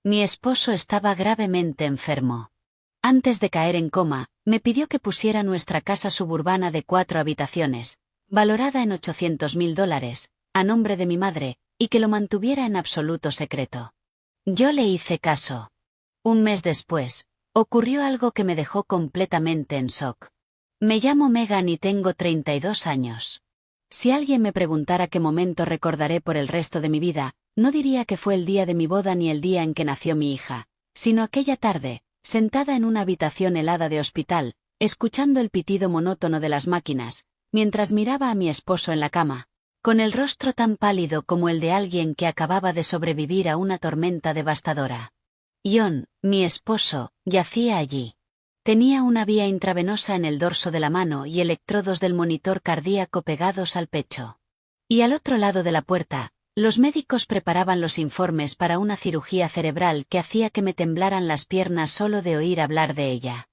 Mi esposo estaba gravemente enfermo. Antes de caer en coma, me pidió que pusiera nuestra casa suburbana de 4 habitaciones, valorada en $800.000, a nombre de mi madre, y que lo mantuviera en absoluto secreto. Yo le hice caso. Un mes después, ocurrió algo que me dejó completamente en shock. Me llamo Megan y tengo 32 años. Si alguien me preguntara qué momento recordaré por el resto de mi vida, no diría que fue el día de mi boda ni el día en que nació mi hija, sino aquella tarde, sentada en una habitación helada de hospital, escuchando el pitido monótono de las máquinas, mientras miraba a mi esposo en la cama, con el rostro tan pálido como el de alguien que acababa de sobrevivir a una tormenta devastadora. John, mi esposo, yacía allí. Tenía una vía intravenosa en el dorso de la mano y electrodos del monitor cardíaco pegados al pecho. Y al otro lado de la puerta, los médicos preparaban los informes para una cirugía cerebral que hacía que me temblaran las piernas solo de oír hablar de ella.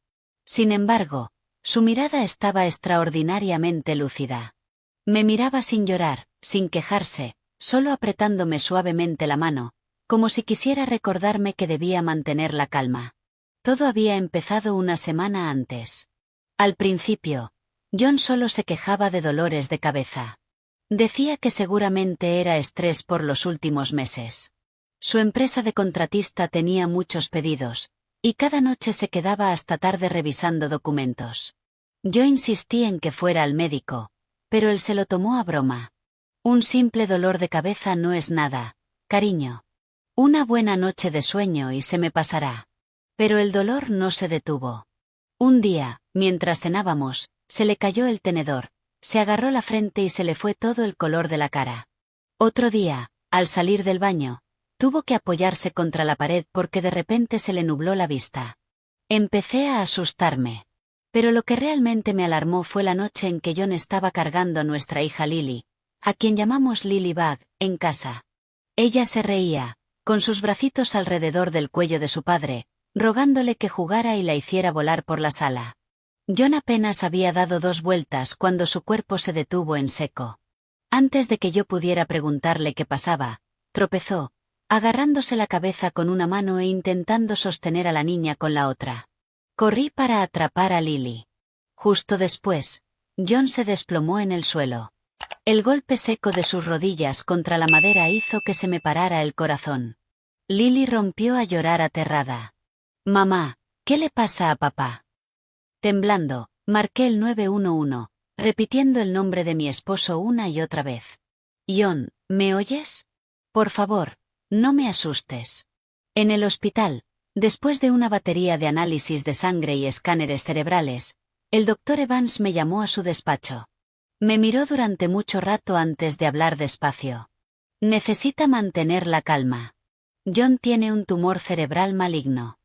Sin embargo, su mirada estaba extraordinariamente lúcida. Me miraba sin llorar, sin quejarse, solo apretándome suavemente la mano, como si quisiera recordarme que debía mantener la calma. Todo había empezado una semana antes. Al principio, John solo se quejaba de dolores de cabeza. Decía que seguramente era estrés por los últimos meses. Su empresa de contratista tenía muchos pedidos, y cada noche se quedaba hasta tarde revisando documentos. Yo insistí en que fuera al médico, pero él se lo tomó a broma. Un simple dolor de cabeza no es nada, cariño. Una buena noche de sueño y se me pasará. Pero el dolor no se detuvo. Un día, mientras cenábamos, se le cayó el tenedor, se agarró la frente y se le fue todo el color de la cara. Otro día, al salir del baño, tuvo que apoyarse contra la pared porque de repente se le nubló la vista. Empecé a asustarme. Pero lo que realmente me alarmó fue la noche en que John estaba cargando a nuestra hija Lily, a quien llamamos Lily Bug, en casa. Ella se reía, con sus bracitos alrededor del cuello de su padre, rogándole que jugara y la hiciera volar por la sala. John apenas había dado 2 vueltas cuando su cuerpo se detuvo en seco. Antes de que yo pudiera preguntarle qué pasaba, tropezó, agarrándose la cabeza con una mano e intentando sostener a la niña con la otra. Corrí para atrapar a Lily. Justo después, John se desplomó en el suelo. El golpe seco de sus rodillas contra la madera hizo que se me parara el corazón. Lily rompió a llorar aterrada. «Mamá, ¿qué le pasa a papá?». Temblando, marqué el 911, repitiendo el nombre de mi esposo una y otra vez. «John, ¿me oyes? Por favor, no me asustes». En el hospital, después de una batería de análisis de sangre y escáneres cerebrales, el doctor Evans me llamó a su despacho. Me miró durante mucho rato antes de hablar despacio. «Necesita mantener la calma. John tiene un tumor cerebral maligno.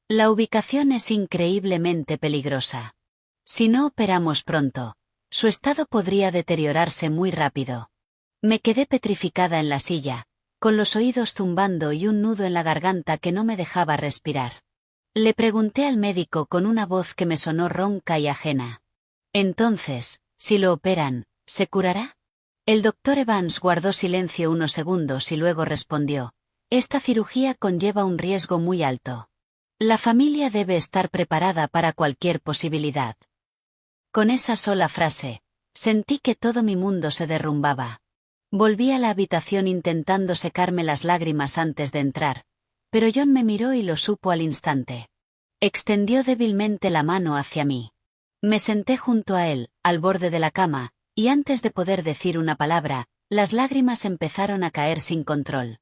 La ubicación es increíblemente peligrosa. Si no operamos pronto, su estado podría deteriorarse muy rápido». Me quedé petrificada en la silla, con los oídos zumbando y un nudo en la garganta que no me dejaba respirar. Le pregunté al médico con una voz que me sonó ronca y ajena. «Entonces, si lo operan, ¿se curará?». El doctor Evans guardó silencio unos segundos y luego respondió: «Esta cirugía conlleva un riesgo muy alto. La familia debe estar preparada para cualquier posibilidad». Con esa sola frase, sentí que todo mi mundo se derrumbaba. Volví a la habitación intentando secarme las lágrimas antes de entrar, pero John me miró y lo supo al instante. Extendió débilmente la mano hacia mí. Me senté junto a él, al borde de la cama, y antes de poder decir una palabra, las lágrimas empezaron a caer sin control.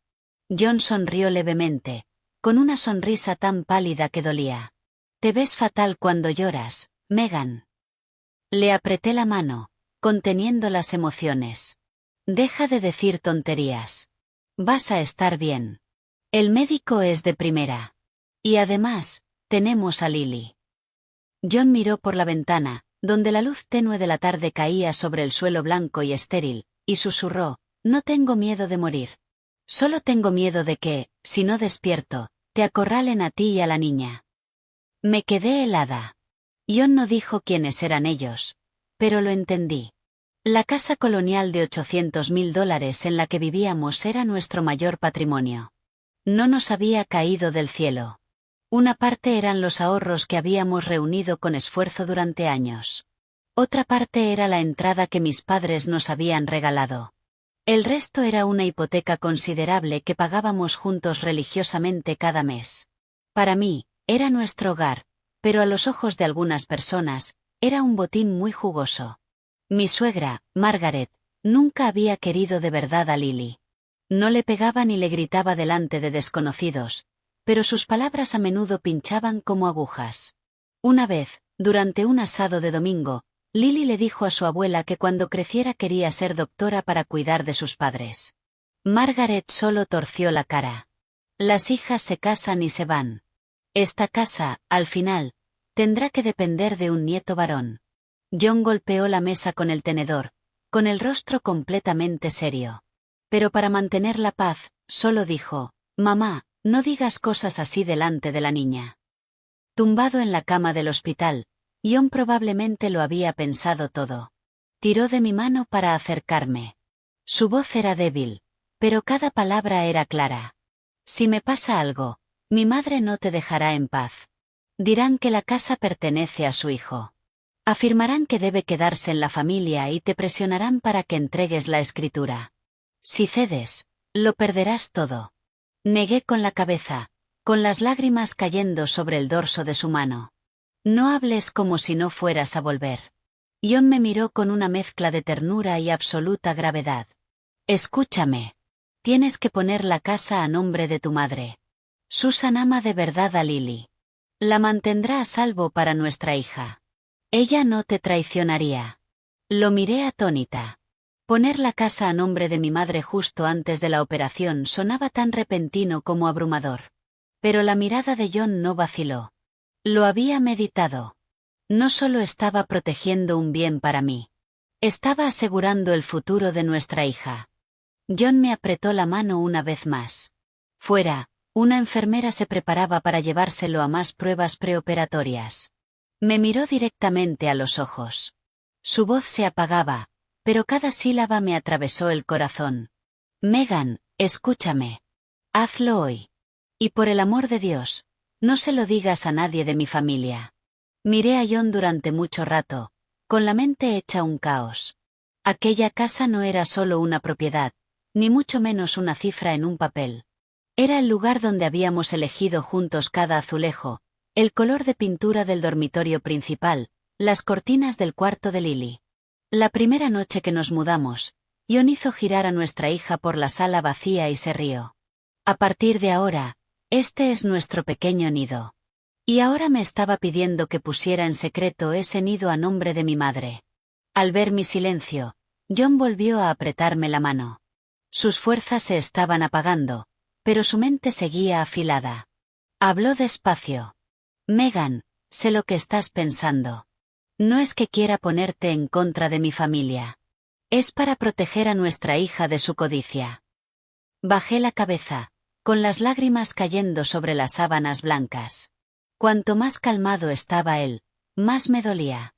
John sonrió levemente, con una sonrisa tan pálida que dolía. «Te ves fatal cuando lloras, Megan». Le apreté la mano, conteniendo las emociones. «Deja de decir tonterías. Vas a estar bien. El médico es de primera. Y además, tenemos a Lily». John miró por la ventana, donde la luz tenue de la tarde caía sobre el suelo blanco y estéril, y susurró: «No tengo miedo de morir. Solo tengo miedo de que, si no despierto, te acorralen a ti y a la niña». Me quedé helada. John no dijo quiénes eran ellos, pero lo entendí. La casa colonial de $800.000 en la que vivíamos era nuestro mayor patrimonio. No nos había caído del cielo. Una parte eran los ahorros que habíamos reunido con esfuerzo durante años. Otra parte era la entrada que mis padres nos habían regalado. El resto era una hipoteca considerable que pagábamos juntos religiosamente cada mes. Para mí, era nuestro hogar, pero a los ojos de algunas personas, era un botín muy jugoso. Mi suegra, Margaret, nunca había querido de verdad a Lily. No le pegaba ni le gritaba delante de desconocidos, pero sus palabras a menudo pinchaban como agujas. Una vez, durante un asado de domingo, Lily le dijo a su abuela que cuando creciera quería ser doctora para cuidar de sus padres. Margaret solo torció la cara. Las hijas se casan y se van. Esta casa, al final, tendrá que depender de un nieto varón. John golpeó la mesa con el tenedor, con el rostro completamente serio. Pero para mantener la paz, solo dijo, «Mamá, no digas cosas así delante de la niña». Tumbado en la cama del hospital, John probablemente lo había pensado todo. Tiró de mi mano para acercarme. Su voz era débil, pero cada palabra era clara. «Si me pasa algo, mi madre no te dejará en paz. Dirán que la casa pertenece a su hijo. Afirmarán que debe quedarse en la familia y te presionarán para que entregues la escritura. Si cedes, lo perderás todo». Negué con la cabeza, con las lágrimas cayendo sobre el dorso de su mano. «No hables como si no fueras a volver». John me miró con una mezcla de ternura y absoluta gravedad. «Escúchame. Tienes que poner la casa a nombre de tu madre. Susan ama de verdad a Lily. La mantendrá a salvo para nuestra hija. Ella no te traicionaría». Lo miré atónita. Poner la casa a nombre de mi madre justo antes de la operación sonaba tan repentino como abrumador. Pero la mirada de John no vaciló. Lo había meditado. No solo estaba protegiendo un bien para mí. Estaba asegurando el futuro de nuestra hija. John me apretó la mano una vez más. Fuera, una enfermera se preparaba para llevárselo a más pruebas preoperatorias. Me miró directamente a los ojos. Su voz se apagaba, pero cada sílaba me atravesó el corazón. «Megan, escúchame. Hazlo hoy. Y por el amor de Dios, no se lo digas a nadie de mi familia». Miré a John durante mucho rato, con la mente hecha un caos. Aquella casa no era solo una propiedad, ni mucho menos una cifra en un papel. Era el lugar donde habíamos elegido juntos cada azulejo, el color de pintura del dormitorio principal, las cortinas del cuarto de Lily. La primera noche que nos mudamos, John hizo girar a nuestra hija por la sala vacía y se rió. «A partir de ahora, este es nuestro pequeño nido». Y ahora me estaba pidiendo que pusiera en secreto ese nido a nombre de mi madre. Al ver mi silencio, John volvió a apretarme la mano. Sus fuerzas se estaban apagando, pero su mente seguía afilada. Habló despacio. «Megan, sé lo que estás pensando. No es que quiera ponerte en contra de mi familia. Es para proteger a nuestra hija de su codicia». Bajé la cabeza, con las lágrimas cayendo sobre las sábanas blancas. Cuanto más calmado estaba él, más me dolía.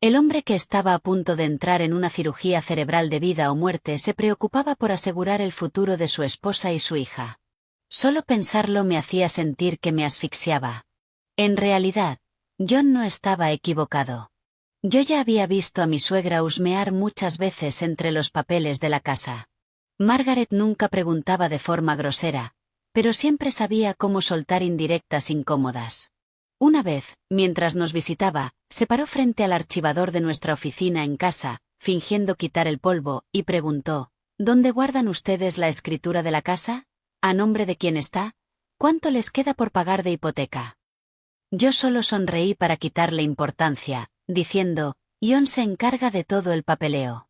El hombre que estaba a punto de entrar en una cirugía cerebral de vida o muerte se preocupaba por asegurar el futuro de su esposa y su hija. Solo pensarlo me hacía sentir que me asfixiaba. En realidad, John no estaba equivocado. Yo ya había visto a mi suegra husmear muchas veces entre los papeles de la casa. Margaret nunca preguntaba de forma grosera, pero siempre sabía cómo soltar indirectas incómodas. Una vez, mientras nos visitaba, se paró frente al archivador de nuestra oficina en casa, fingiendo quitar el polvo, y preguntó, «¿Dónde guardan ustedes la escritura de la casa? ¿A nombre de quién está? ¿Cuánto les queda por pagar de hipoteca?». Yo solo sonreí para quitarle importancia, diciendo, «John se encarga de todo el papeleo».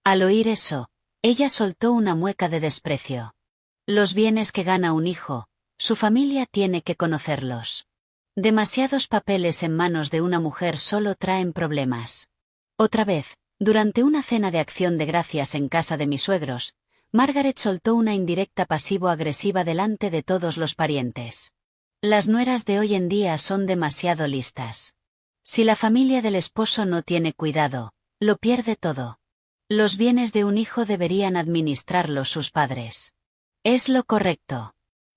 Al oír eso, ella soltó una mueca de desprecio. «Los bienes que gana un hijo, su familia tiene que conocerlos. Demasiados papeles en manos de una mujer solo traen problemas». Otra vez, durante una cena de acción de gracias en casa de mis suegros, Margaret soltó una indirecta pasivo-agresiva delante de todos los parientes. «Las nueras de hoy en día son demasiado listas. Si la familia del esposo no tiene cuidado, lo pierde todo. Los bienes de un hijo deberían administrarlos sus padres. Es lo correcto».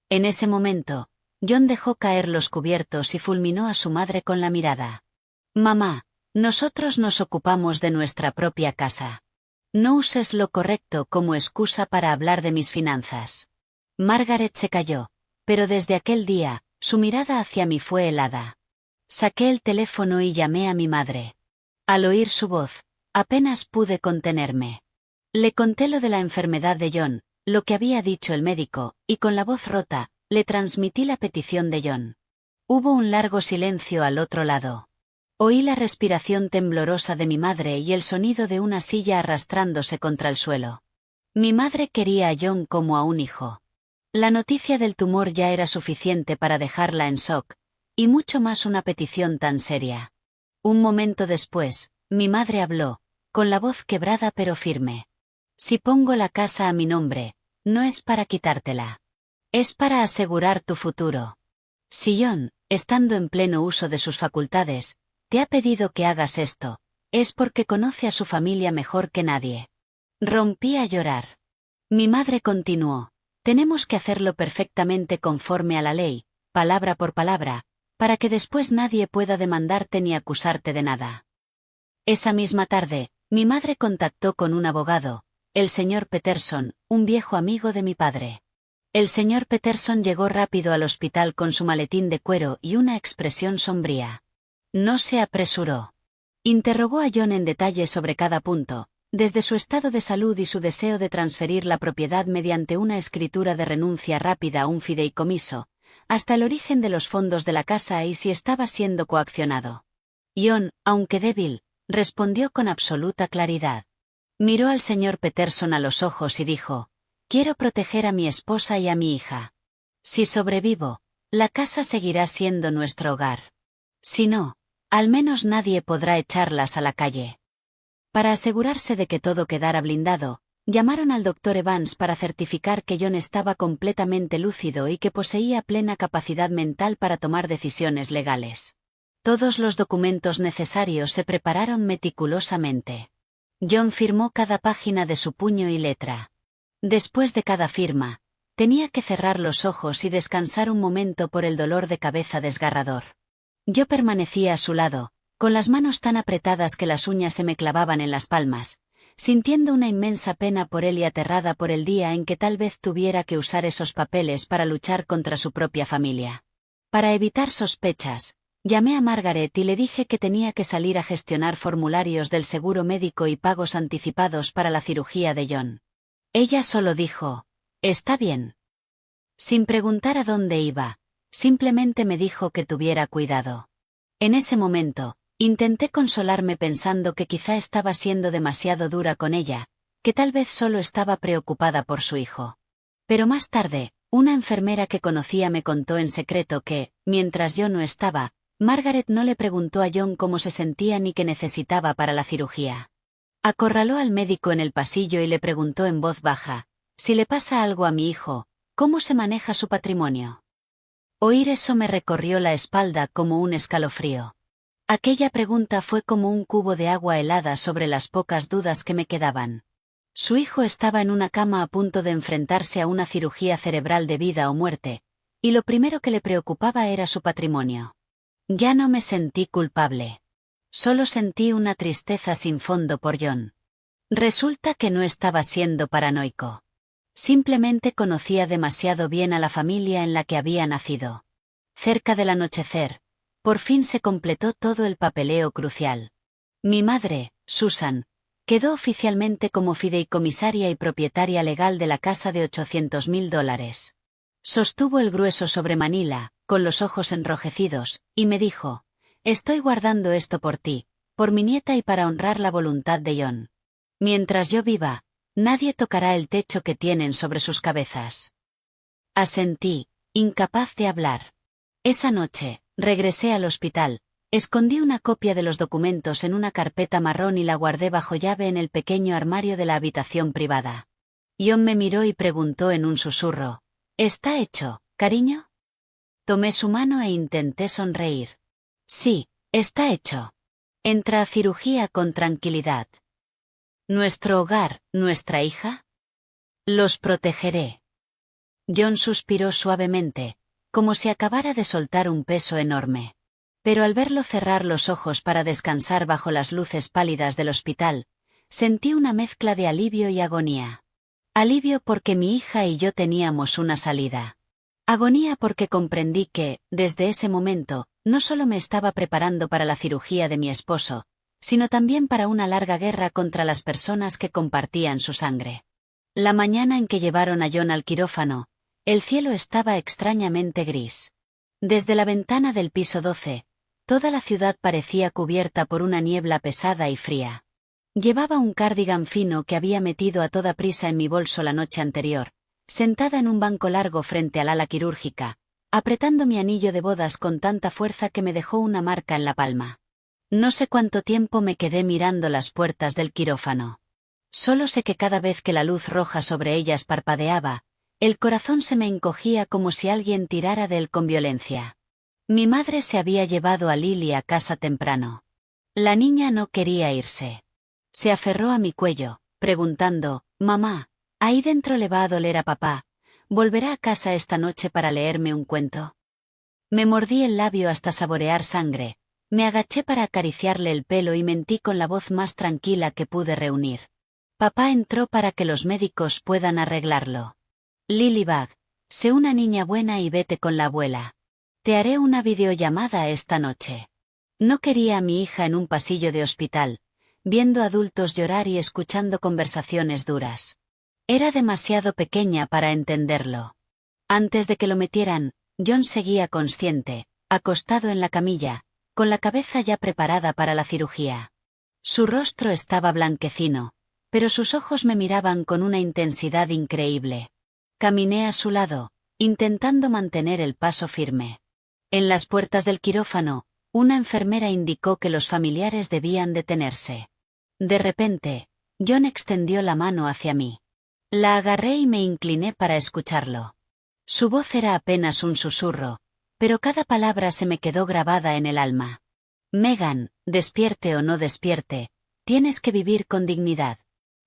En ese momento, John dejó caer los cubiertos y fulminó a su madre con la mirada. Mamá, nosotros nos ocupamos de nuestra propia casa. No uses lo correcto como excusa para hablar de mis finanzas. Margaret se calló, pero desde aquel día, su mirada hacia mí fue helada. Saqué el teléfono y llamé a mi madre. Al oír su voz, apenas pude contenerme. Le conté lo de la enfermedad de John, lo que había dicho el médico, y con la voz rota, le transmití la petición de John. Hubo un largo silencio al otro lado. Oí la respiración temblorosa de mi madre y el sonido de una silla arrastrándose contra el suelo. Mi madre quería a John como a un hijo. La noticia del tumor ya era suficiente para dejarla en shock, y mucho más una petición tan seria. Un momento después, mi madre habló, con la voz quebrada pero firme. Si pongo la casa a mi nombre, no es para quitártela. Es para asegurar tu futuro. Si John, estando en pleno uso de sus facultades, te ha pedido que hagas esto, es porque conoce a su familia mejor que nadie. Rompí a llorar. Mi madre continuó, tenemos que hacerlo perfectamente conforme a la ley, palabra por palabra, para que después nadie pueda demandarte ni acusarte de nada. Esa misma tarde, mi madre contactó con un abogado, el señor Peterson, un viejo amigo de mi padre. El señor Peterson llegó rápido al hospital con su maletín de cuero y una expresión sombría. No se apresuró. Interrogó a John en detalle sobre cada punto, desde su estado de salud y su deseo de transferir la propiedad mediante una escritura de renuncia rápida a un fideicomiso, hasta el origen de los fondos de la casa y si estaba siendo coaccionado. John, aunque débil, respondió con absoluta claridad. Miró al señor Peterson a los ojos y dijo, quiero proteger a mi esposa y a mi hija. Si sobrevivo, la casa seguirá siendo nuestro hogar. Si no, al menos nadie podrá echarlas a la calle. Para asegurarse de que todo quedara blindado, llamaron al doctor Evans para certificar que John estaba completamente lúcido y que poseía plena capacidad mental para tomar decisiones legales. Todos los documentos necesarios se prepararon meticulosamente. John firmó cada página de su puño y letra. Después de cada firma, tenía que cerrar los ojos y descansar un momento por el dolor de cabeza desgarrador. Yo permanecía a su lado, con las manos tan apretadas que las uñas se me clavaban en las palmas, sintiendo una inmensa pena por él y aterrada por el día en que tal vez tuviera que usar esos papeles para luchar contra su propia familia. Para evitar sospechas, llamé a Margaret y le dije que tenía que salir a gestionar formularios del seguro médico y pagos anticipados para la cirugía de John. Ella solo dijo, «Está bien». Sin preguntar a dónde iba, simplemente me dijo que tuviera cuidado. En ese momento, intenté consolarme pensando que quizá estaba siendo demasiado dura con ella, que tal vez solo estaba preocupada por su hijo. Pero más tarde, una enfermera que conocía me contó en secreto que, mientras yo no estaba, Margaret no le preguntó a John cómo se sentía ni qué necesitaba para la cirugía. Acorraló al médico en el pasillo y le preguntó en voz baja, si le pasa algo a mi hijo, ¿cómo se maneja su patrimonio? Oír eso me recorrió la espalda como un escalofrío. Aquella pregunta fue como un cubo de agua helada sobre las pocas dudas que me quedaban. Su hijo estaba en una cama a punto de enfrentarse a una cirugía cerebral de vida o muerte, y lo primero que le preocupaba era su patrimonio. Ya no me sentí culpable. Solo sentí una tristeza sin fondo por John. Resulta que no estaba siendo paranoico. Simplemente conocía demasiado bien a la familia en la que había nacido. Cerca del anochecer, por fin se completó todo el papeleo crucial. Mi madre, Susan, quedó oficialmente como fideicomisaria y propietaria legal de la casa de $800,000. Sostuvo el grueso sobre Manila, con los ojos enrojecidos, y me dijo, «Estoy guardando esto por ti, por mi nieta y para honrar la voluntad de John. Mientras yo viva, nadie tocará el techo que tienen sobre sus cabezas». Asentí, incapaz de hablar. Esa noche, regresé al hospital, escondí una copia de los documentos en una carpeta marrón y la guardé bajo llave en el pequeño armario de la habitación privada. John me miró y preguntó en un susurro, «¿Está hecho, cariño?» Tomé su mano e intenté sonreír. «Sí, está hecho. Entra a cirugía con tranquilidad. Nuestro hogar, nuestra hija. Los protegeré». John suspiró suavemente, como si acabara de soltar un peso enorme. Pero al verlo cerrar los ojos para descansar bajo las luces pálidas del hospital, sentí una mezcla de alivio y agonía. Alivio porque mi hija y yo teníamos una salida. Agonía porque comprendí que, desde ese momento, no solo me estaba preparando para la cirugía de mi esposo, sino también para una larga guerra contra las personas que compartían su sangre. La mañana en que llevaron a John al quirófano, el cielo estaba extrañamente gris. Desde la ventana del piso 12, toda la ciudad parecía cubierta por una niebla pesada y fría. Llevaba un cardigan fino que había metido a toda prisa en mi bolso la noche anterior, sentada en un banco largo frente al ala quirúrgica, apretando mi anillo de bodas con tanta fuerza que me dejó una marca en la palma. No sé cuánto tiempo me quedé mirando las puertas del quirófano. Solo sé que cada vez que la luz roja sobre ellas parpadeaba, el corazón se me encogía como si alguien tirara de él con violencia. Mi madre se había llevado a Lily a casa temprano. La niña no quería irse. Se aferró a mi cuello, preguntando, «Mamá, ¿ahí dentro le va a doler a papá? ¿Volverá a casa esta noche para leerme un cuento?» Me mordí el labio hasta saborear sangre, me agaché para acariciarle el pelo y mentí con la voz más tranquila que pude reunir. «Papá entró para que los médicos puedan arreglarlo. Lilybug, sé una niña buena y vete con la abuela. Te haré una videollamada esta noche». No quería a mi hija en un pasillo de hospital, viendo adultos llorar y escuchando conversaciones duras. Era demasiado pequeña para entenderlo. Antes de que lo metieran, John seguía consciente, acostado en la camilla, con la cabeza ya preparada para la cirugía. Su rostro estaba blanquecino, pero sus ojos me miraban con una intensidad increíble. Caminé a su lado, intentando mantener el paso firme. En las puertas del quirófano, una enfermera indicó que los familiares debían detenerse. De repente, John extendió la mano hacia mí. La agarré y me incliné para escucharlo. Su voz era apenas un susurro, pero cada palabra se me quedó grabada en el alma. «Megan, despierte o no despierte, tienes que vivir con dignidad.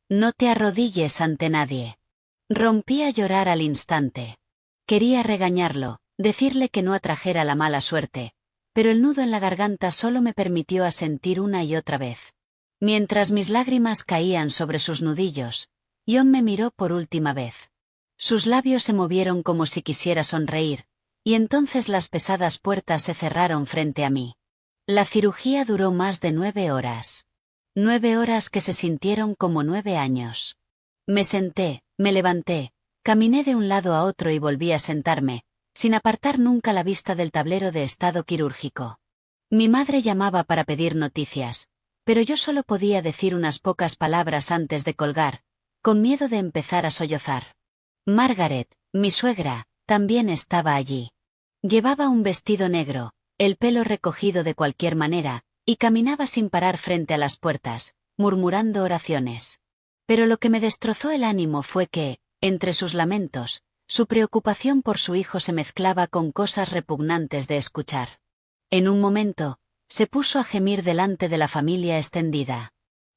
No te arrodilles ante nadie». Rompí a llorar al instante. Quería regañarlo, decirle que no atrajera la mala suerte, pero el nudo en la garganta solo me permitió asentir una y otra vez. Mientras mis lágrimas caían sobre sus nudillos, John me miró por última vez. Sus labios se movieron como si quisiera sonreír, y entonces las pesadas puertas se cerraron frente a mí. La cirugía duró más de 9 horas. 9 horas que se sintieron como 9 años. Me senté, me levanté, caminé de un lado a otro y volví a sentarme, sin apartar nunca la vista del tablero de estado quirúrgico. Mi madre llamaba para pedir noticias, pero yo solo podía decir unas pocas palabras antes de colgar, con miedo de empezar a sollozar. Margaret, mi suegra, también estaba allí. Llevaba un vestido negro, el pelo recogido de cualquier manera, y caminaba sin parar frente a las puertas, murmurando oraciones. Pero lo que me destrozó el ánimo fue que, entre sus lamentos, su preocupación por su hijo se mezclaba con cosas repugnantes de escuchar. En un momento, se puso a gemir delante de la familia extendida.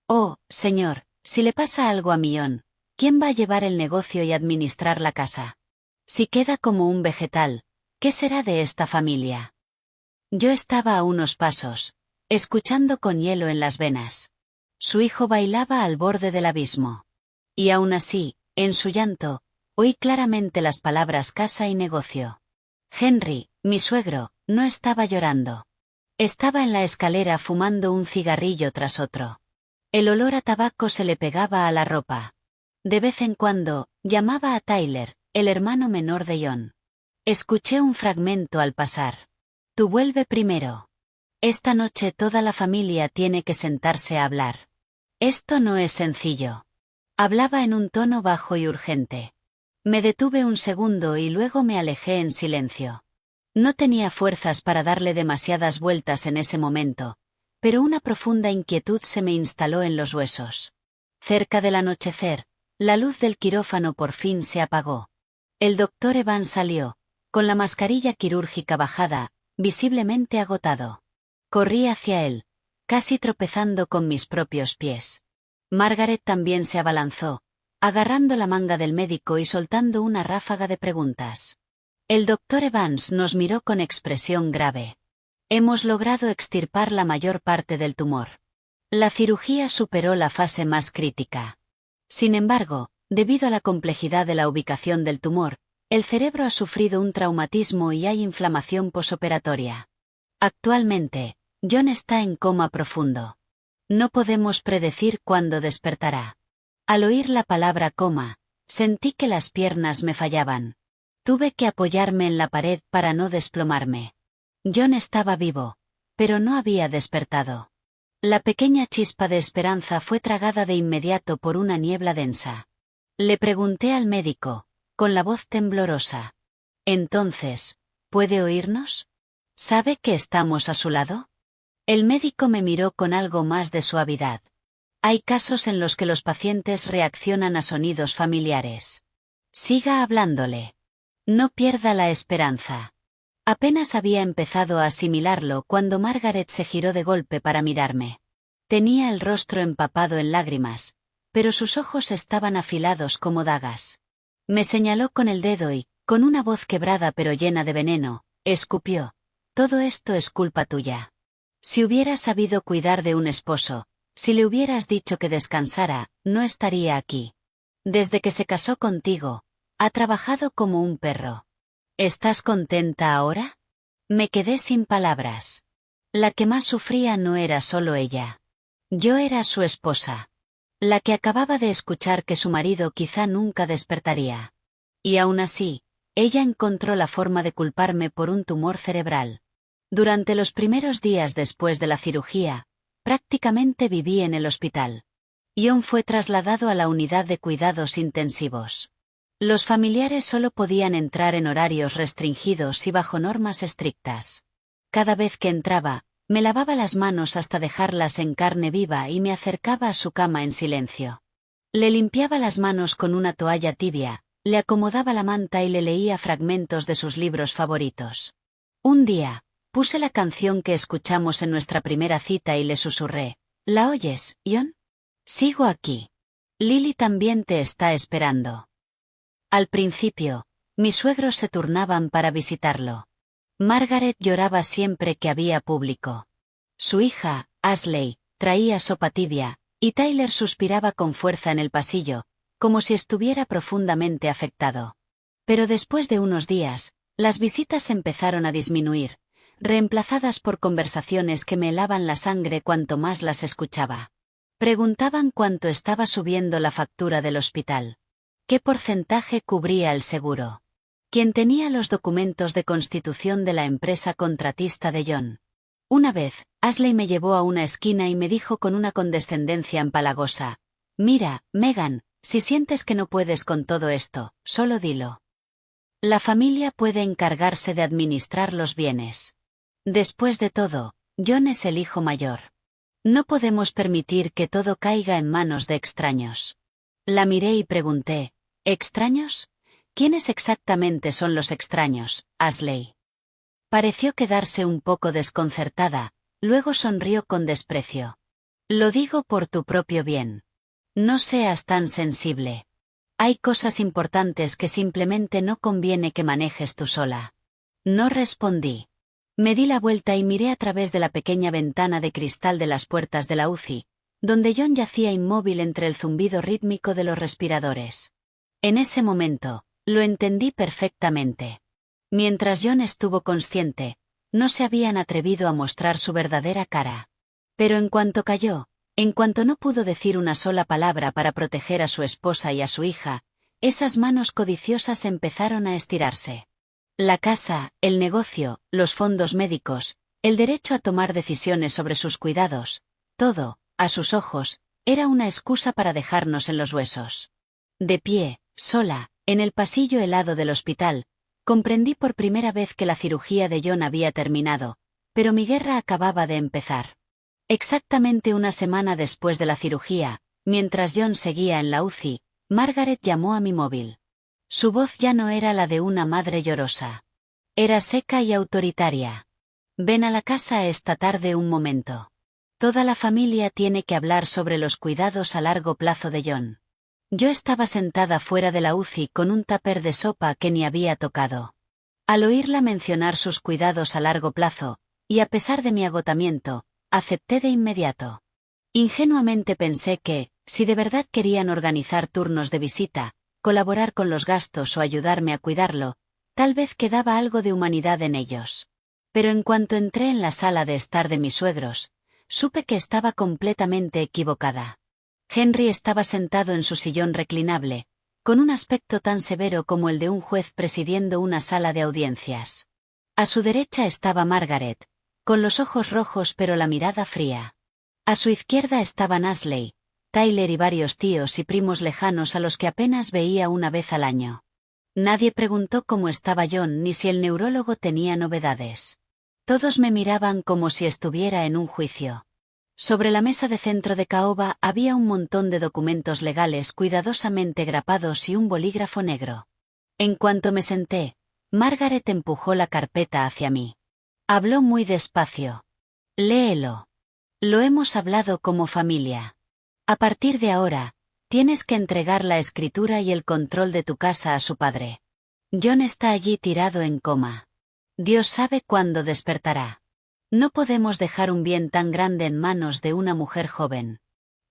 «Oh, señor, si le pasa algo a John, ¿quién va a llevar el negocio y administrar la casa? Si queda como un vegetal, ¿qué será de esta familia?». Yo estaba a unos pasos, escuchando con hielo en las venas. Su hijo bailaba al borde del abismo. Y aún así, en su llanto, oí claramente las palabras casa y negocio. Henry, mi suegro, no estaba llorando. Estaba en la escalera fumando un cigarrillo tras otro. El olor a tabaco se le pegaba a la ropa. De vez en cuando, llamaba a Tyler, el hermano menor de John. Escuché un fragmento al pasar. «Tú vuelve primero. Esta noche toda la familia tiene que sentarse a hablar. Esto no es sencillo». Hablaba en un tono bajo y urgente. Me detuve un segundo y luego me alejé en silencio. No tenía fuerzas para darle demasiadas vueltas en ese momento, pero una profunda inquietud se me instaló en los huesos. Cerca del anochecer, la luz del quirófano por fin se apagó. El doctor Evans salió, con la mascarilla quirúrgica bajada, visiblemente agotado. Corrí hacia él, casi tropezando con mis propios pies. Margaret también se abalanzó, agarrando la manga del médico y soltando una ráfaga de preguntas. El doctor Evans nos miró con expresión grave. Hemos logrado extirpar la mayor parte del tumor. La cirugía superó la fase más crítica. Sin embargo, debido a la complejidad de la ubicación del tumor, el cerebro ha sufrido un traumatismo y hay inflamación posoperatoria. Actualmente, John está en coma profundo. No podemos predecir cuándo despertará. Al oír la palabra coma, sentí que las piernas me fallaban. Tuve que apoyarme en la pared para no desplomarme. John estaba vivo, pero no había despertado. La pequeña chispa de esperanza fue tragada de inmediato por una niebla densa. Le pregunté al médico, con la voz temblorosa. Entonces, ¿puede oírnos? ¿Sabe que estamos a su lado? El médico me miró con algo más de suavidad. Hay casos en los que los pacientes reaccionan a sonidos familiares. Siga hablándole. No pierda la esperanza. Apenas había empezado a asimilarlo cuando Margaret se giró de golpe para mirarme. Tenía el rostro empapado en lágrimas, pero sus ojos estaban afilados como dagas. Me señaló con el dedo y, con una voz quebrada pero llena de veneno, escupió. Todo esto es culpa tuya. Si hubieras sabido cuidar de un esposo, si le hubieras dicho que descansara, no estaría aquí. Desde que se casó contigo, ha trabajado como un perro. ¿Estás contenta ahora? Me quedé sin palabras. La que más sufría no era solo ella. Yo era su esposa. La que acababa de escuchar que su marido quizá nunca despertaría. Y aún así, ella encontró la forma de culparme por un tumor cerebral. Durante los primeros días después de la cirugía, prácticamente viví en el hospital. John fue trasladado a la unidad de cuidados intensivos. Los familiares solo podían entrar en horarios restringidos y bajo normas estrictas. Cada vez que entraba, me lavaba las manos hasta dejarlas en carne viva y me acercaba a su cama en silencio. Le limpiaba las manos con una toalla tibia, le acomodaba la manta y le leía fragmentos de sus libros favoritos. Un día, puse la canción que escuchamos en nuestra primera cita y le susurré. ¿La oyes, John? Sigo aquí. Lily también te está esperando. Al principio, mis suegros se turnaban para visitarlo. Margaret lloraba siempre que había público. Su hija, Ashley, traía sopa tibia, y Tyler suspiraba con fuerza en el pasillo, como si estuviera profundamente afectado. Pero después de unos días, las visitas empezaron a disminuir, reemplazadas por conversaciones que me helaban la sangre cuanto más las escuchaba. Preguntaban cuánto estaba subiendo la factura del hospital. ¿Qué porcentaje cubría el seguro? ¿Quién tenía los documentos de constitución de la empresa contratista de John? Una vez, Ashley me llevó a una esquina y me dijo con una condescendencia empalagosa. Mira, Megan, si sientes que no puedes con todo esto, solo dilo. La familia puede encargarse de administrar los bienes. Después de todo, John es el hijo mayor. No podemos permitir que todo caiga en manos de extraños. La miré y pregunté, ¿extraños? ¿Quiénes exactamente son los extraños, Ashley? Pareció quedarse un poco desconcertada, luego sonrió con desprecio. Lo digo por tu propio bien. No seas tan sensible. Hay cosas importantes que simplemente no conviene que manejes tú sola. No respondí. Me di la vuelta y miré a través de la pequeña ventana de cristal de las puertas de la UCI, donde John yacía inmóvil entre el zumbido rítmico de los respiradores. En ese momento, lo entendí perfectamente. Mientras John estuvo consciente, no se habían atrevido a mostrar su verdadera cara. Pero en cuanto cayó, en cuanto no pudo decir una sola palabra para proteger a su esposa y a su hija, esas manos codiciosas empezaron a estirarse. La casa, el negocio, los fondos médicos, el derecho a tomar decisiones sobre sus cuidados, todo, a sus ojos, era una excusa para dejarnos en los huesos. De pie, sola, en el pasillo helado del hospital, comprendí por primera vez que la cirugía de John había terminado, pero mi guerra acababa de empezar. Exactamente una semana después de la cirugía, mientras John seguía en la UCI, Margaret llamó a mi móvil. Su voz ya no era la de una madre llorosa. Era seca y autoritaria. Ven a la casa esta tarde un momento. Toda la familia tiene que hablar sobre los cuidados a largo plazo de John. Yo estaba sentada fuera de la UCI con un tupper de sopa que ni había tocado. Al oírla mencionar sus cuidados a largo plazo, y a pesar de mi agotamiento, acepté de inmediato. Ingenuamente pensé que, si de verdad querían organizar turnos de visita, colaborar con los gastos o ayudarme a cuidarlo, tal vez quedaba algo de humanidad en ellos. Pero en cuanto entré en la sala de estar de mis suegros, supe que estaba completamente equivocada. Henry estaba sentado en su sillón reclinable, con un aspecto tan severo como el de un juez presidiendo una sala de audiencias. A su derecha estaba Margaret, con los ojos rojos pero la mirada fría. A su izquierda estaban Ashley, Tyler y varios tíos y primos lejanos a los que apenas veía una vez al año. Nadie preguntó cómo estaba John ni si el neurólogo tenía novedades. Todos me miraban como si estuviera en un juicio. Sobre la mesa de centro de caoba había un montón de documentos legales cuidadosamente grapados y un bolígrafo negro. En cuanto me senté, Margaret empujó la carpeta hacia mí. Habló muy despacio. Léelo. Lo hemos hablado como familia. A partir de ahora, tienes que entregar la escritura y el control de tu casa a su padre. John está allí tirado en coma. Dios sabe cuándo despertará. No podemos dejar un bien tan grande en manos de una mujer joven.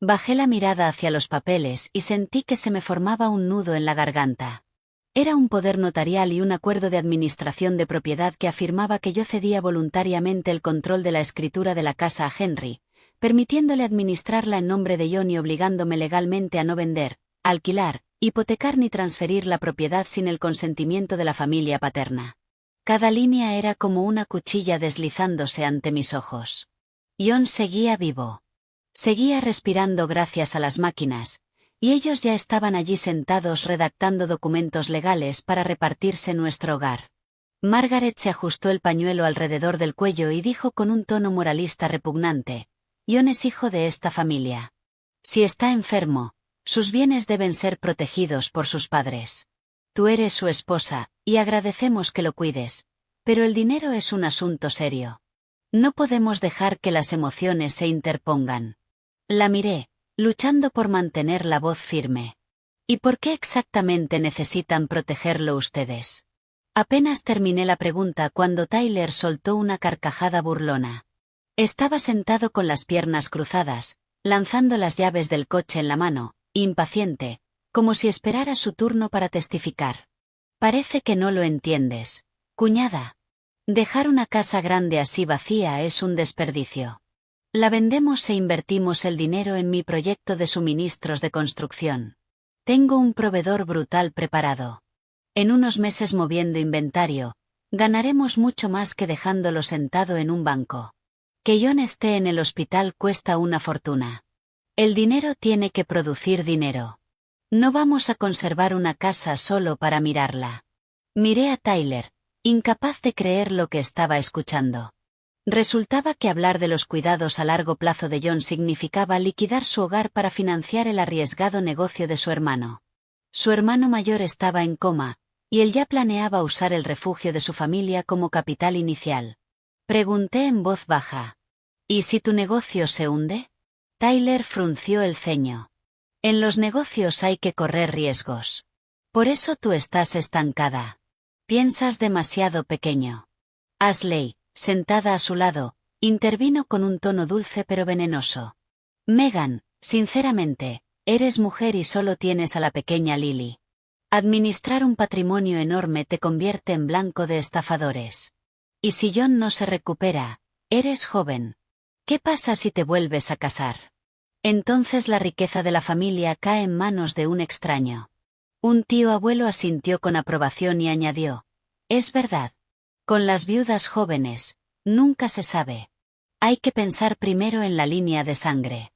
Bajé la mirada hacia los papeles y sentí que se me formaba un nudo en la garganta. Era un poder notarial y un acuerdo de administración de propiedad que afirmaba que yo cedía voluntariamente el control de la escritura de la casa a Henry, permitiéndole administrarla en nombre de John y obligándome legalmente a no vender, alquilar, hipotecar ni transferir la propiedad sin el consentimiento de la familia paterna. Cada línea era como una cuchilla deslizándose ante mis ojos. John seguía vivo. Seguía respirando gracias a las máquinas, y ellos ya estaban allí sentados redactando documentos legales para repartirse nuestro hogar. Margaret se ajustó el pañuelo alrededor del cuello y dijo con un tono moralista repugnante: John es hijo de esta familia. Si está enfermo, sus bienes deben ser protegidos por sus padres. Tú eres su esposa, y agradecemos que lo cuides, pero el dinero es un asunto serio. No podemos dejar que las emociones se interpongan. La miré, luchando por mantener la voz firme. ¿Y por qué exactamente necesitan protegerlo ustedes? Apenas terminé la pregunta cuando Tyler soltó una carcajada burlona. Estaba sentado con las piernas cruzadas, lanzando las llaves del coche en la mano, impaciente, como si esperara su turno para testificar. Parece que no lo entiendes, cuñada. Dejar una casa grande así vacía es un desperdicio. La vendemos e invertimos el dinero en mi proyecto de suministros de construcción. Tengo un proveedor brutal preparado. En unos meses moviendo inventario, ganaremos mucho más que dejándolo sentado en un banco. Que John esté en el hospital cuesta una fortuna. El dinero tiene que producir dinero. No vamos a conservar una casa solo para mirarla. Miré a Tyler, incapaz de creer lo que estaba escuchando. Resultaba que hablar de los cuidados a largo plazo de John significaba liquidar su hogar para financiar el arriesgado negocio de su hermano. Su hermano mayor estaba en coma, y él ya planeaba usar el refugio de su familia como capital inicial. Pregunté en voz baja: ¿y si tu negocio se hunde? Tyler frunció el ceño. En los negocios hay que correr riesgos. Por eso tú estás estancada. Piensas demasiado pequeño. Ashley, sentada a su lado, intervino con un tono dulce pero venenoso. Megan, sinceramente, eres mujer y solo tienes a la pequeña Lily. Administrar un patrimonio enorme te convierte en blanco de estafadores. Y si John no se recupera, eres joven. ¿Qué pasa si te vuelves a casar? Entonces la riqueza de la familia cae en manos de un extraño. Un tío abuelo asintió con aprobación y añadió: es verdad. Con las viudas jóvenes, nunca se sabe. Hay que pensar primero en la línea de sangre.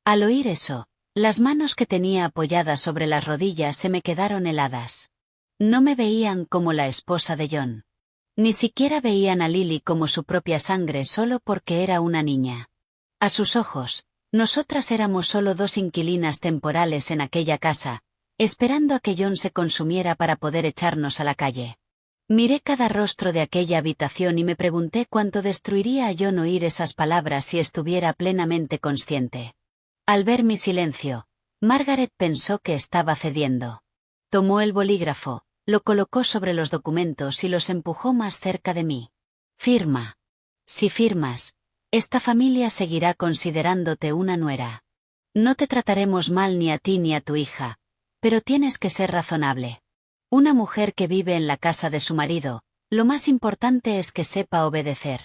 Al oír eso, las manos que tenía apoyadas sobre las rodillas se me quedaron heladas. No me veían como la esposa de John. Ni siquiera veían a Lily como su propia sangre solo porque era una niña. A sus ojos, nosotras éramos solo dos inquilinas temporales en aquella casa, esperando a que John se consumiera para poder echarnos a la calle. Miré cada rostro de aquella habitación y me pregunté cuánto destruiría a John oír esas palabras si estuviera plenamente consciente. Al ver mi silencio, Margaret pensó que estaba cediendo. Tomó el bolígrafo, lo colocó sobre los documentos y los empujó más cerca de mí. Firma. Si firmas, esta familia seguirá considerándote una nuera. No te trataremos mal ni a ti ni a tu hija, pero tienes que ser razonable. Una mujer que vive en la casa de su marido, lo más importante es que sepa obedecer.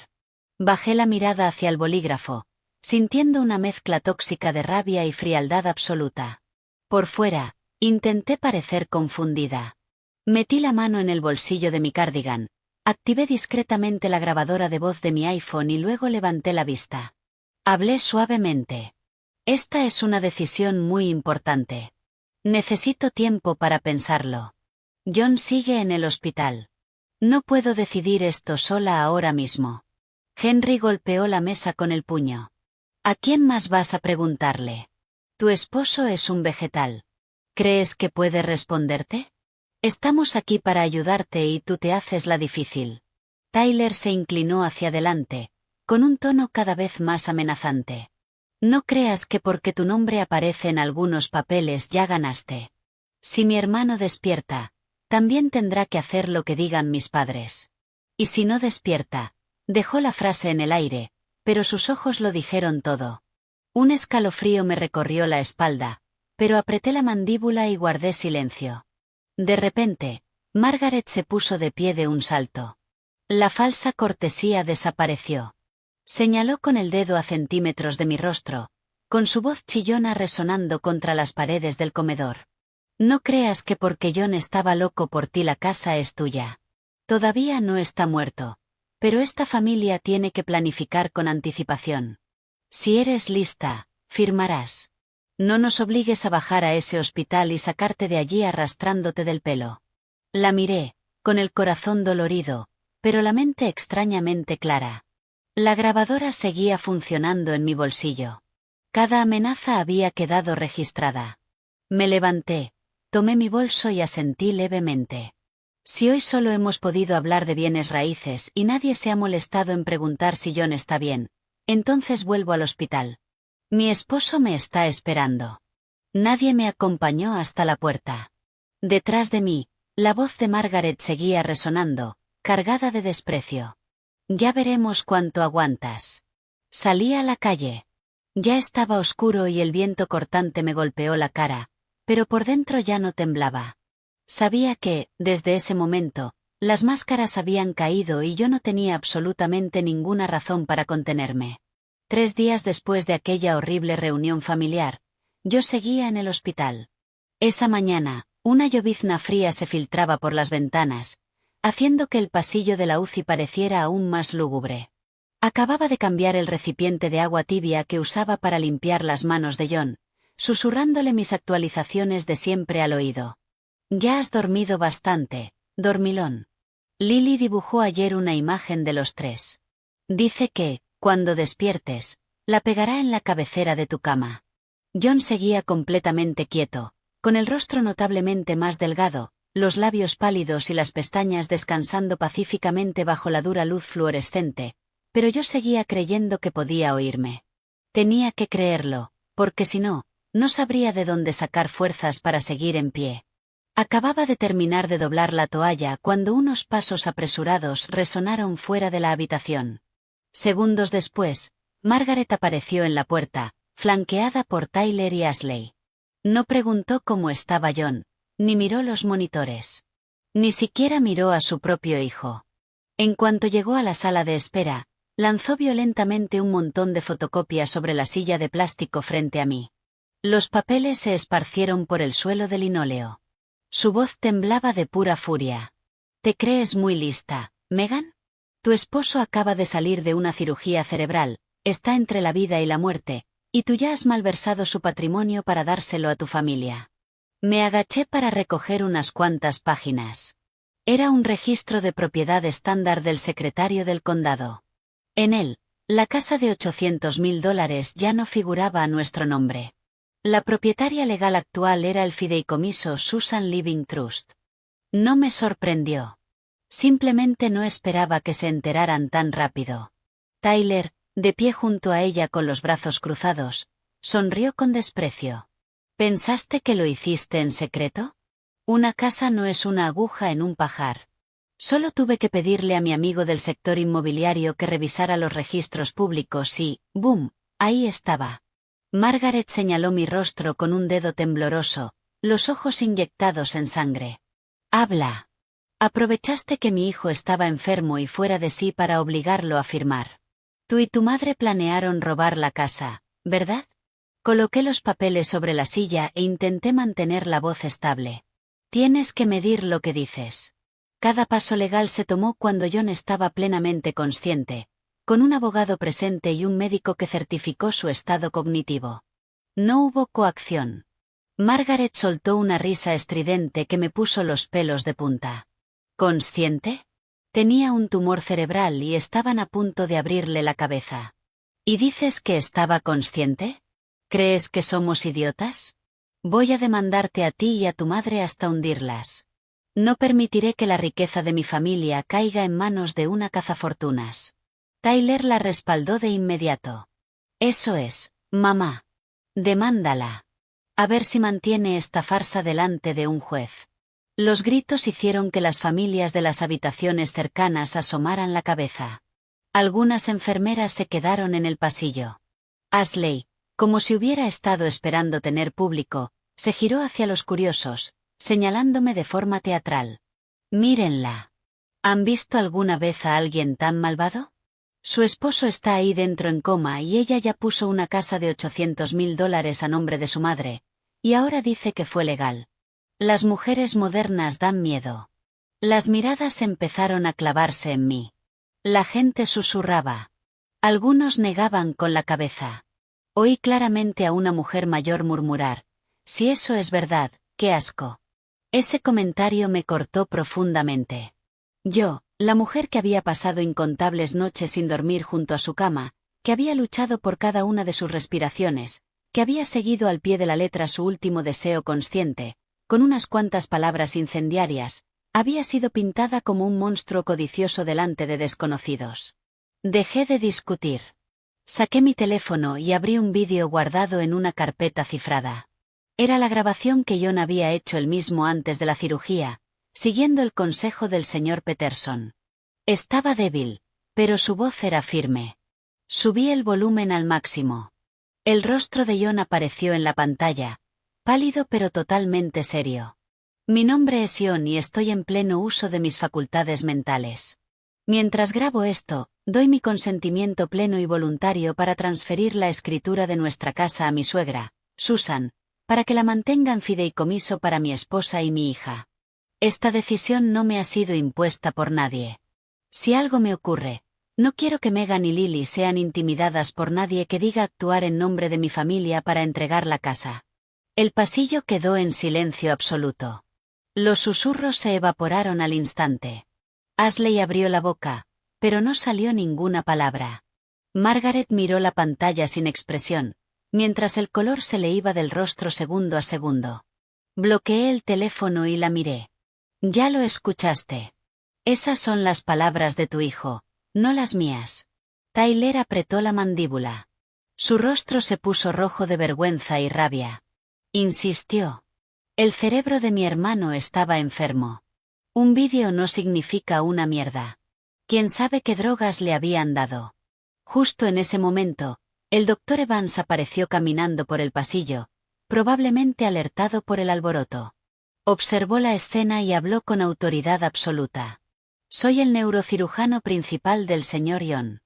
Bajé la mirada hacia el bolígrafo, sintiendo una mezcla tóxica de rabia y frialdad absoluta. Por fuera, intenté parecer confundida. Metí la mano en el bolsillo de mi cardigan, activé discretamente la grabadora de voz de mi iPhone y luego levanté la vista. Hablé suavemente. Esta es una decisión muy importante. Necesito tiempo para pensarlo. John sigue en el hospital. No puedo decidir esto sola ahora mismo. Henry golpeó la mesa con el puño. ¿A quién más vas a preguntarle? Tu esposo es un vegetal. ¿Crees que puede responderte? Estamos aquí para ayudarte y tú te haces la difícil. Tyler se inclinó hacia adelante, con un tono cada vez más amenazante. No creas que porque tu nombre aparece en algunos papeles ya ganaste. Si mi hermano despierta, también tendrá que hacer lo que digan mis padres. Y si no despierta, dejó la frase en el aire, pero sus ojos lo dijeron todo. Un escalofrío me recorrió la espalda, pero apreté la mandíbula y guardé silencio. De repente, Margaret se puso de pie de un salto. La falsa cortesía desapareció. Señaló con el dedo a centímetros de mi rostro, con su voz chillona resonando contra las paredes del comedor. No creas que porque John estaba loco por ti la casa es tuya. Todavía no está muerto, pero esta familia tiene que planificar con anticipación. Si eres lista, firmarás. No nos obligues a bajar a ese hospital y sacarte de allí arrastrándote del pelo. La miré, con el corazón dolorido, pero la mente extrañamente clara. La grabadora seguía funcionando en mi bolsillo. Cada amenaza había quedado registrada. Me levanté, tomé mi bolso y asentí levemente. Si hoy solo hemos podido hablar de bienes raíces y nadie se ha molestado en preguntar si John está bien, entonces vuelvo al hospital. Mi esposo me está esperando. Nadie me acompañó hasta la puerta. Detrás de mí, la voz de Margaret seguía resonando, cargada de desprecio. Ya veremos cuánto aguantas. Salí a la calle. Ya estaba oscuro y el viento cortante me golpeó la cara, pero por dentro ya no temblaba. Sabía que, desde ese momento, las máscaras habían caído y yo no tenía absolutamente ninguna razón para contenerme. 3 días después de aquella horrible reunión familiar, yo seguía en el hospital. Esa mañana, una llovizna fría se filtraba por las ventanas, haciendo que el pasillo de la UCI pareciera aún más lúgubre. Acababa de cambiar el recipiente de agua tibia que usaba para limpiar las manos de John, susurrándole mis actualizaciones de siempre al oído. Ya has dormido bastante, dormilón. Lily dibujó ayer una imagen de los 3. Dice que, cuando despiertes, la pegará en la cabecera de tu cama. John seguía completamente quieto, con el rostro notablemente más delgado, los labios pálidos y las pestañas descansando pacíficamente bajo la dura luz fluorescente, pero yo seguía creyendo que podía oírme. Tenía que creerlo, porque si no, no sabría de dónde sacar fuerzas para seguir en pie. Acababa de terminar de doblar la toalla cuando unos pasos apresurados resonaron fuera de la habitación. Segundos después, Margaret apareció en la puerta, flanqueada por Tyler y Ashley. No preguntó cómo estaba John, ni miró los monitores. Ni siquiera miró a su propio hijo. En cuanto llegó a la sala de espera, lanzó violentamente un montón de fotocopias sobre la silla de plástico frente a mí. Los papeles se esparcieron por el suelo de linóleo. Su voz temblaba de pura furia. ¿Te crees muy lista, Megan? Tu esposo acaba de salir de una cirugía cerebral, está entre la vida y la muerte, y tú ya has malversado su patrimonio para dárselo a tu familia. Me agaché para recoger unas cuantas páginas. Era un registro de propiedad estándar del secretario del condado. En él, la casa de $800,000 ya no figuraba a nuestro nombre. La propietaria legal actual era el fideicomiso Susan Living Trust. No me sorprendió. Simplemente no esperaba que se enteraran tan rápido. Tyler, de pie junto a ella con los brazos cruzados, sonrió con desprecio. ¿Pensaste que lo hiciste en secreto? Una casa no es una aguja en un pajar. Solo tuve que pedirle a mi amigo del sector inmobiliario que revisara los registros públicos y, ¡boom!, ahí estaba. Margaret señaló mi rostro con un dedo tembloroso, los ojos inyectados en sangre. Habla. Aprovechaste que mi hijo estaba enfermo y fuera de sí para obligarlo a firmar. Tú y tu madre planearon robar la casa, ¿verdad? Coloqué los papeles sobre la silla e intenté mantener la voz estable. Tienes que medir lo que dices. Cada paso legal se tomó cuando John estaba plenamente consciente, con un abogado presente y un médico que certificó su estado cognitivo. No hubo coacción. Margaret soltó una risa estridente que me puso los pelos de punta. ¿Consciente? Tenía un tumor cerebral y estaban a punto de abrirle la cabeza. ¿Y dices que estaba consciente? ¿Crees que somos idiotas? Voy a demandarte a ti y a tu madre hasta hundirlas. No permitiré que la riqueza de mi familia caiga en manos de una cazafortunas. Tyler la respaldó de inmediato. Eso es, mamá. Demándala. A ver si mantiene esta farsa delante de un juez. Los gritos hicieron que las familias de las habitaciones cercanas asomaran la cabeza. Algunas enfermeras se quedaron en el pasillo. Ashley, como si hubiera estado esperando tener público, se giró hacia los curiosos, señalándome de forma teatral. Mírenla. ¿Han visto alguna vez a alguien tan malvado? Su esposo está ahí dentro en coma y ella ya puso una casa de $800,000 a nombre de su madre, y ahora dice que fue legal. Las mujeres modernas dan miedo. Las miradas empezaron a clavarse en mí. La gente susurraba. Algunos negaban con la cabeza. Oí claramente a una mujer mayor murmurar, si eso es verdad, qué asco. Ese comentario me cortó profundamente. Yo, la mujer que había pasado incontables noches sin dormir junto a su cama, que había luchado por cada una de sus respiraciones, que había seguido al pie de la letra su último deseo consciente, con unas cuantas palabras incendiarias, había sido pintada como un monstruo codicioso delante de desconocidos. Dejé de discutir. Saqué mi teléfono y abrí un vídeo guardado en una carpeta cifrada. Era la grabación que John había hecho él mismo antes de la cirugía, siguiendo el consejo del señor Peterson. Estaba débil, pero su voz era firme. Subí el volumen al máximo. El rostro de John apareció en la pantalla, pálido pero totalmente serio. Mi nombre es John y estoy en pleno uso de mis facultades mentales. Mientras grabo esto, doy mi consentimiento pleno y voluntario para transferir la escritura de nuestra casa a mi suegra, Susan, para que la mantenga en fideicomiso para mi esposa y mi hija. Esta decisión no me ha sido impuesta por nadie. Si algo me ocurre, no quiero que Megan y Lily sean intimidadas por nadie que diga actuar en nombre de mi familia para entregar la casa. El pasillo quedó en silencio absoluto. Los susurros se evaporaron al instante. Ashley abrió la boca, pero no salió ninguna palabra. Margaret miró la pantalla sin expresión, mientras el color se le iba del rostro segundo a segundo. Bloqueé el teléfono y la miré. Ya lo escuchaste. Esas son las palabras de tu hijo, no las mías. Tyler apretó la mandíbula. Su rostro se puso rojo de vergüenza y rabia. Insistió. El cerebro de mi hermano estaba enfermo. Un vídeo no significa una mierda. ¿Quién sabe qué drogas le habían dado? Justo en ese momento, el doctor Evans apareció caminando por el pasillo, probablemente alertado por el alboroto. Observó la escena y habló con autoridad absoluta. Soy el neurocirujano principal del señor John.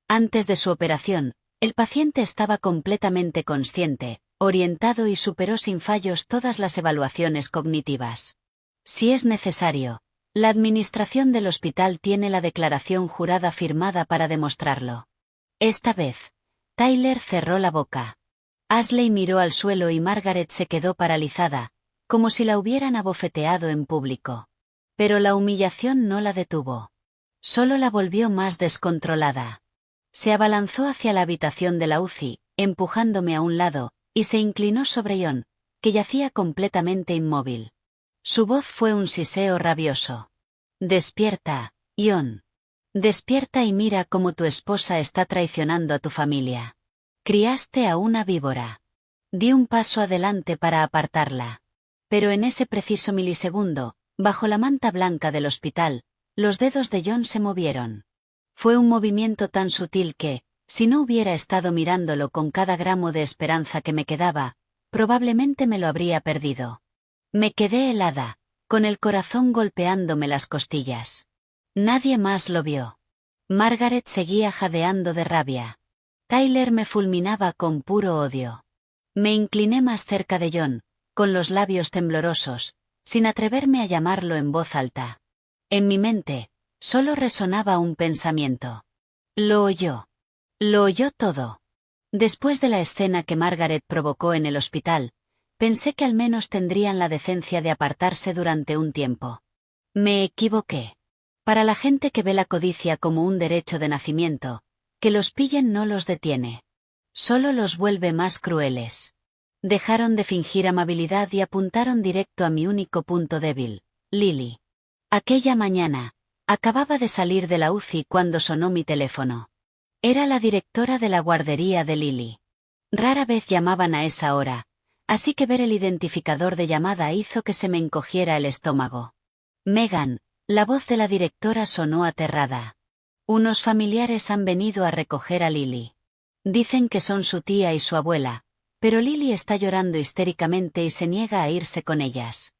Antes de su operación, el paciente estaba completamente consciente, orientado y superó sin fallos todas las evaluaciones cognitivas. Si es necesario, la administración del hospital tiene la declaración jurada firmada para demostrarlo. Esta vez, Tyler cerró la boca. Ashley miró al suelo y Margaret se quedó paralizada, como si la hubieran abofeteado en público. Pero la humillación no la detuvo. Solo la volvió más descontrolada. Se abalanzó hacia la habitación de la UCI, empujándome a un lado, y se inclinó sobre John, que yacía completamente inmóvil. Su voz fue un siseo rabioso. Despierta, John. Despierta y mira cómo tu esposa está traicionando a tu familia. Criaste a una víbora. Di un paso adelante para apartarla. Pero en ese preciso milisegundo, bajo la manta blanca del hospital, los dedos de John se movieron. Fue un movimiento tan sutil que, si no hubiera estado mirándolo con cada gramo de esperanza que me quedaba, probablemente me lo habría perdido. Me quedé helada, con el corazón golpeándome las costillas. Nadie más lo vio. Margaret seguía jadeando de rabia. Tyler me fulminaba con puro odio. Me incliné más cerca de John, con los labios temblorosos, sin atreverme a llamarlo en voz alta. En mi mente, solo resonaba un pensamiento. Lo oyó. Lo oyó todo. Después de la escena que Margaret provocó en el hospital, pensé que al menos tendrían la decencia de apartarse durante un tiempo. Me equivoqué. Para la gente que ve la codicia como un derecho de nacimiento, que los pillen no los detiene. Solo los vuelve más crueles. Dejaron de fingir amabilidad y apuntaron directo a mi único punto débil, Lily. Aquella mañana, acababa de salir de la UCI cuando sonó mi teléfono. Era la directora de la guardería de Lily. Rara vez llamaban a esa hora, así que ver el identificador de llamada hizo que se me encogiera el estómago. Megan, la voz de la directora sonó aterrada. Unos familiares han venido a recoger a Lily. Dicen que son su tía y su abuela, pero Lily está llorando histéricamente y se niega a irse con ellas.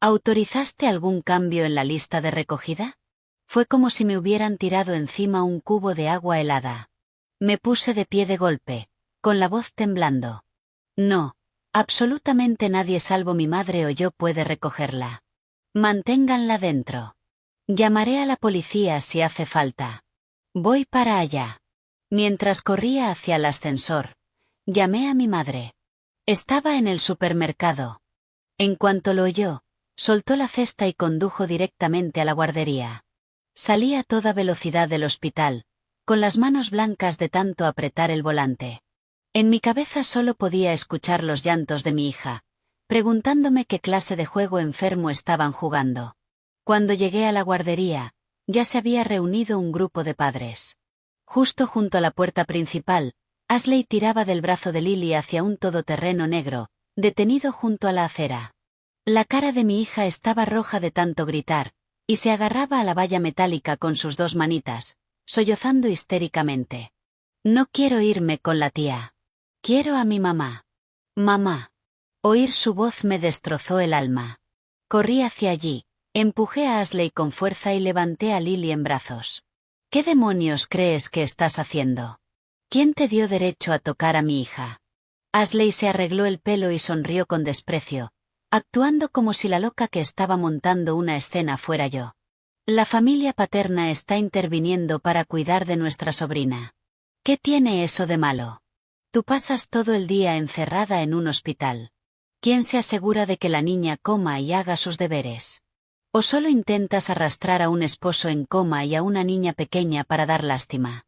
¿Autorizaste algún cambio en la lista de recogida? Fue como si me hubieran tirado encima un cubo de agua helada. Me puse de pie de golpe, con la voz temblando. No, absolutamente nadie salvo mi madre o yo puede recogerla. Manténganla dentro. Llamaré a la policía si hace falta. Voy para allá. Mientras corría hacia el ascensor, llamé a mi madre. Estaba en el supermercado. En cuanto lo oyó, soltó la cesta y condujo directamente a la guardería. Salí a toda velocidad del hospital, con las manos blancas de tanto apretar el volante. En mi cabeza solo podía escuchar los llantos de mi hija, preguntándome qué clase de juego enfermo estaban jugando. Cuando llegué a la guardería, ya se había reunido un grupo de padres. Justo junto a la puerta principal, Ashley tiraba del brazo de Lily hacia un todoterreno negro, detenido junto a la acera. La cara de mi hija estaba roja de tanto gritar, y se agarraba a la valla metálica con sus dos manitas, sollozando histéricamente. No quiero irme con la tía. Quiero a mi mamá. Mamá. Oír su voz me destrozó el alma. Corrí hacia allí, empujé a Ashley con fuerza y levanté a Lily en brazos. ¿Qué demonios crees que estás haciendo? ¿Quién te dio derecho a tocar a mi hija? Ashley se arregló el pelo y sonrió con desprecio, actuando como si la loca que estaba montando una escena fuera yo. La familia paterna está interviniendo para cuidar de nuestra sobrina. ¿Qué tiene eso de malo? Tú pasas todo el día encerrada en un hospital. ¿Quién se asegura de que la niña coma y haga sus deberes? ¿O solo intentas arrastrar a un esposo en coma y a una niña pequeña para dar lástima?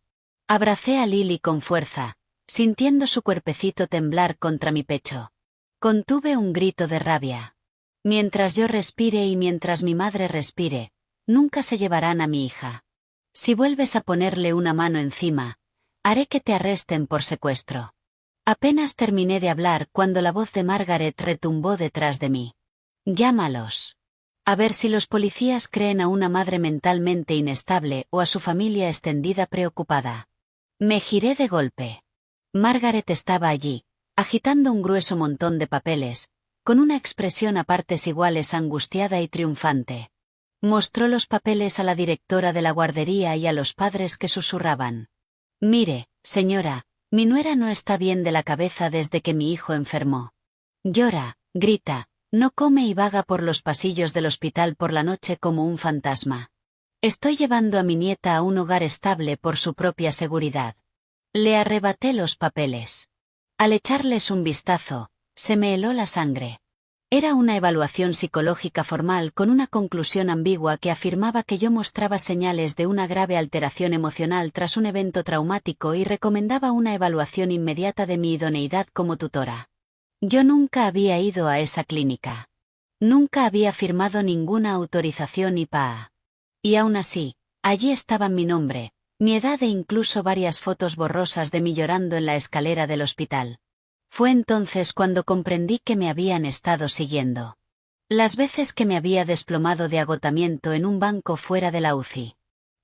Abracé a Lily con fuerza, sintiendo su cuerpecito temblar contra mi pecho. Contuve un grito de rabia. Mientras yo respire y mientras mi madre respire, nunca se llevarán a mi hija. Si vuelves a ponerle una mano encima, haré que te arresten por secuestro. Apenas terminé de hablar cuando la voz de Margaret retumbó detrás de mí. Llámalos. A ver si los policías creen a una madre mentalmente inestable o a su familia extendida preocupada. Me giré de golpe. Margaret estaba allí, agitando un grueso montón de papeles, con una expresión a partes iguales angustiada y triunfante. Mostró los papeles a la directora de la guardería y a los padres que susurraban. Mire, señora, mi nuera no está bien de la cabeza desde que mi hijo enfermó. Llora, grita, no come y vaga por los pasillos del hospital por la noche como un fantasma. Estoy llevando a mi nieta a un hogar estable por su propia seguridad. Le arrebaté los papeles. Al echarles un vistazo, se me heló la sangre. Era una evaluación psicológica formal con una conclusión ambigua que afirmaba que yo mostraba señales de una grave alteración emocional tras un evento traumático y recomendaba una evaluación inmediata de mi idoneidad como tutora. Yo nunca había ido a esa clínica. Nunca había firmado ninguna autorización IPAA. Y aún así, allí estaban mi nombre, mi edad e incluso varias fotos borrosas de mí llorando en la escalera del hospital. Fue entonces cuando comprendí que me habían estado siguiendo. Las veces que me había desplomado de agotamiento en un banco fuera de la UCI.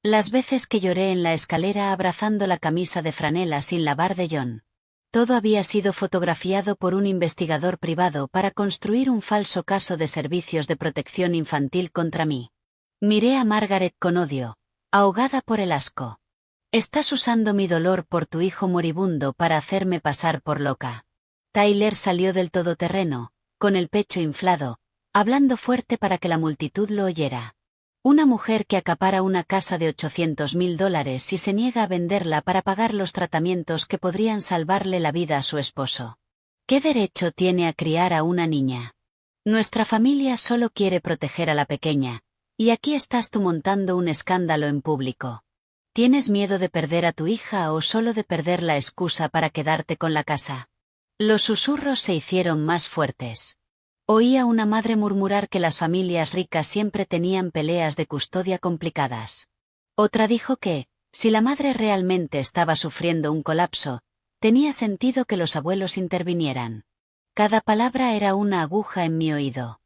Las veces que lloré en la escalera abrazando la camisa de franela sin lavar de John. Todo había sido fotografiado por un investigador privado para construir un falso caso de servicios de protección infantil contra mí. Miré a Margaret con odio, ahogada por el asco. Estás usando mi dolor por tu hijo moribundo para hacerme pasar por loca. Tyler salió del todoterreno, con el pecho inflado, hablando fuerte para que la multitud lo oyera. Una mujer que acapara una casa de $800.000 y se niega a venderla para pagar los tratamientos que podrían salvarle la vida a su esposo. ¿Qué derecho tiene a criar a una niña? Nuestra familia solo quiere proteger a la pequeña, y aquí estás tú montando un escándalo en público. ¿Tienes miedo de perder a tu hija o solo de perder la excusa para quedarte con la casa? Los susurros se hicieron más fuertes. Oí a una madre murmurar que las familias ricas siempre tenían peleas de custodia complicadas. Otra dijo que, si la madre realmente estaba sufriendo un colapso, tenía sentido que los abuelos intervinieran. Cada palabra era una aguja en mi oído.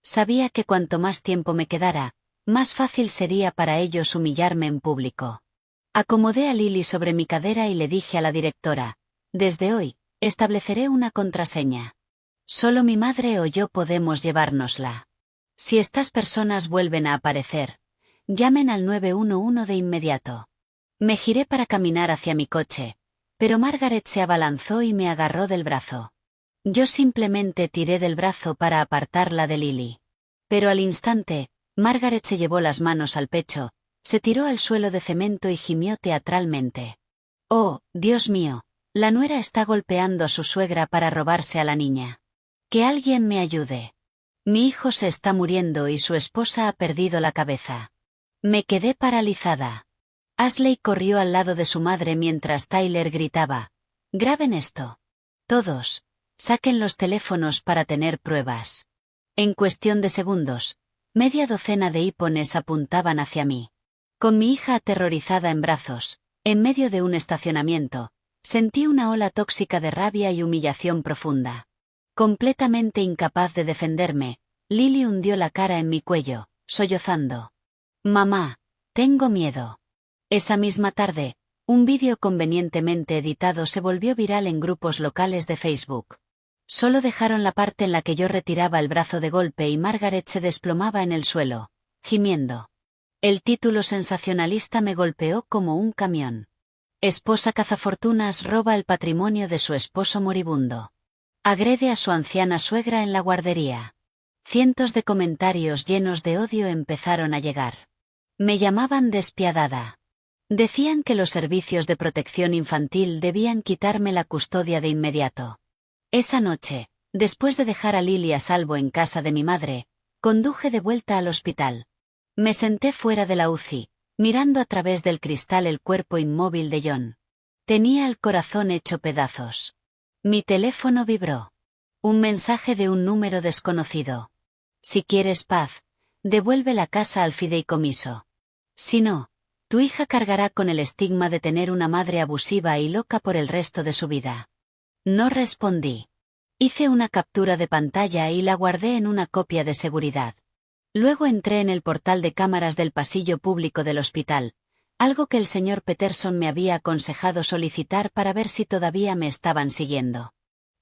Sabía que cuanto más tiempo me quedara, más fácil sería para ellos humillarme en público. Acomodé a Lily sobre mi cadera y le dije a la directora, desde hoy, estableceré una contraseña. Solo mi madre o yo podemos llevárnosla. Si estas personas vuelven a aparecer, llamen al 911 de inmediato. Me giré para caminar hacia mi coche, pero Margaret se abalanzó y me agarró del brazo. Yo simplemente tiré del brazo para apartarla de Lily. Pero al instante, Margaret se llevó las manos al pecho, se tiró al suelo de cemento y gimió teatralmente. Oh, Dios mío, la nuera está golpeando a su suegra para robarse a la niña. Que alguien me ayude. Mi hijo se está muriendo y su esposa ha perdido la cabeza. Me quedé paralizada. Ashley corrió al lado de su madre mientras Tyler gritaba, «Graben esto. Todos, saquen los teléfonos para tener pruebas». En cuestión de segundos, media docena de hipones apuntaban hacia mí. Con mi hija aterrorizada en brazos, en medio de un estacionamiento, sentí una ola tóxica de rabia y humillación profunda. Completamente incapaz de defenderme, Lily hundió la cara en mi cuello, sollozando. «Mamá, tengo miedo». Esa misma tarde, un vídeo convenientemente editado se volvió viral en grupos locales de Facebook. Solo dejaron la parte en la que yo retiraba el brazo de golpe y Margaret se desplomaba en el suelo, gimiendo. El título sensacionalista me golpeó como un camión. Esposa cazafortunas roba el patrimonio de su esposo moribundo. Agrede a su anciana suegra en la guardería. Cientos de comentarios llenos de odio empezaron a llegar. Me llamaban despiadada. Decían que los servicios de protección infantil debían quitarme la custodia de inmediato. Esa noche, después de dejar a Lily a salvo en casa de mi madre, conduje de vuelta al hospital. Me senté fuera de la UCI, mirando a través del cristal el cuerpo inmóvil de John. Tenía el corazón hecho pedazos. Mi teléfono vibró. Un mensaje de un número desconocido. Si quieres paz, devuelve la casa al fideicomiso. Si no, tu hija cargará con el estigma de tener una madre abusiva y loca por el resto de su vida. No respondí. Hice una captura de pantalla y la guardé en una copia de seguridad. Luego entré en el portal de cámaras del pasillo público del hospital, algo que el señor Peterson me había aconsejado solicitar para ver si todavía me estaban siguiendo.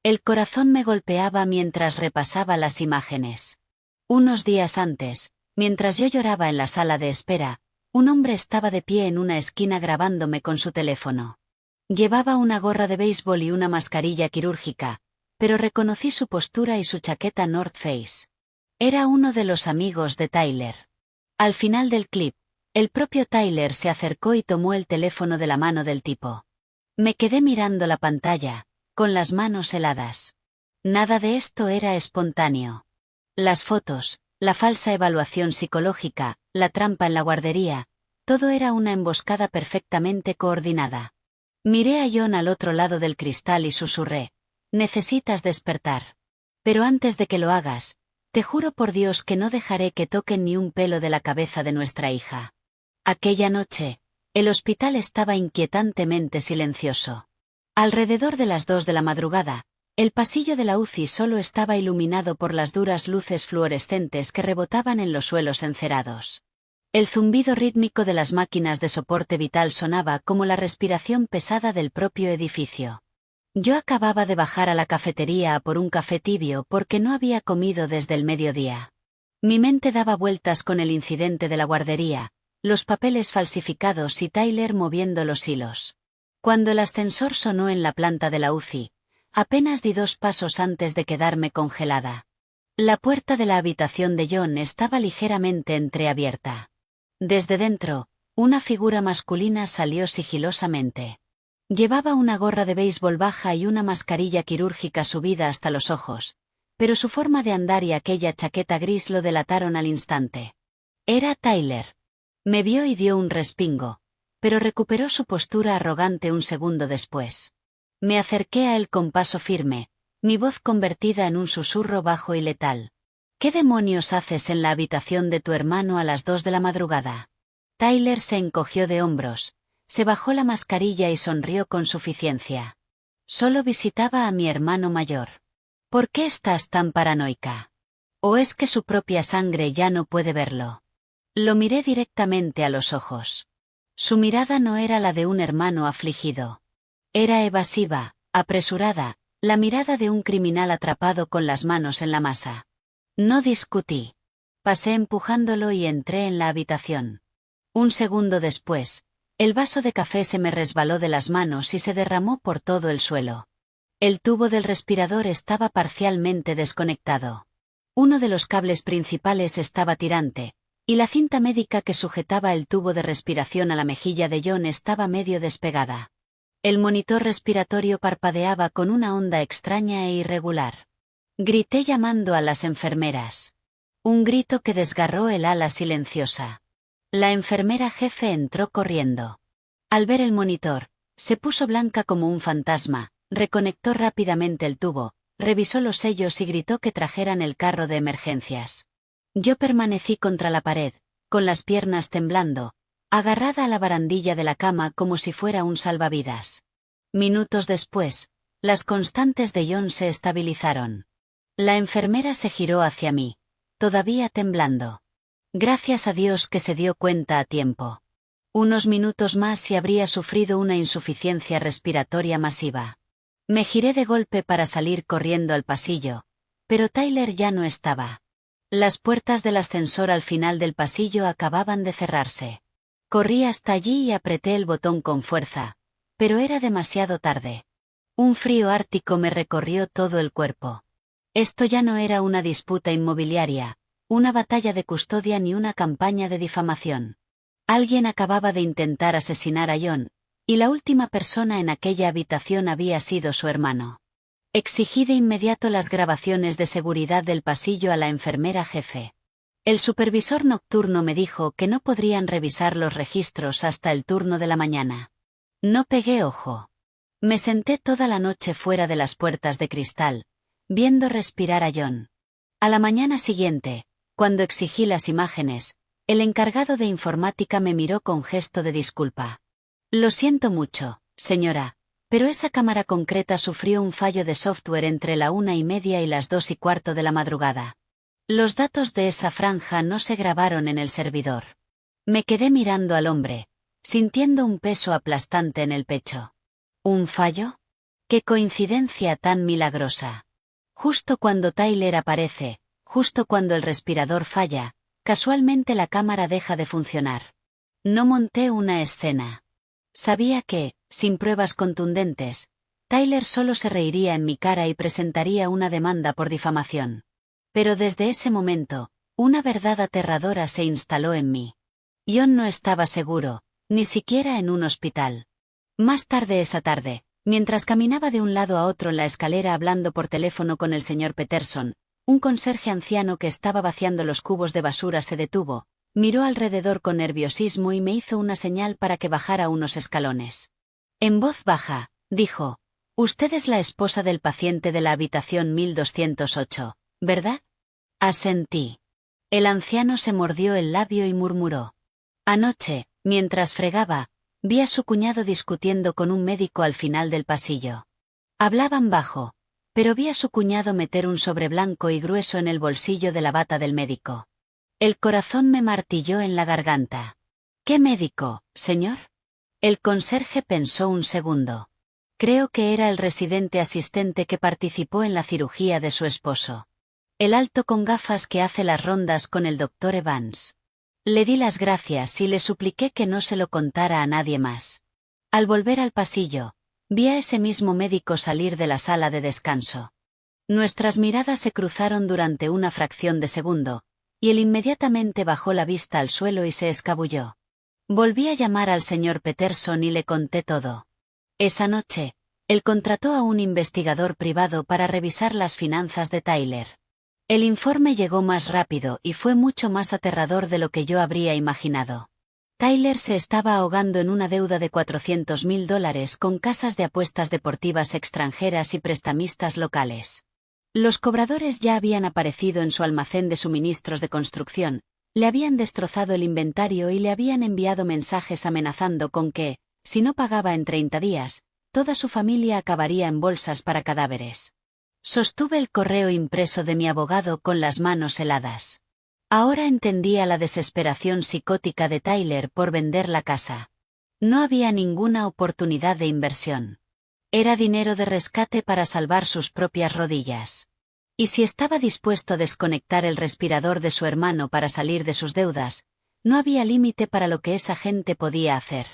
El corazón me golpeaba mientras repasaba las imágenes. Unos días antes, mientras yo lloraba en la sala de espera, un hombre estaba de pie en una esquina grabándome con su teléfono. Llevaba una gorra de béisbol y una mascarilla quirúrgica, pero reconocí su postura y su chaqueta North Face. Era uno de los amigos de Tyler. Al final del clip, el propio Tyler se acercó y tomó el teléfono de la mano del tipo. Me quedé mirando la pantalla, con las manos heladas. Nada de esto era espontáneo. Las fotos, la falsa evaluación psicológica, la trampa en la guardería, todo era una emboscada perfectamente coordinada. Miré a John al otro lado del cristal y susurré, «Necesitas despertar. Pero antes de que lo hagas, te juro por Dios que no dejaré que toquen ni un pelo de la cabeza de nuestra hija». Aquella noche, el hospital estaba inquietantemente silencioso. Alrededor de las 2 de la madrugada, El pasillo de la UCI solo estaba iluminado por las duras luces fluorescentes que rebotaban en los suelos encerados. El zumbido rítmico de las máquinas de soporte vital sonaba como la respiración pesada del propio edificio. Yo acababa de bajar a la cafetería a por un café tibio porque no había comido desde el mediodía. Mi mente daba vueltas con el incidente de la guardería, los papeles falsificados y Tyler moviendo los hilos. Cuando el ascensor sonó en la planta de la UCI, apenas di 2 pasos antes de quedarme congelada. La puerta de la habitación de John estaba ligeramente entreabierta. Desde dentro, una figura masculina salió sigilosamente. Llevaba una gorra de béisbol baja y una mascarilla quirúrgica subida hasta los ojos, pero su forma de andar y aquella chaqueta gris lo delataron al instante. Era Tyler. Me vio y dio un respingo, pero recuperó su postura arrogante un segundo después. Me acerqué a él con paso firme, mi voz convertida en un susurro bajo y letal. ¿Qué demonios haces en la habitación de tu hermano a las 2 de la madrugada? Tyler se encogió de hombros, se bajó la mascarilla y sonrió con suficiencia. Solo visitaba a mi hermano mayor. ¿Por qué estás tan paranoica? ¿O es que su propia sangre ya no puede verlo? Lo miré directamente a los ojos. Su mirada no era la de un hermano afligido. Era evasiva, apresurada, la mirada de un criminal atrapado con las manos en la masa. No discutí. Pasé empujándolo y entré en la habitación. Un segundo después, el vaso de café se me resbaló de las manos y se derramó por todo el suelo. El tubo del respirador estaba parcialmente desconectado. Uno de los cables principales estaba tirante, y la cinta médica que sujetaba el tubo de respiración a la mejilla de John estaba medio despegada. El monitor respiratorio parpadeaba con una onda extraña e irregular. Grité llamando a las enfermeras. Un grito que desgarró el ala silenciosa. La enfermera jefe entró corriendo. Al ver el monitor, se puso blanca como un fantasma, reconectó rápidamente el tubo, revisó los sellos y gritó que trajeran el carro de emergencias. Yo permanecí contra la pared, con las piernas temblando, agarrada a la barandilla de la cama como si fuera un salvavidas. Minutos después, las constantes de John se estabilizaron. La enfermera se giró hacia mí, todavía temblando. Gracias a Dios que se dio cuenta a tiempo. Unos minutos más y habría sufrido una insuficiencia respiratoria masiva. Me giré de golpe para salir corriendo al pasillo, pero Tyler ya no estaba. Las puertas del ascensor al final del pasillo acababan de cerrarse. Corrí hasta allí y apreté el botón con fuerza, pero era demasiado tarde. Un frío ártico me recorrió todo el cuerpo. Esto ya no era una disputa inmobiliaria, una batalla de custodia ni una campaña de difamación. Alguien acababa de intentar asesinar a John, y la última persona en aquella habitación había sido su hermano. Exigí de inmediato las grabaciones de seguridad del pasillo a la enfermera jefe. El supervisor nocturno me dijo que no podrían revisar los registros hasta el turno de la mañana. No pegué ojo. Me senté toda la noche fuera de las puertas de cristal, viendo respirar a John. A la mañana siguiente, cuando exigí las imágenes, el encargado de informática me miró con gesto de disculpa. Lo siento mucho, señora, pero esa cámara concreta sufrió un fallo de software entre la 1:30 y las 2:15 de la madrugada. Los datos de esa franja no se grabaron en el servidor. Me quedé mirando al hombre, sintiendo un peso aplastante en el pecho. ¿Un fallo? ¡Qué coincidencia tan milagrosa! Justo cuando Tyler aparece, justo cuando el respirador falla, casualmente la cámara deja de funcionar. No monté una escena. Sabía que, sin pruebas contundentes, Tyler solo se reiría en mi cara y presentaría una demanda por difamación. Pero desde ese momento, una verdad aterradora se instaló en mí. John no estaba seguro, ni siquiera en un hospital. Más tarde esa tarde, mientras caminaba de un lado a otro en la escalera hablando por teléfono con el señor Peterson, un conserje anciano que estaba vaciando los cubos de basura se detuvo, miró alrededor con nerviosismo y me hizo una señal para que bajara unos escalones. En voz baja, dijo: «Usted es la esposa del paciente de la habitación 1208, ¿verdad?». Asentí. El anciano se mordió el labio y murmuró: «Anoche, mientras fregaba, vi a su cuñado discutiendo con un médico al final del pasillo. Hablaban bajo, pero vi a su cuñado meter un sobre blanco y grueso en el bolsillo de la bata del médico. El corazón me martilló en la garganta. ¿Qué médico, señor? El conserje pensó un segundo. Creo que era el residente asistente que participó en la cirugía de su esposo. El alto con gafas que hace las rondas con el doctor Evans. Le di las gracias y le supliqué que no se lo contara a nadie más. Al volver al pasillo, vi a ese mismo médico salir de la sala de descanso. Nuestras miradas se cruzaron durante una fracción de segundo, y él inmediatamente bajó la vista al suelo y se escabulló. Volví a llamar al señor Peterson y le conté todo. Esa noche, él contrató a un investigador privado para revisar las finanzas de Tyler. El informe llegó más rápido y fue mucho más aterrador de lo que yo habría imaginado. Tyler se estaba ahogando en una deuda de $400.000 con casas de apuestas deportivas extranjeras y prestamistas locales. Los cobradores ya habían aparecido en su almacén de suministros de construcción, le habían destrozado el inventario y le habían enviado mensajes amenazando con que, si no pagaba en 30 días, toda su familia acabaría en bolsas para cadáveres. Sostuve el correo impreso de mi abogado con las manos heladas. Ahora entendía la desesperación psicótica de Tyler por vender la casa. No había ninguna oportunidad de inversión. Era dinero de rescate para salvar sus propias rodillas. Y si estaba dispuesto a desconectar el respirador de su hermano para salir de sus deudas, no había límite para lo que esa gente podía hacer.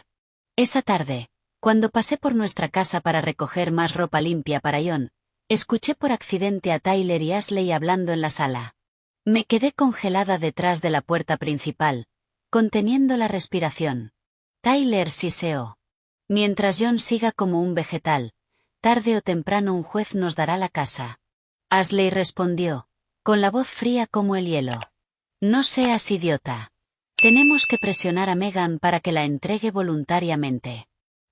Esa tarde, cuando pasé por nuestra casa para recoger más ropa limpia para John, escuché por accidente a Tyler y Ashley hablando en la sala. Me quedé congelada detrás de la puerta principal, conteniendo la respiración. Tyler siseó. Mientras John siga como un vegetal, tarde o temprano un juez nos dará la casa. Ashley respondió, con la voz fría como el hielo. No seas idiota. Tenemos que presionar a Megan para que la entregue voluntariamente.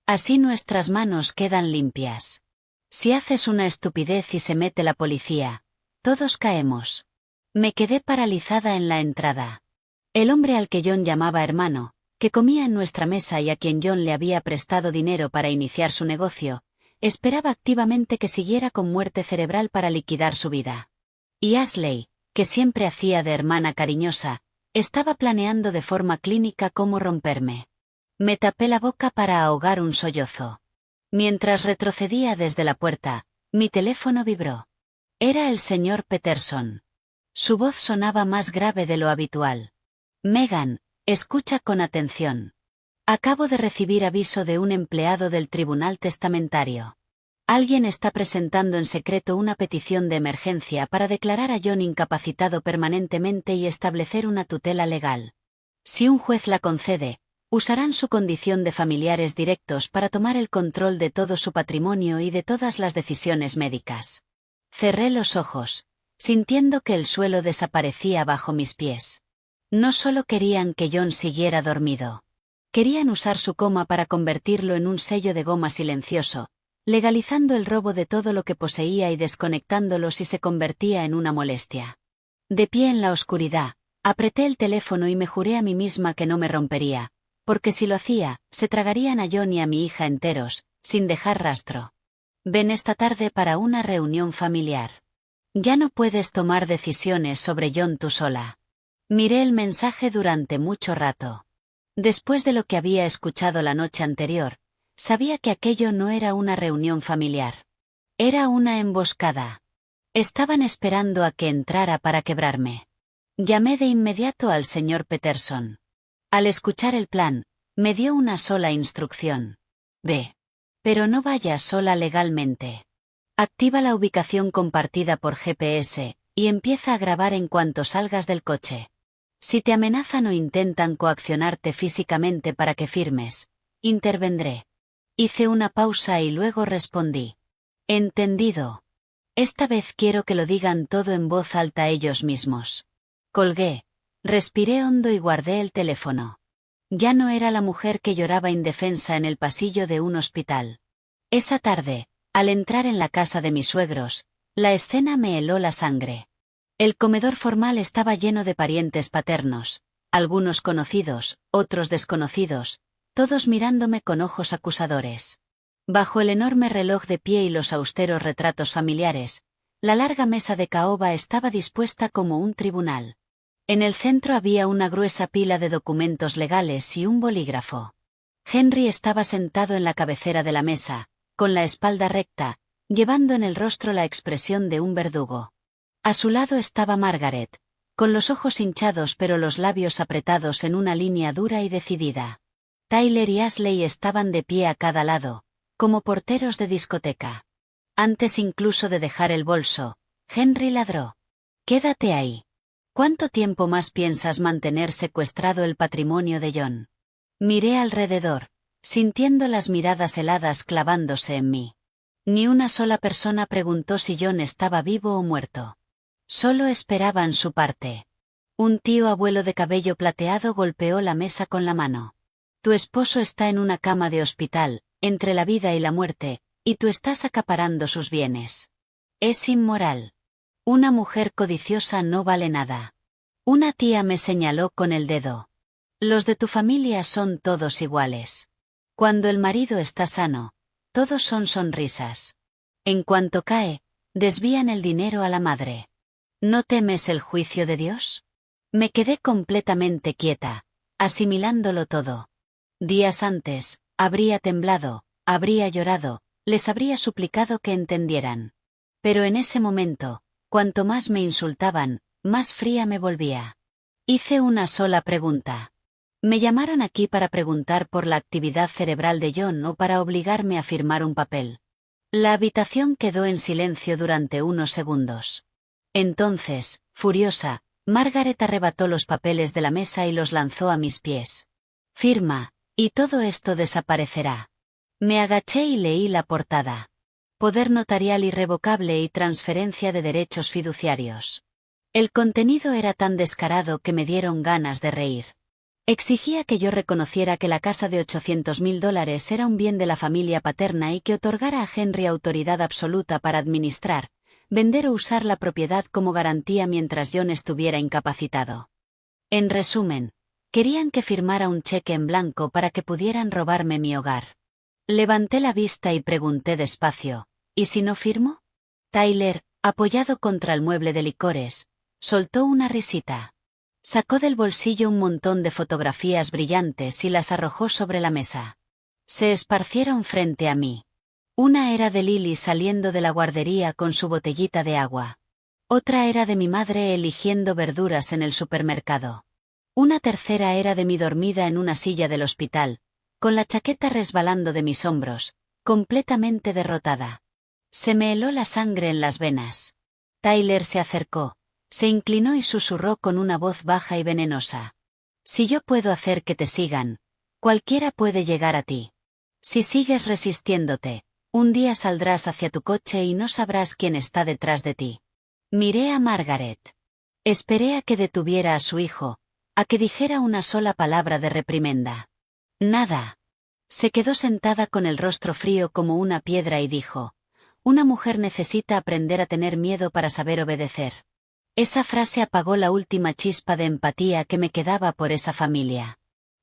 Así nuestras manos quedan limpias. Si haces una estupidez y se mete la policía, todos caemos. Me quedé paralizada en la entrada. El hombre al que John llamaba hermano, que comía en nuestra mesa y a quien John le había prestado dinero para iniciar su negocio, esperaba activamente que siguiera con muerte cerebral para liquidar su vida. Y Ashley, que siempre hacía de hermana cariñosa, estaba planeando de forma clínica cómo romperme. Me tapé la boca para ahogar un sollozo. Mientras retrocedía desde la puerta, mi teléfono vibró. Era el señor Peterson. Su voz sonaba más grave de lo habitual. Megan, escucha con atención. Acabo de recibir aviso de un empleado del Tribunal Testamentario. Alguien está presentando en secreto una petición de emergencia para declarar a John incapacitado permanentemente y establecer una tutela legal. Si un juez la concede, usarán su condición de familiares directos para tomar el control de todo su patrimonio y de todas las decisiones médicas. Cerré los ojos, sintiendo que el suelo desaparecía bajo mis pies. No solo querían que John siguiera dormido. Querían usar su coma para convertirlo en un sello de goma silencioso, legalizando el robo de todo lo que poseía y desconectándolo si se convertía en una molestia. De pie en la oscuridad, apreté el teléfono y me juré a mí misma que no me rompería, porque si lo hacía, se tragarían a John y a mi hija enteros, sin dejar rastro. Ven esta tarde para una reunión familiar. Ya no puedes tomar decisiones sobre John tú sola. Miré el mensaje durante mucho rato. Después de lo que había escuchado la noche anterior, sabía que aquello no era una reunión familiar. Era una emboscada. Estaban esperando a que entrara para quebrarme. Llamé de inmediato al señor Peterson. Al escuchar el plan, me dio una sola instrucción. Ve. Pero no vayas sola legalmente. Activa la ubicación compartida por GPS, y empieza a grabar en cuanto salgas del coche. Si te amenazan o intentan coaccionarte físicamente para que firmes, intervendré. Hice una pausa y luego respondí. Entendido. Esta vez quiero que lo digan todo en voz alta ellos mismos. Colgué, respiré hondo y guardé el teléfono. Ya no era la mujer que lloraba indefensa en el pasillo de un hospital. Esa tarde, al entrar en la casa de mis suegros, la escena me heló la sangre. El comedor formal estaba lleno de parientes paternos, algunos conocidos, otros desconocidos, todos mirándome con ojos acusadores. Bajo el enorme reloj de pie y los austeros retratos familiares, la larga mesa de caoba estaba dispuesta como un tribunal. En el centro había una gruesa pila de documentos legales y un bolígrafo. Henry estaba sentado en la cabecera de la mesa, con la espalda recta, llevando en el rostro la expresión de un verdugo. A su lado estaba Margaret, con los ojos hinchados pero los labios apretados en una línea dura y decidida. Tyler y Ashley estaban de pie a cada lado, como porteros de discoteca. Antes incluso de dejar el bolso, Henry ladró. «Quédate ahí. ¿Cuánto tiempo más piensas mantener secuestrado el patrimonio de John?» Miré alrededor, sintiendo las miradas heladas clavándose en mí. Ni una sola persona preguntó si John estaba vivo o muerto. Solo esperaban su parte. Un tío abuelo de cabello plateado golpeó la mesa con la mano. «Tu esposo está en una cama de hospital, entre la vida y la muerte, y tú estás acaparando sus bienes. Es inmoral. Una mujer codiciosa no vale nada». Una tía me señaló con el dedo. «Los de tu familia son todos iguales. Cuando el marido está sano, todos son sonrisas. En cuanto cae, desvían el dinero a la madre. ¿No temes el juicio de Dios?» Me quedé completamente quieta, asimilándolo todo. Días antes, habría temblado, habría llorado, les habría suplicado que entendieran. Pero en ese momento, cuanto más me insultaban, más fría me volvía. Hice una sola pregunta. ¿Me llamaron aquí para preguntar por la actividad cerebral de John o para obligarme a firmar un papel? La habitación quedó en silencio durante unos segundos. Entonces, furiosa, Margaret arrebató los papeles de la mesa y los lanzó a mis pies. «Firma, y todo esto desaparecerá». Me agaché y leí la portada. Poder notarial irrevocable y transferencia de derechos fiduciarios. El contenido era tan descarado que me dieron ganas de reír. Exigía que yo reconociera que la casa de $800.000 era un bien de la familia paterna y que otorgara a Henry autoridad absoluta para administrar, vender o usar la propiedad como garantía mientras John estuviera incapacitado. En resumen, querían que firmara un cheque en blanco para que pudieran robarme mi hogar. Levanté la vista y pregunté despacio, «¿Y si no firmo?» Tyler, apoyado contra el mueble de licores, soltó una risita. Sacó del bolsillo un montón de fotografías brillantes y las arrojó sobre la mesa. Se esparcieron frente a mí. Una era de Lily saliendo de la guardería con su botellita de agua. Otra era de mi madre eligiendo verduras en el supermercado. Una tercera era de mí dormida en una silla del hospital, con la chaqueta resbalando de mis hombros, completamente derrotada. Se me heló la sangre en las venas. Tyler se acercó, se inclinó y susurró con una voz baja y venenosa. «Si yo puedo hacer que te sigan, cualquiera puede llegar a ti. Si sigues resistiéndote, un día saldrás hacia tu coche y no sabrás quién está detrás de ti». Miré a Margaret. Esperé a que detuviera a su hijo, a que dijera una sola palabra de reprimenda. Nada. Se quedó sentada con el rostro frío como una piedra y dijo: «Una mujer necesita aprender a tener miedo para saber obedecer». Esa frase apagó la última chispa de empatía que me quedaba por esa familia.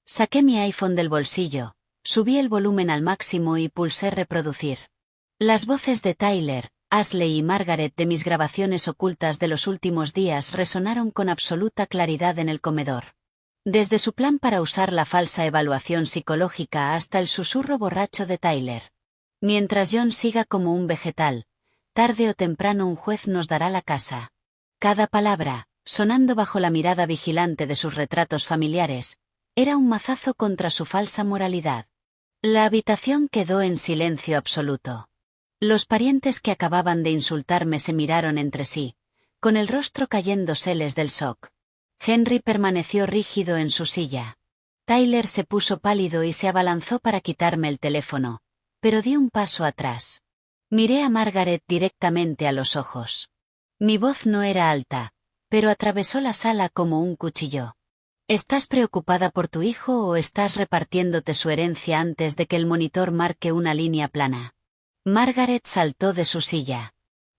Saqué mi iPhone del bolsillo, subí el volumen al máximo y pulsé reproducir. Las voces de Tyler, Ashley y Margaret de mis grabaciones ocultas de los últimos días resonaron con absoluta claridad en el comedor. Desde su plan para usar la falsa evaluación psicológica hasta el susurro borracho de Tyler. Mientras John siga como un vegetal, tarde o temprano un juez nos dará la casa. Cada palabra, sonando bajo la mirada vigilante de sus retratos familiares, era un mazazo contra su falsa moralidad. La habitación quedó en silencio absoluto. Los parientes que acababan de insultarme se miraron entre sí, con el rostro cayéndoseles del shock. Henry permaneció rígido en su silla. Tyler se puso pálido y se abalanzó para quitarme el teléfono, pero di un paso atrás. Miré a Margaret directamente a los ojos. Mi voz no era alta, pero atravesó la sala como un cuchillo. ¿Estás preocupada por tu hijo o estás repartiéndote su herencia antes de que el monitor marque una línea plana? Margaret saltó de su silla.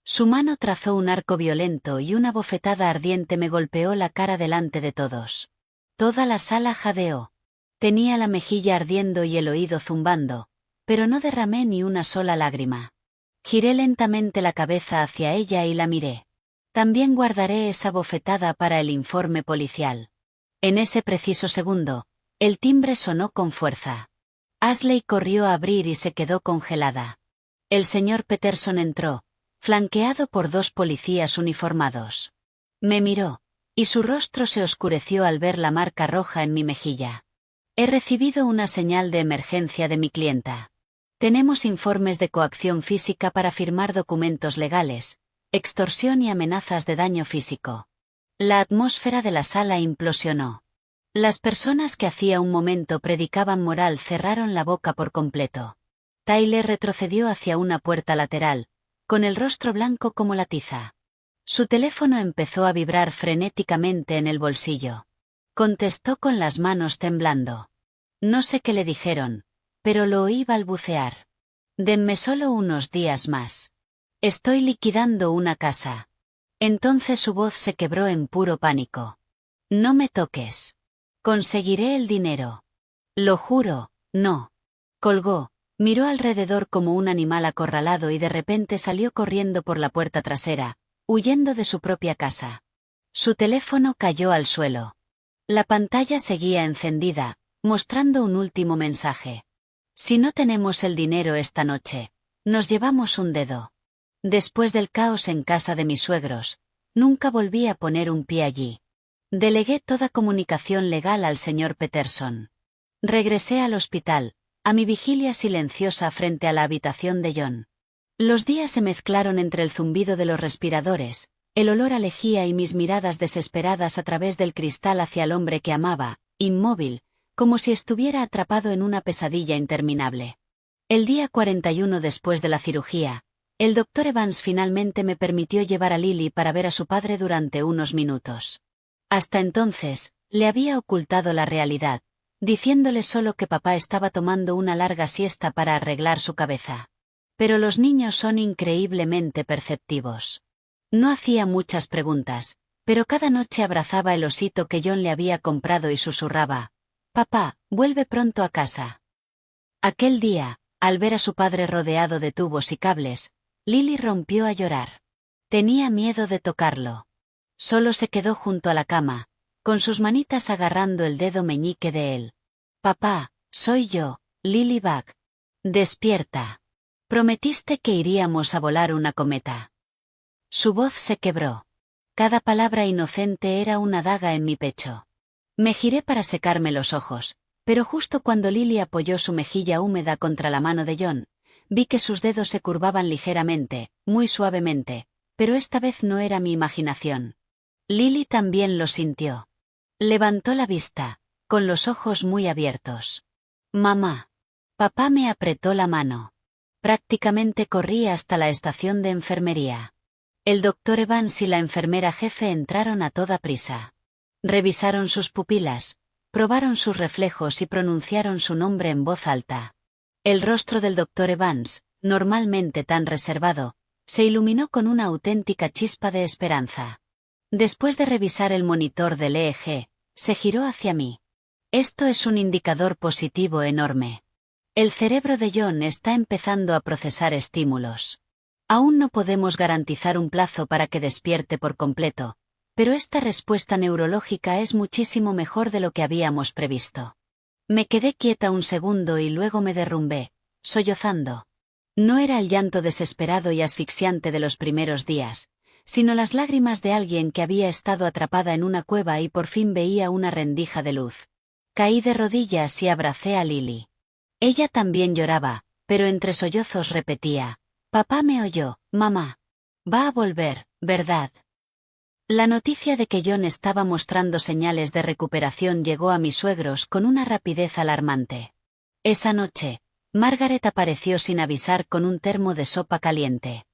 Su mano trazó un arco violento y una bofetada ardiente me golpeó la cara delante de todos. Toda la sala jadeó. Tenía la mejilla ardiendo y el oído zumbando, pero no derramé ni una sola lágrima. Giré lentamente la cabeza hacia ella y la miré. También guardaré esa bofetada para el informe policial. En ese preciso segundo, el timbre sonó con fuerza. Ashley corrió a abrir y se quedó congelada. El señor Peterson entró, flanqueado por 2 policías uniformados. Me miró, y su rostro se oscureció al ver la marca roja en mi mejilla. He recibido una señal de emergencia de mi clienta. Tenemos informes de coacción física para firmar documentos legales, extorsión y amenazas de daño físico. La atmósfera de la sala implosionó. Las personas que hacía un momento predicaban moral cerraron la boca por completo. Tyler retrocedió hacia una puerta lateral, con el rostro blanco como la tiza. Su teléfono empezó a vibrar frenéticamente en el bolsillo. Contestó con las manos temblando. No sé qué le dijeron, pero lo oí balbucear. Denme solo unos días más. Estoy liquidando una casa. Entonces su voz se quebró en puro pánico. No me toques. Conseguiré el dinero. Lo juro, no. Colgó, miró alrededor como un animal acorralado y de repente salió corriendo por la puerta trasera, huyendo de su propia casa. Su teléfono cayó al suelo. La pantalla seguía encendida, mostrando un último mensaje. Si no tenemos el dinero esta noche, nos llevamos un dedo. Después del caos en casa de mis suegros, nunca volví a poner un pie allí. Delegué toda comunicación legal al señor Peterson. Regresé al hospital, a mi vigilia silenciosa frente a la habitación de John. Los días se mezclaron entre el zumbido de los respiradores, el olor a lejía y mis miradas desesperadas a través del cristal hacia el hombre que amaba, inmóvil, como si estuviera atrapado en una pesadilla interminable. El día 41 después de la cirugía, el doctor Evans finalmente me permitió llevar a Lily para ver a su padre durante unos minutos. Hasta entonces, le había ocultado la realidad, diciéndole solo que papá estaba tomando una larga siesta para arreglar su cabeza. Pero los niños son increíblemente perceptivos. No hacía muchas preguntas, pero cada noche abrazaba el osito que John le había comprado y susurraba: «Papá, vuelve pronto a casa». Aquel día, al ver a su padre rodeado de tubos y cables, Lily rompió a llorar. Tenía miedo de tocarlo. Solo se quedó junto a la cama, con sus manitas agarrando el dedo meñique de él. «Papá, soy yo, Lily Buck. Despierta. Prometiste que iríamos a volar una cometa». Su voz se quebró. Cada palabra inocente era una daga en mi pecho. Me giré para secarme los ojos, pero justo cuando Lily apoyó su mejilla húmeda contra la mano de John, vi que sus dedos se curvaban ligeramente, muy suavemente, pero esta vez no era mi imaginación. Lily también lo sintió. Levantó la vista, con los ojos muy abiertos. «Mamá». Papá me apretó la mano. Prácticamente corrí hasta la estación de enfermería. El doctor Evans y la enfermera jefe entraron a toda prisa. Revisaron sus pupilas, probaron sus reflejos y pronunciaron su nombre en voz alta. El rostro del doctor Evans, normalmente tan reservado, se iluminó con una auténtica chispa de esperanza. Después de revisar el monitor del EEG, se giró hacia mí. «Esto es un indicador positivo enorme. El cerebro de John está empezando a procesar estímulos. Aún no podemos garantizar un plazo para que despierte por completo, pero esta respuesta neurológica es muchísimo mejor de lo que habíamos previsto». Me quedé quieta un segundo y luego me derrumbé, sollozando. No era el llanto desesperado y asfixiante de los primeros días, sino las lágrimas de alguien que había estado atrapada en una cueva y por fin veía una rendija de luz. Caí de rodillas y abracé a Lily. Ella también lloraba, pero entre sollozos repetía: «Papá me oyó, mamá. Va a volver, ¿verdad?». La noticia de que John estaba mostrando señales de recuperación llegó a mis suegros con una rapidez alarmante. Esa noche, Margaret apareció sin avisar con un termo de sopa caliente.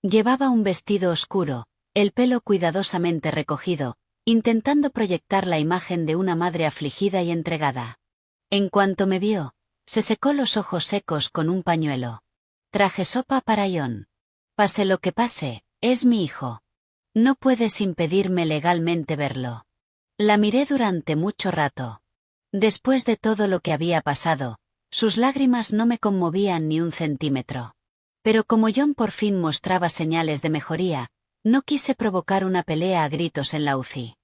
Llevaba un vestido oscuro, el pelo cuidadosamente recogido, intentando proyectar la imagen de una madre afligida y entregada. En cuanto me vio, se secó los ojos secos con un pañuelo. «Traje sopa para John. Pase lo que pase, es mi hijo. No puedes impedirme legalmente verlo». La miré durante mucho rato. Después de todo lo que había pasado, Sus lágrimas no me conmovían ni un centímetro. Pero como John por fin mostraba señales de mejoría, no quise provocar una pelea a gritos en la UCI.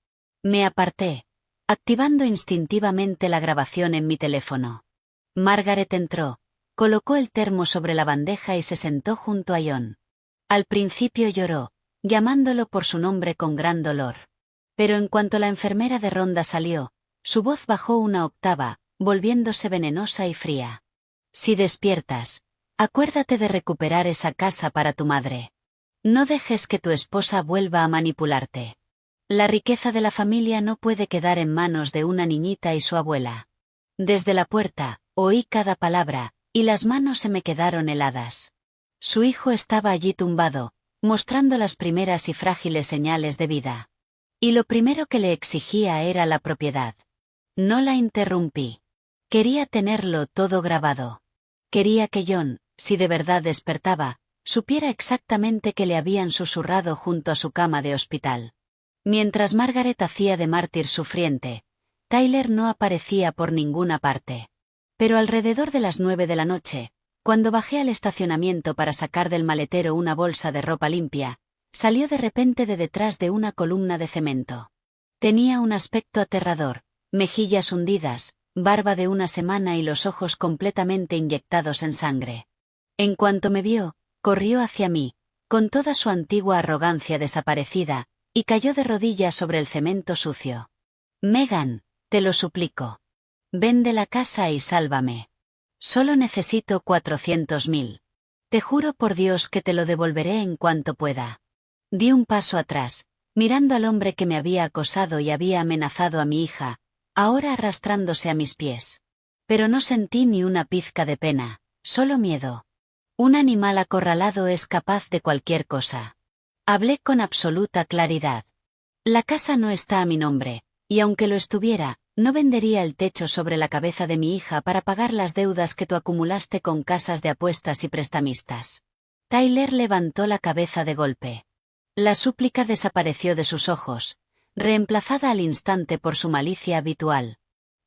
Me aparté, activando instintivamente la grabación en mi teléfono. Margaret entró, colocó el termo sobre la bandeja y se sentó junto a John. Al principio lloró, llamándolo por su nombre con gran dolor. Pero en cuanto la enfermera de ronda salió, su voz bajó una octava, volviéndose venenosa y fría. Si despiertas, acuérdate de recuperar esa casa para tu madre. No dejes que tu esposa vuelva a manipularte. La riqueza de la familia no puede quedar en manos de una niñita y su abuela. Desde la puerta, oí cada palabra, y las manos se me quedaron heladas. Su hijo estaba allí tumbado, mostrando las primeras y frágiles señales de vida. Y lo primero que le exigía era la propiedad. No la interrumpí. Quería tenerlo todo grabado. Quería que John, si de verdad despertaba, supiera exactamente qué le habían susurrado junto a su cama de hospital. Mientras Margaret hacía de mártir sufriente, Tyler no aparecía por ninguna parte. Pero alrededor de las 9 de la noche, cuando bajé al estacionamiento para sacar del maletero una bolsa de ropa limpia, salió de repente de detrás de una columna de cemento. Tenía un aspecto aterrador, mejillas hundidas, barba de una semana y los ojos completamente inyectados en sangre. En cuanto me vio, corrió hacia mí, con toda su antigua arrogancia desaparecida, y cayó de rodillas sobre el cemento sucio. «Megan, te lo suplico. Vende la casa y sálvame. Solo necesito 400.000. Te juro por Dios que te lo devolveré en cuanto pueda». Di un paso atrás, mirando al hombre que me había acosado y había amenazado a mi hija, ahora arrastrándose a mis pies. Pero no sentí ni una pizca de pena, solo miedo. Un animal acorralado es capaz de cualquier cosa. Hablé con absoluta claridad. La casa no está a mi nombre, y aunque lo estuviera, no vendería el techo sobre la cabeza de mi hija para pagar las deudas que tú acumulaste con casas de apuestas y prestamistas. Tyler levantó la cabeza de golpe. La súplica desapareció de sus ojos, reemplazada al instante por su malicia habitual.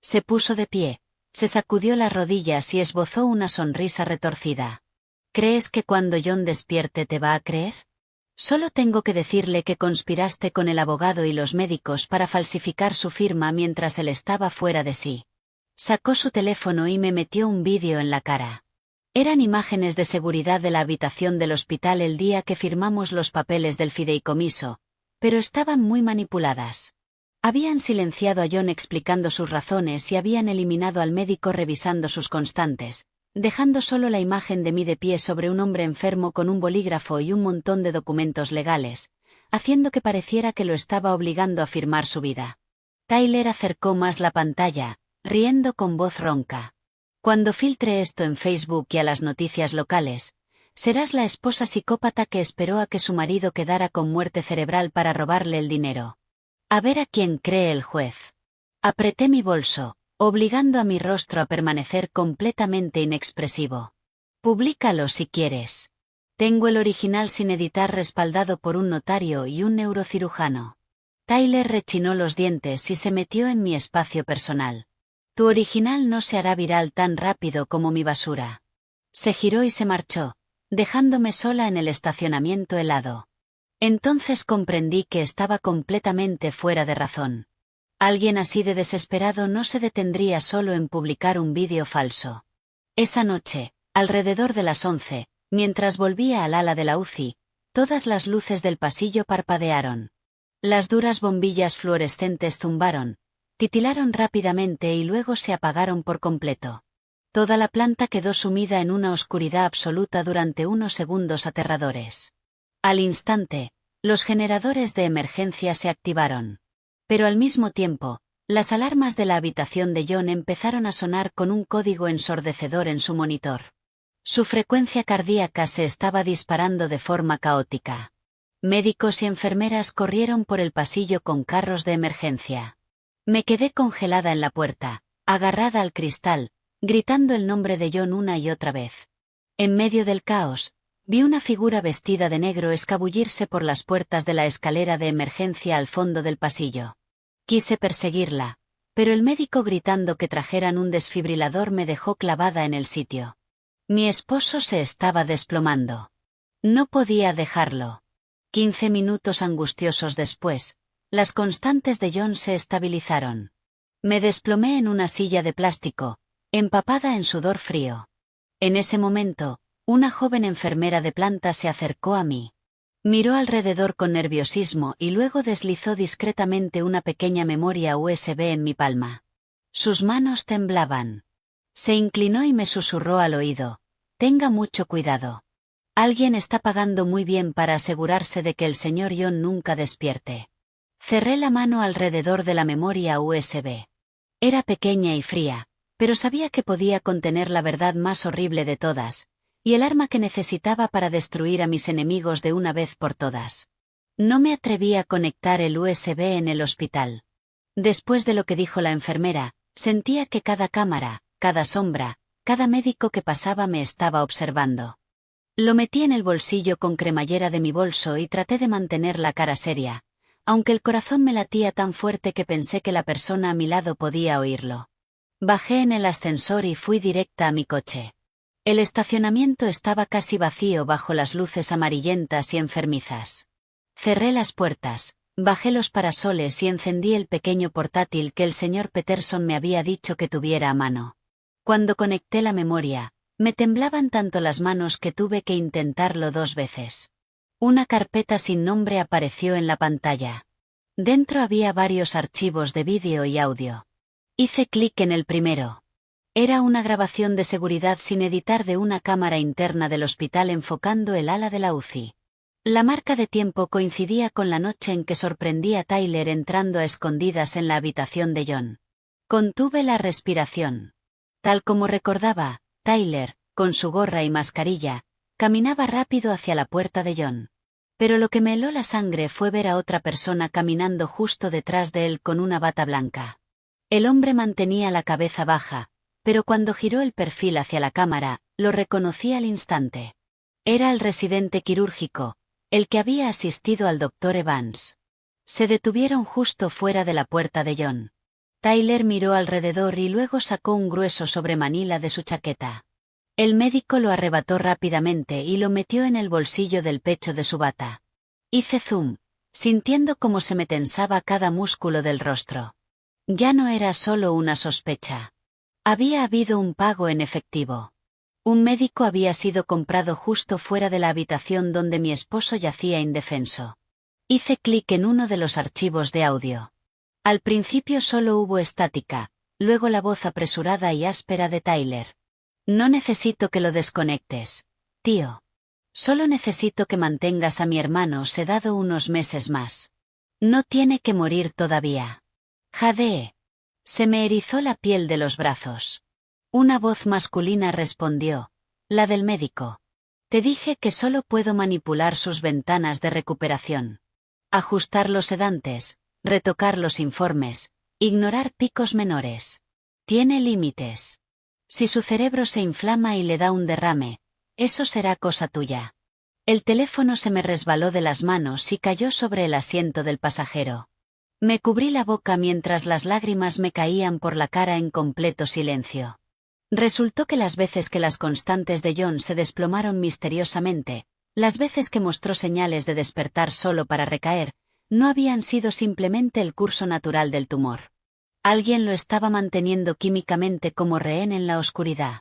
Se puso de pie, se sacudió las rodillas y esbozó una sonrisa retorcida. ¿Crees que cuando John despierte te va a creer? Solo tengo que decirle que conspiraste con el abogado y los médicos para falsificar su firma mientras él estaba fuera de sí. Sacó su teléfono y me metió un vídeo en la cara. Eran imágenes de seguridad de la habitación del hospital el día que firmamos los papeles del fideicomiso, pero estaban muy manipuladas. Habían silenciado a John explicando sus razones y habían eliminado al médico revisando sus constantes, dejando solo la imagen de mí de pie sobre un hombre enfermo con un bolígrafo y un montón de documentos legales, haciendo que pareciera que lo estaba obligando a firmar su vida. Tyler acercó más la pantalla, riendo con voz ronca. Cuando filtre esto en Facebook y a las noticias locales, serás la esposa psicópata que esperó a que su marido quedara con muerte cerebral para robarle el dinero. A ver a quién cree el juez. Apreté mi bolso, obligando a mi rostro a permanecer completamente inexpresivo. Públicalo si quieres. Tengo el original sin editar respaldado por un notario y un neurocirujano. Tyler rechinó los dientes y se metió en mi espacio personal. Tu original no se hará viral tan rápido como mi basura. Se giró y se marchó, dejándome sola en el estacionamiento helado. Entonces comprendí que estaba completamente fuera de razón. Alguien así de desesperado no se detendría solo en publicar un vídeo falso. Esa noche, alrededor de las 11, mientras volvía al ala de la UCI, todas las luces del pasillo parpadearon. Las duras bombillas fluorescentes zumbaron, titilaron rápidamente y luego se apagaron por completo. Toda la planta quedó sumida en una oscuridad absoluta durante unos segundos aterradores. Al instante, los generadores de emergencia se activaron. Pero al mismo tiempo, las alarmas de la habitación de John empezaron a sonar con un código ensordecedor en su monitor. Su frecuencia cardíaca se estaba disparando de forma caótica. Médicos y enfermeras corrieron por el pasillo con carros de emergencia. Me quedé congelada en la puerta, agarrada al cristal, gritando el nombre de John una y otra vez. En medio del caos, vi una figura vestida de negro escabullirse por las puertas de la escalera de emergencia al fondo del pasillo. Quise perseguirla, pero el médico gritando que trajeran un desfibrilador me dejó clavada en el sitio. Mi esposo se estaba desplomando. No podía dejarlo. 15 minutos angustiosos después, las constantes de John se estabilizaron. Me desplomé en una silla de plástico, empapada en sudor frío. En ese momento, una joven enfermera de planta se acercó a mí. Miró alrededor con nerviosismo y luego deslizó discretamente una pequeña memoria USB en mi palma. Sus manos temblaban. Se inclinó y me susurró al oído: «Tenga mucho cuidado. Alguien está pagando muy bien para asegurarse de que el señor John nunca despierte». Cerré la mano alrededor de la memoria USB. Era pequeña y fría, pero sabía que podía contener la verdad más horrible de todas, y el arma que necesitaba para destruir a mis enemigos de una vez por todas. No me atreví a conectar el USB en el hospital. Después de lo que dijo la enfermera, sentía que cada cámara, cada sombra, cada médico que pasaba me estaba observando. Lo metí en el bolsillo con cremallera de mi bolso y traté de mantener la cara seria, aunque el corazón me latía tan fuerte que pensé que la persona a mi lado podía oírlo. Bajé en el ascensor y fui directa a mi coche. El estacionamiento estaba casi vacío bajo las luces amarillentas y enfermizas. Cerré las puertas, bajé los parasoles y encendí el pequeño portátil que el señor Peterson me había dicho que tuviera a mano. Cuando conecté la memoria, me temblaban tanto las manos que tuve que intentarlo 2 veces. Una carpeta sin nombre apareció en la pantalla. Dentro había varios archivos de vídeo y audio. Hice clic en el primero. Era una grabación de seguridad sin editar de una cámara interna del hospital enfocando el ala de la UCI. La marca de tiempo coincidía con la noche en que sorprendí a Tyler entrando a escondidas en la habitación de John. Contuve la respiración. Tal como recordaba, Tyler, con su gorra y mascarilla, caminaba rápido hacia la puerta de John. Pero lo que me heló la sangre fue ver a otra persona caminando justo detrás de él con una bata blanca. El hombre mantenía la cabeza baja, pero cuando giró el perfil hacia la cámara, lo reconocí al instante. Era el residente quirúrgico, el que había asistido al doctor Evans. Se detuvieron justo fuera de la puerta de John. Tyler miró alrededor y luego sacó un grueso sobremanila de su chaqueta. El médico lo arrebató rápidamente y lo metió en el bolsillo del pecho de su bata. Hice zoom, sintiendo cómo se me tensaba cada músculo del rostro. Ya no era solo una sospecha. Había habido un pago en efectivo. Un médico había sido comprado justo fuera de la habitación donde mi esposo yacía indefenso. Hice clic en uno de los archivos de audio. Al principio solo hubo estática, luego la voz apresurada y áspera de Tyler. «No necesito que lo desconectes, tío. Solo necesito que mantengas a mi hermano sedado unos meses más. No tiene que morir todavía». Jadeé. Se me erizó la piel de los brazos. Una voz masculina respondió, la del médico. «Te dije que solo puedo manipular sus ventanas de recuperación. Ajustar los sedantes, retocar los informes, ignorar picos menores. Tiene límites. Si su cerebro se inflama y le da un derrame, eso será cosa tuya». El teléfono se me resbaló de las manos y cayó sobre el asiento del pasajero. Me cubrí la boca mientras las lágrimas me caían por la cara en completo silencio. Resultó que las veces que las constantes de John se desplomaron misteriosamente, las veces que mostró señales de despertar solo para recaer, no habían sido simplemente el curso natural del tumor. Alguien lo estaba manteniendo químicamente como rehén en la oscuridad.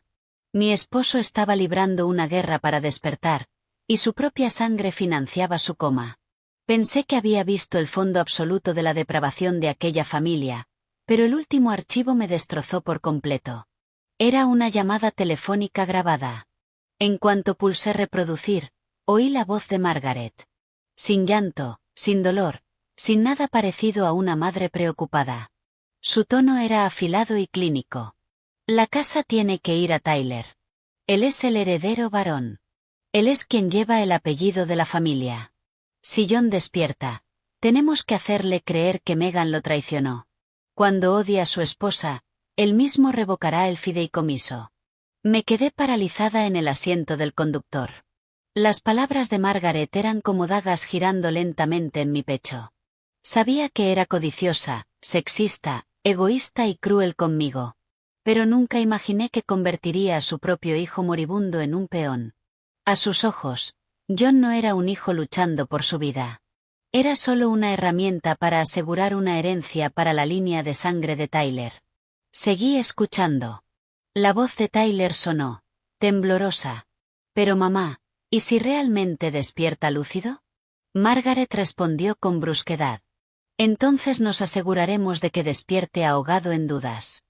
Mi esposo estaba librando una guerra para despertar, y su propia sangre financiaba su coma. Pensé que había visto el fondo absoluto de la depravación de aquella familia, pero el último archivo me destrozó por completo. Era una llamada telefónica grabada. En cuanto pulsé reproducir, oí la voz de Margaret. Sin llanto, sin dolor, sin nada parecido a una madre preocupada. Su tono era afilado y clínico. «La casa tiene que ir a Tyler. Él es el heredero varón. Él es quien lleva el apellido de la familia. Si John despierta, tenemos que hacerle creer que Megan lo traicionó. Cuando odie a su esposa, él mismo revocará el fideicomiso». Me quedé paralizada en el asiento del conductor. Las palabras de Margaret eran como dagas girando lentamente en mi pecho. Sabía que era codiciosa, sexista, egoísta y cruel conmigo. Pero nunca imaginé que convertiría a su propio hijo moribundo en un peón. A sus ojos, John no era un hijo luchando por su vida. Era solo una herramienta para asegurar una herencia para la línea de sangre de Tyler. Seguí escuchando. La voz de Tyler sonó, temblorosa. Pero mamá, ¿y si realmente despierta lúcido? Margaret respondió con brusquedad. Entonces nos aseguraremos de que despierte ahogado en dudas.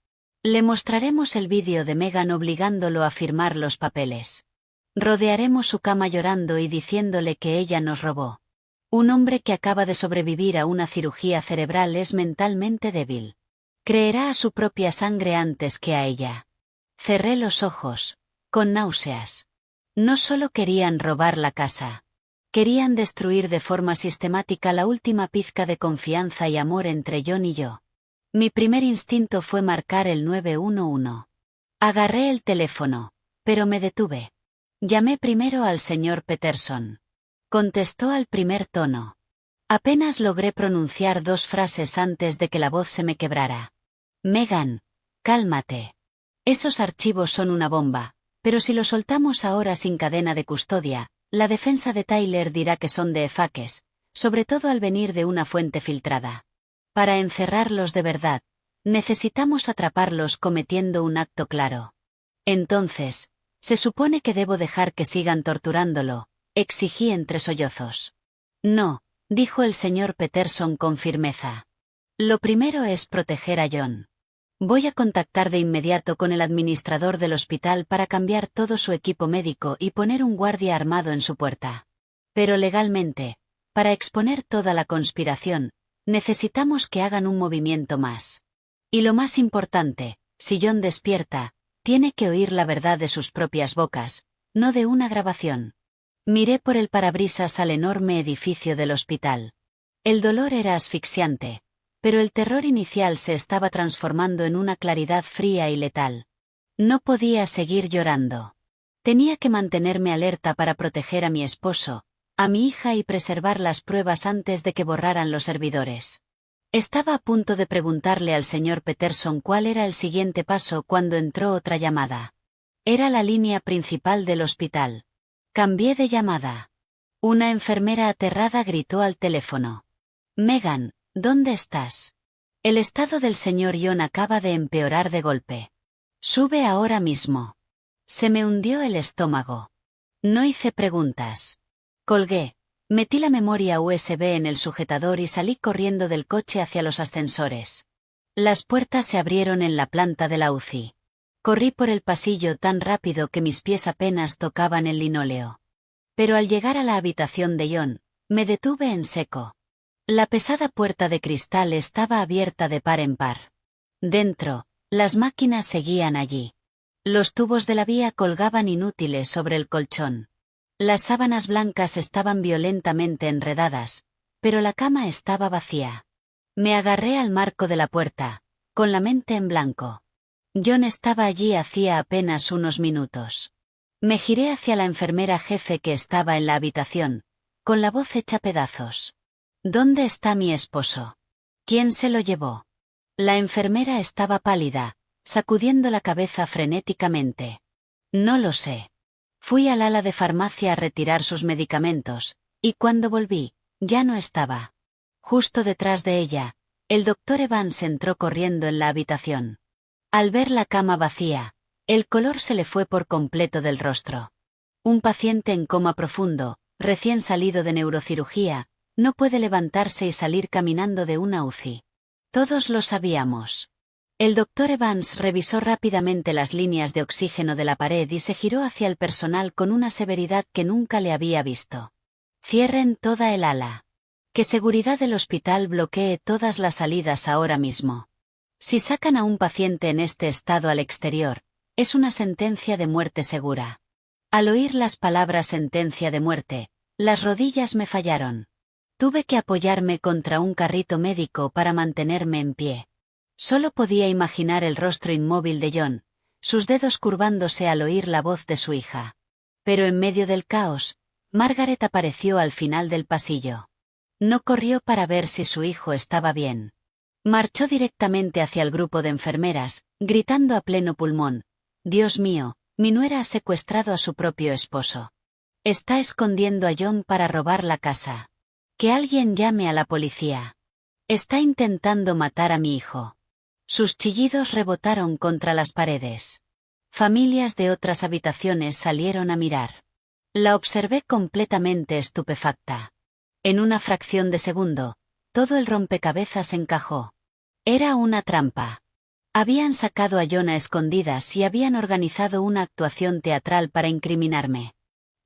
Le mostraremos el vídeo de Megan obligándolo a firmar los papeles. Rodearemos su cama llorando y diciéndole que ella nos robó. Un hombre que acaba de sobrevivir a una cirugía cerebral es mentalmente débil. Creerá a su propia sangre antes que a ella. Cerré los ojos, con náuseas. No solo querían robar la casa. Querían destruir de forma sistemática la última pizca de confianza y amor entre John y yo. Mi primer instinto fue marcar el 911. Agarré el teléfono, pero me detuve. Llamé primero al señor Peterson. Contestó al primer tono. Apenas logré pronunciar 2 frases antes de que la voz se me quebrara. Megan, cálmate. Esos archivos son una bomba, pero si los soltamos ahora sin cadena de custodia, la defensa de Tyler dirá que son de efaques, sobre todo al venir de una fuente filtrada. Para encerrarlos de verdad, necesitamos atraparlos cometiendo un acto claro. Entonces, se supone que debo dejar que sigan torturándolo, exigí entre sollozos. No, dijo el señor Peterson con firmeza. Lo primero es proteger a John. Voy a contactar de inmediato con el administrador del hospital para cambiar todo su equipo médico y poner un guardia armado en su puerta. Pero legalmente, para exponer toda la conspiración, necesitamos que hagan un movimiento más. Y lo más importante, si John despierta, tiene que oír la verdad de sus propias bocas, no de una grabación. Miré por el parabrisas al enorme edificio del hospital. El dolor era asfixiante, pero el terror inicial se estaba transformando en una claridad fría y letal. No podía seguir llorando. Tenía que mantenerme alerta para proteger a mi esposo, a mi hija y preservar las pruebas antes de que borraran los servidores. Estaba a punto de preguntarle al señor Peterson cuál era el siguiente paso cuando entró otra llamada. Era la línea principal del hospital. Cambié de llamada. Una enfermera aterrada gritó al teléfono. Megan, ¿dónde estás? El estado del señor John acaba de empeorar de golpe. Sube ahora mismo. Se me hundió el estómago. No hice preguntas. Colgué, metí la memoria USB en el sujetador y salí corriendo del coche hacia los ascensores. Las puertas se abrieron en la planta de la UCI. Corrí por el pasillo tan rápido que mis pies apenas tocaban el linóleo. Pero al llegar a la habitación de John, me detuve en seco. La pesada puerta de cristal estaba abierta de par en par. Dentro, las máquinas seguían allí. Los tubos de la vía colgaban inútiles sobre el colchón. Las sábanas blancas estaban violentamente enredadas, pero la cama estaba vacía. Me agarré al marco de la puerta, con la mente en blanco. John estaba allí hacía apenas unos minutos. Me giré hacia la enfermera jefe que estaba en la habitación, con la voz hecha pedazos. ¿Dónde está mi esposo? ¿Quién se lo llevó? La enfermera estaba pálida, sacudiendo la cabeza frenéticamente. No lo sé. Fui al ala de farmacia a retirar sus medicamentos, y cuando volví, ya no estaba. Justo detrás de ella, el doctor Evans entró corriendo en la habitación. Al ver la cama vacía, el color se le fue por completo del rostro. Un paciente en coma profundo, recién salido de neurocirugía, no puede levantarse y salir caminando de una UCI. Todos lo sabíamos. El doctor Evans revisó rápidamente las líneas de oxígeno de la pared y se giró hacia el personal con una severidad que nunca le había visto. Cierren toda el ala. Que seguridad del hospital bloquee todas las salidas ahora mismo. Si sacan a un paciente en este estado al exterior, es una sentencia de muerte segura. Al oír las palabras sentencia de muerte, las rodillas me fallaron. Tuve que apoyarme contra un carrito médico para mantenerme en pie. Solo podía imaginar el rostro inmóvil de John, sus dedos curvándose al oír la voz de su hija. Pero en medio del caos, Margaret apareció al final del pasillo. No corrió para ver si su hijo estaba bien. Marchó directamente hacia el grupo de enfermeras, gritando a pleno pulmón: «Dios mío, mi nuera ha secuestrado a su propio esposo. Está escondiendo a John para robar la casa. Que alguien llame a la policía. Está intentando matar a mi hijo». Sus chillidos rebotaron contra las paredes. Familias de otras habitaciones salieron a mirar. La observé completamente estupefacta. En una fracción de segundo, todo el rompecabezas encajó. Era una trampa. Habían sacado a John a escondidas y habían organizado una actuación teatral para incriminarme.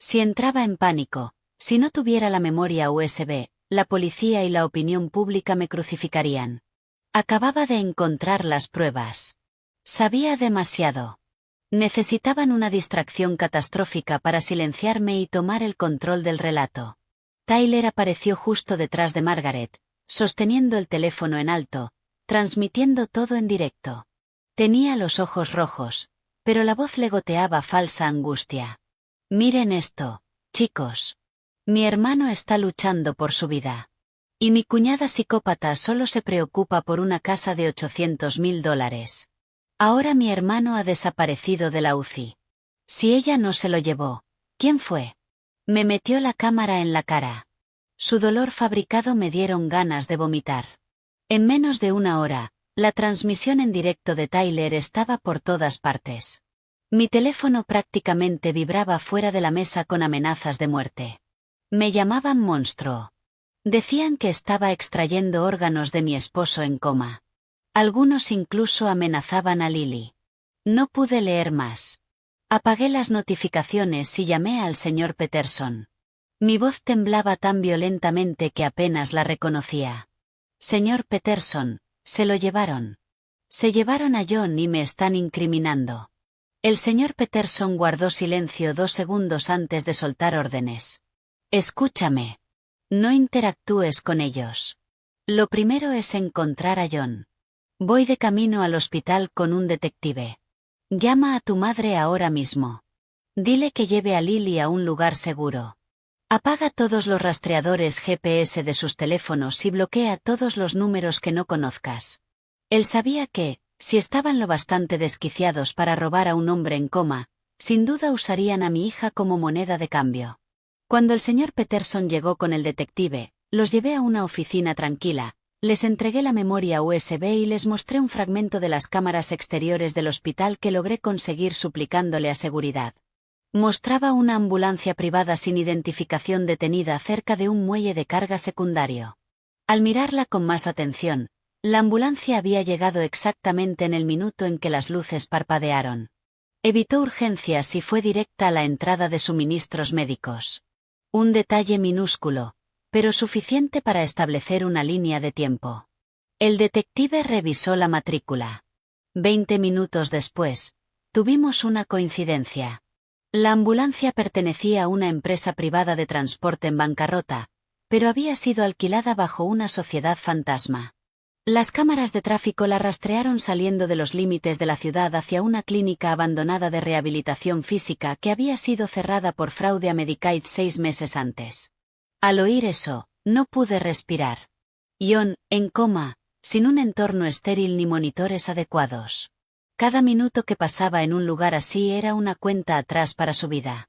Si entraba en pánico, si no tuviera la memoria USB, la policía y la opinión pública me crucificarían. Acababa de encontrar las pruebas. Sabía demasiado. Necesitaban una distracción catastrófica para silenciarme y tomar el control del relato. Tyler apareció justo detrás de Margaret, sosteniendo el teléfono en alto, transmitiendo todo en directo. Tenía los ojos rojos, pero la voz le goteaba falsa angustia. «Miren esto, chicos. Mi hermano está luchando por su vida. Y mi cuñada psicópata solo se preocupa por una casa de $800.000. Ahora mi hermano ha desaparecido de la UCI. Si ella no se lo llevó, ¿quién fue?» Me metió la cámara en la cara. Su dolor fabricado me dieron ganas de vomitar. En menos de una hora, la transmisión en directo de Tyler estaba por todas partes. Mi teléfono prácticamente vibraba fuera de la mesa con amenazas de muerte. Me llamaban monstruo. Decían que estaba extrayendo órganos de mi esposo en coma. Algunos incluso amenazaban a Lily. No pude leer más. Apagué las notificaciones y llamé al señor Peterson. Mi voz temblaba tan violentamente que apenas la reconocía. «Señor Peterson, se lo llevaron. Se llevaron a John y me están incriminando». El señor Peterson guardó silencio 2 segundos antes de soltar órdenes. «Escúchame. No interactúes con ellos. Lo primero es encontrar a John. Voy de camino al hospital con un detective. Llama a tu madre ahora mismo. Dile que lleve a Lily a un lugar seguro. Apaga todos los rastreadores GPS de sus teléfonos y bloquea todos los números que no conozcas». Él sabía que, si estaban lo bastante desquiciados para robar a un hombre en coma, sin duda usarían a mi hija como moneda de cambio. Cuando el señor Peterson llegó con el detective, los llevé a una oficina tranquila, les entregué la memoria USB y les mostré un fragmento de las cámaras exteriores del hospital que logré conseguir suplicándole a seguridad. Mostraba una ambulancia privada sin identificación detenida cerca de un muelle de carga secundario. Al mirarla con más atención, la ambulancia había llegado exactamente en el minuto en que las luces parpadearon. Evitó urgencias y fue directa a la entrada de suministros médicos. Un detalle minúsculo, pero suficiente para establecer una línea de tiempo. El detective revisó la matrícula. 20 minutos después, tuvimos una coincidencia. La ambulancia pertenecía a una empresa privada de transporte en bancarrota, pero había sido alquilada bajo una sociedad fantasma. Las cámaras de tráfico la rastrearon saliendo de los límites de la ciudad hacia una clínica abandonada de rehabilitación física que había sido cerrada por fraude a Medicaid 6 meses antes. Al oír eso, no pude respirar. John, en coma, sin un entorno estéril ni monitores adecuados. Cada minuto que pasaba en un lugar así era una cuenta atrás para su vida.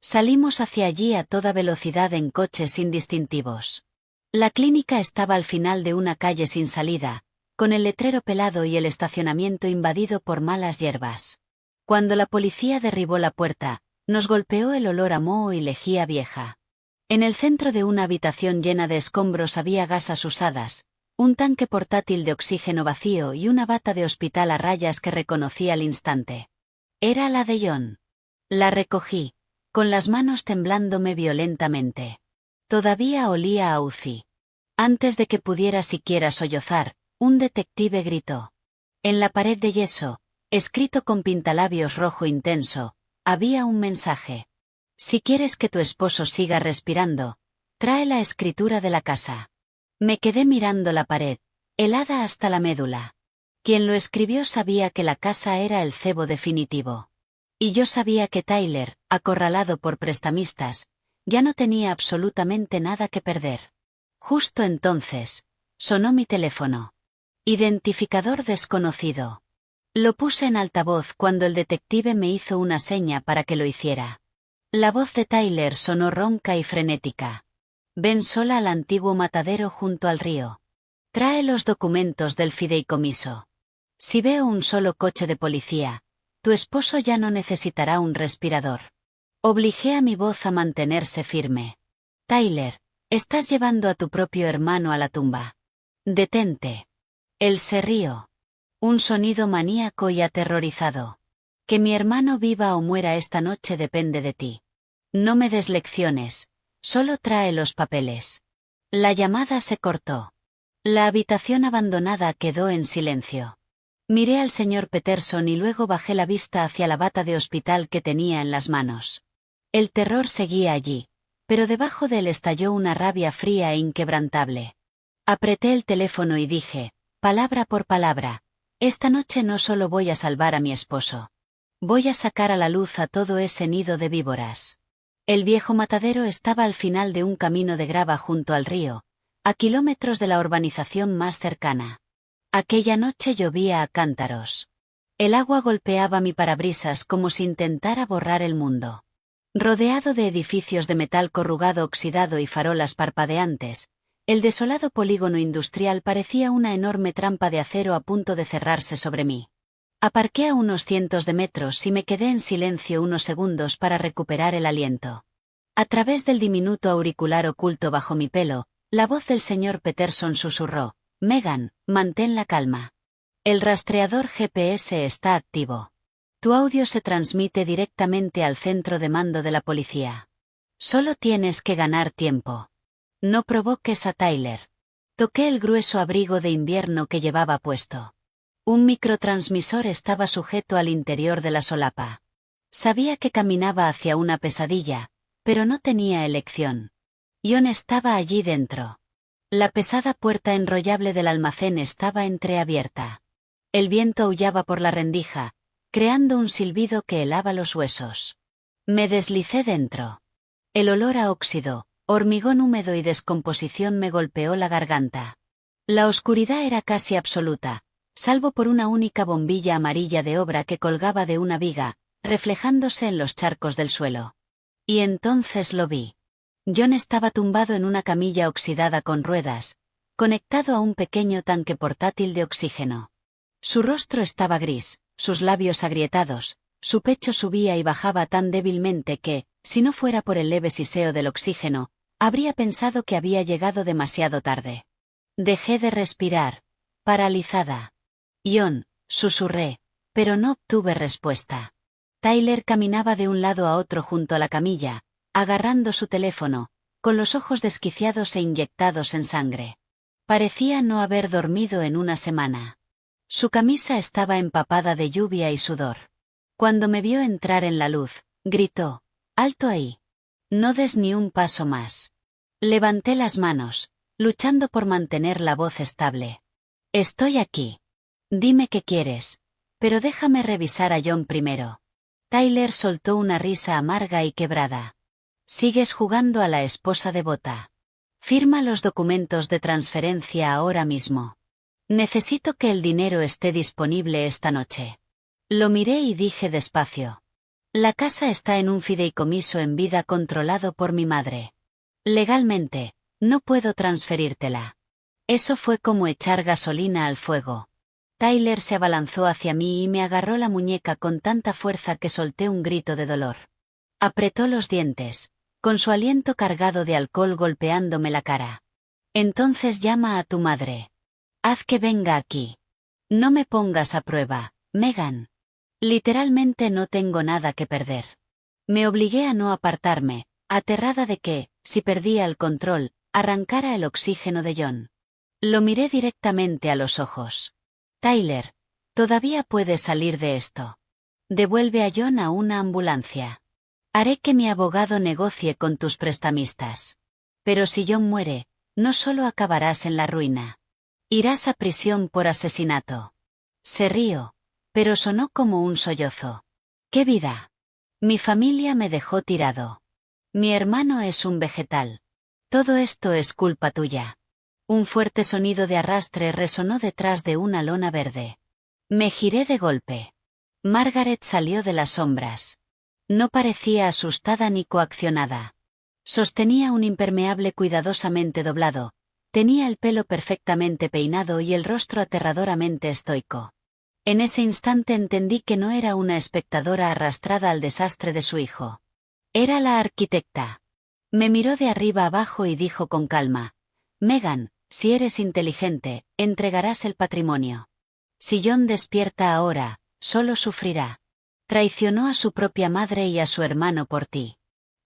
Salimos hacia allí a toda velocidad en coches sin distintivos. La clínica estaba al final de una calle sin salida, con el letrero pelado y el estacionamiento invadido por malas hierbas. Cuando la policía derribó la puerta, nos golpeó el olor a moho y lejía vieja. En el centro de una habitación llena de escombros había gasas usadas, un tanque portátil de oxígeno vacío y una bata de hospital a rayas que reconocí al instante. Era la de John. La recogí, con las manos temblándome violentamente. Todavía olía a UCI. Antes de que pudiera siquiera sollozar, un detective gritó. En la pared de yeso, escrito con pintalabios rojo intenso, había un mensaje. Si quieres que tu esposo siga respirando, trae la escritura de la casa. Me quedé mirando la pared, helada hasta la médula. Quien lo escribió sabía que la casa era el cebo definitivo. Y yo sabía que Tyler, acorralado por prestamistas, ya no tenía absolutamente nada que perder. Justo entonces, sonó mi teléfono. Identificador desconocido. Lo puse en altavoz cuando el detective me hizo una seña para que lo hiciera. La voz de Tyler sonó ronca y frenética. Ven sola al antiguo matadero junto al río. Trae los documentos del fideicomiso. Si veo un solo coche de policía, tu esposo ya no necesitará un respirador. Obligué a mi voz a mantenerse firme. Tyler, estás llevando a tu propio hermano a la tumba. Detente. Él se rió. Un sonido maníaco y aterrorizado. Que mi hermano viva o muera esta noche depende de ti. No me des lecciones, solo trae los papeles. La llamada se cortó. La habitación abandonada quedó en silencio. Miré al señor Peterson y luego bajé la vista hacia la bata de hospital que tenía en las manos. El terror seguía allí, pero debajo de él estalló una rabia fría e inquebrantable. Apreté el teléfono y dije, palabra por palabra, esta noche no solo voy a salvar a mi esposo. Voy a sacar a la luz a todo ese nido de víboras. El viejo matadero estaba al final de un camino de grava junto al río, a kilómetros de la urbanización más cercana. Aquella noche llovía a cántaros. El agua golpeaba mi parabrisas como si intentara borrar el mundo. Rodeado de edificios de metal corrugado oxidado y farolas parpadeantes, el desolado polígono industrial parecía una enorme trampa de acero a punto de cerrarse sobre mí. Aparqué a unos cientos de metros y me quedé en silencio unos segundos para recuperar el aliento. A través del diminuto auricular oculto bajo mi pelo, la voz del señor Peterson susurró, Megan, mantén la calma. El rastreador GPS está activo. Tu audio se transmite directamente al centro de mando de la policía. Solo tienes que ganar tiempo. No provoques a Tyler. Toqué el grueso abrigo de invierno que llevaba puesto. Un microtransmisor estaba sujeto al interior de la solapa. Sabía que caminaba hacia una pesadilla, pero no tenía elección. John estaba allí dentro. La pesada puerta enrollable del almacén estaba entreabierta. El viento aullaba por la rendija, creando un silbido que helaba los huesos. Me deslicé dentro. El olor a óxido, hormigón húmedo y descomposición me golpeó la garganta. La oscuridad era casi absoluta, salvo por una única bombilla amarilla de obra que colgaba de una viga, reflejándose en los charcos del suelo. Y entonces lo vi. John estaba tumbado en una camilla oxidada con ruedas, conectado a un pequeño tanque portátil de oxígeno. Su rostro estaba gris, sus labios agrietados, su pecho subía y bajaba tan débilmente que, si no fuera por el leve siseo del oxígeno, habría pensado que había llegado demasiado tarde. Dejé de respirar, paralizada. John, susurré, pero no obtuve respuesta. Tyler caminaba de un lado a otro junto a la camilla, agarrando su teléfono, con los ojos desquiciados e inyectados en sangre. Parecía no haber dormido en una semana. Su camisa estaba empapada de lluvia y sudor. Cuando me vio entrar en la luz, gritó, «¡Alto ahí! No des ni un paso más». Levanté las manos, luchando por mantener la voz estable. «Estoy aquí. Dime qué quieres, pero déjame revisar a John primero». Tyler soltó una risa amarga y quebrada. «Sigues jugando a la esposa devota. Firma los documentos de transferencia ahora mismo. Necesito que el dinero esté disponible esta noche». Lo miré y dije despacio. «La casa está en un fideicomiso en vida controlado por mi madre. Legalmente, no puedo transferírtela». Eso fue como echar gasolina al fuego. Tyler se abalanzó hacia mí y me agarró la muñeca con tanta fuerza que solté un grito de dolor. Apretó los dientes, con su aliento cargado de alcohol golpeándome la cara. «Entonces llama a tu madre. Haz que venga aquí. No me pongas a prueba, Megan. Literalmente no tengo nada que perder». Me obligué a no apartarme, aterrada de que, si perdía el control, arrancara el oxígeno de John. Lo miré directamente a los ojos. «Tyler, todavía puedes salir de esto. Devuelve a John a una ambulancia. Haré que mi abogado negocie con tus prestamistas. Pero si John muere, no solo acabarás en la ruina. Irás a prisión por asesinato». Se rió, pero sonó como un sollozo. «¡Qué vida! Mi familia me dejó tirado. Mi hermano es un vegetal. Todo esto es culpa tuya. Un fuerte sonido de arrastre resonó detrás de una lona verde. Me giré de golpe. Margaret salió de las sombras. No parecía asustada ni coaccionada. Sostenía un impermeable cuidadosamente doblado, tenía el pelo perfectamente peinado y el rostro aterradoramente estoico. En ese instante entendí que no era una espectadora arrastrada al desastre de su hijo. Era la arquitecta. Me miró de arriba abajo y dijo con calma: Megan, si eres inteligente, entregarás el patrimonio. Si John despierta ahora, solo sufrirá. Traicionó a su propia madre y a su hermano por ti.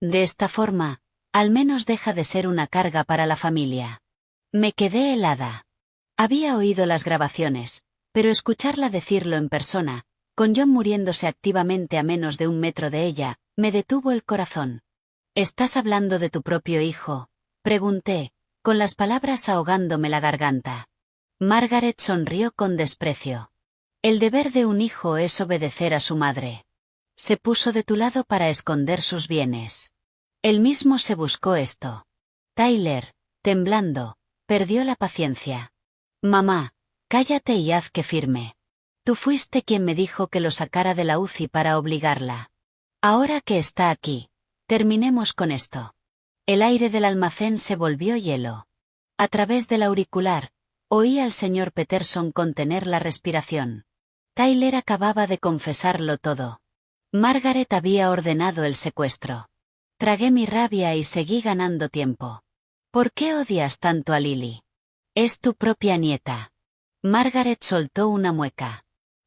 De esta forma, al menos deja de ser una carga para la familia. Me quedé helada. Había oído las grabaciones, pero escucharla decirlo en persona, con John muriéndose activamente a menos de 1 metro de ella, me detuvo el corazón. ¿Estás hablando de tu propio hijo?, pregunté, con las palabras ahogándome la garganta. Margaret sonrió con desprecio. El deber de un hijo es obedecer a su madre. Se puso de tu lado para esconder sus bienes. Él mismo se buscó esto. Tyler, temblando, perdió la paciencia. Mamá, cállate y haz que firme. Tú fuiste quien me dijo que lo sacara de la UCI para obligarla. Ahora que está aquí, terminemos con esto. El aire del almacén se volvió hielo. A través del auricular, oí al señor Peterson contener la respiración. Tyler acababa de confesarlo todo. Margaret había ordenado el secuestro. Tragué mi rabia y seguí ganando tiempo. ¿Por qué odias tanto a Lily? Es tu propia nieta. Margaret soltó una mueca.